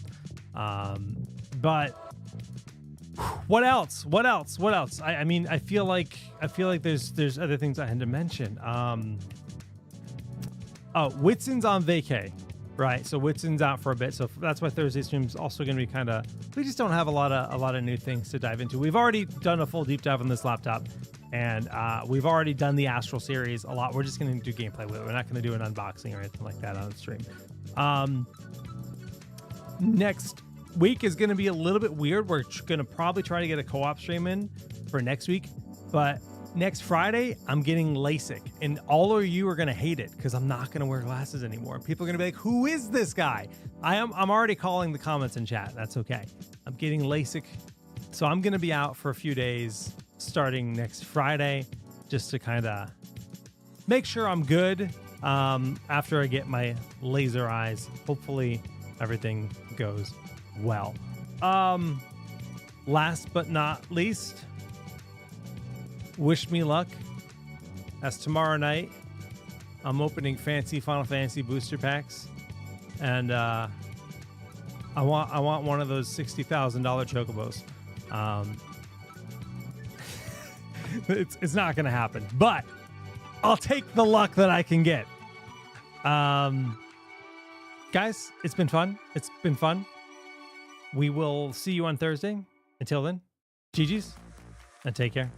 S1: But what else? I mean, I feel like there's other things I had to mention. Whitson's on vacay, right? So Whitson's out for a bit, so that's why Thursday stream's also going to be kind of. We just don't have a lot of new things to dive into. We've already done a full deep dive on this laptop, and we've already done the Astral series a lot. We're just going to do gameplay with it. We're not going to do an unboxing or anything like that on the stream. Next week is going to be a little bit weird. We're going to probably try to get a co-op stream in for next week, but next Friday, I'm getting LASIK, and all of you are going to hate it because I'm not going to wear glasses anymore. People are going to be like, who is this guy? I'm already calling the comments in chat. That's okay. I'm getting LASIK. So I'm going to be out for a few days starting next Friday just to kind of make sure I'm good after I get my laser eyes. Hopefully everything goes well. Last but not least, wish me luck, as tomorrow night I'm opening fancy Final Fantasy booster packs, and I want one of those $60,000 chocobos. It's not gonna happen, but I'll take the luck that I can get. Guys, it's been fun. We will see you on Thursday. Until then, GG's and take care.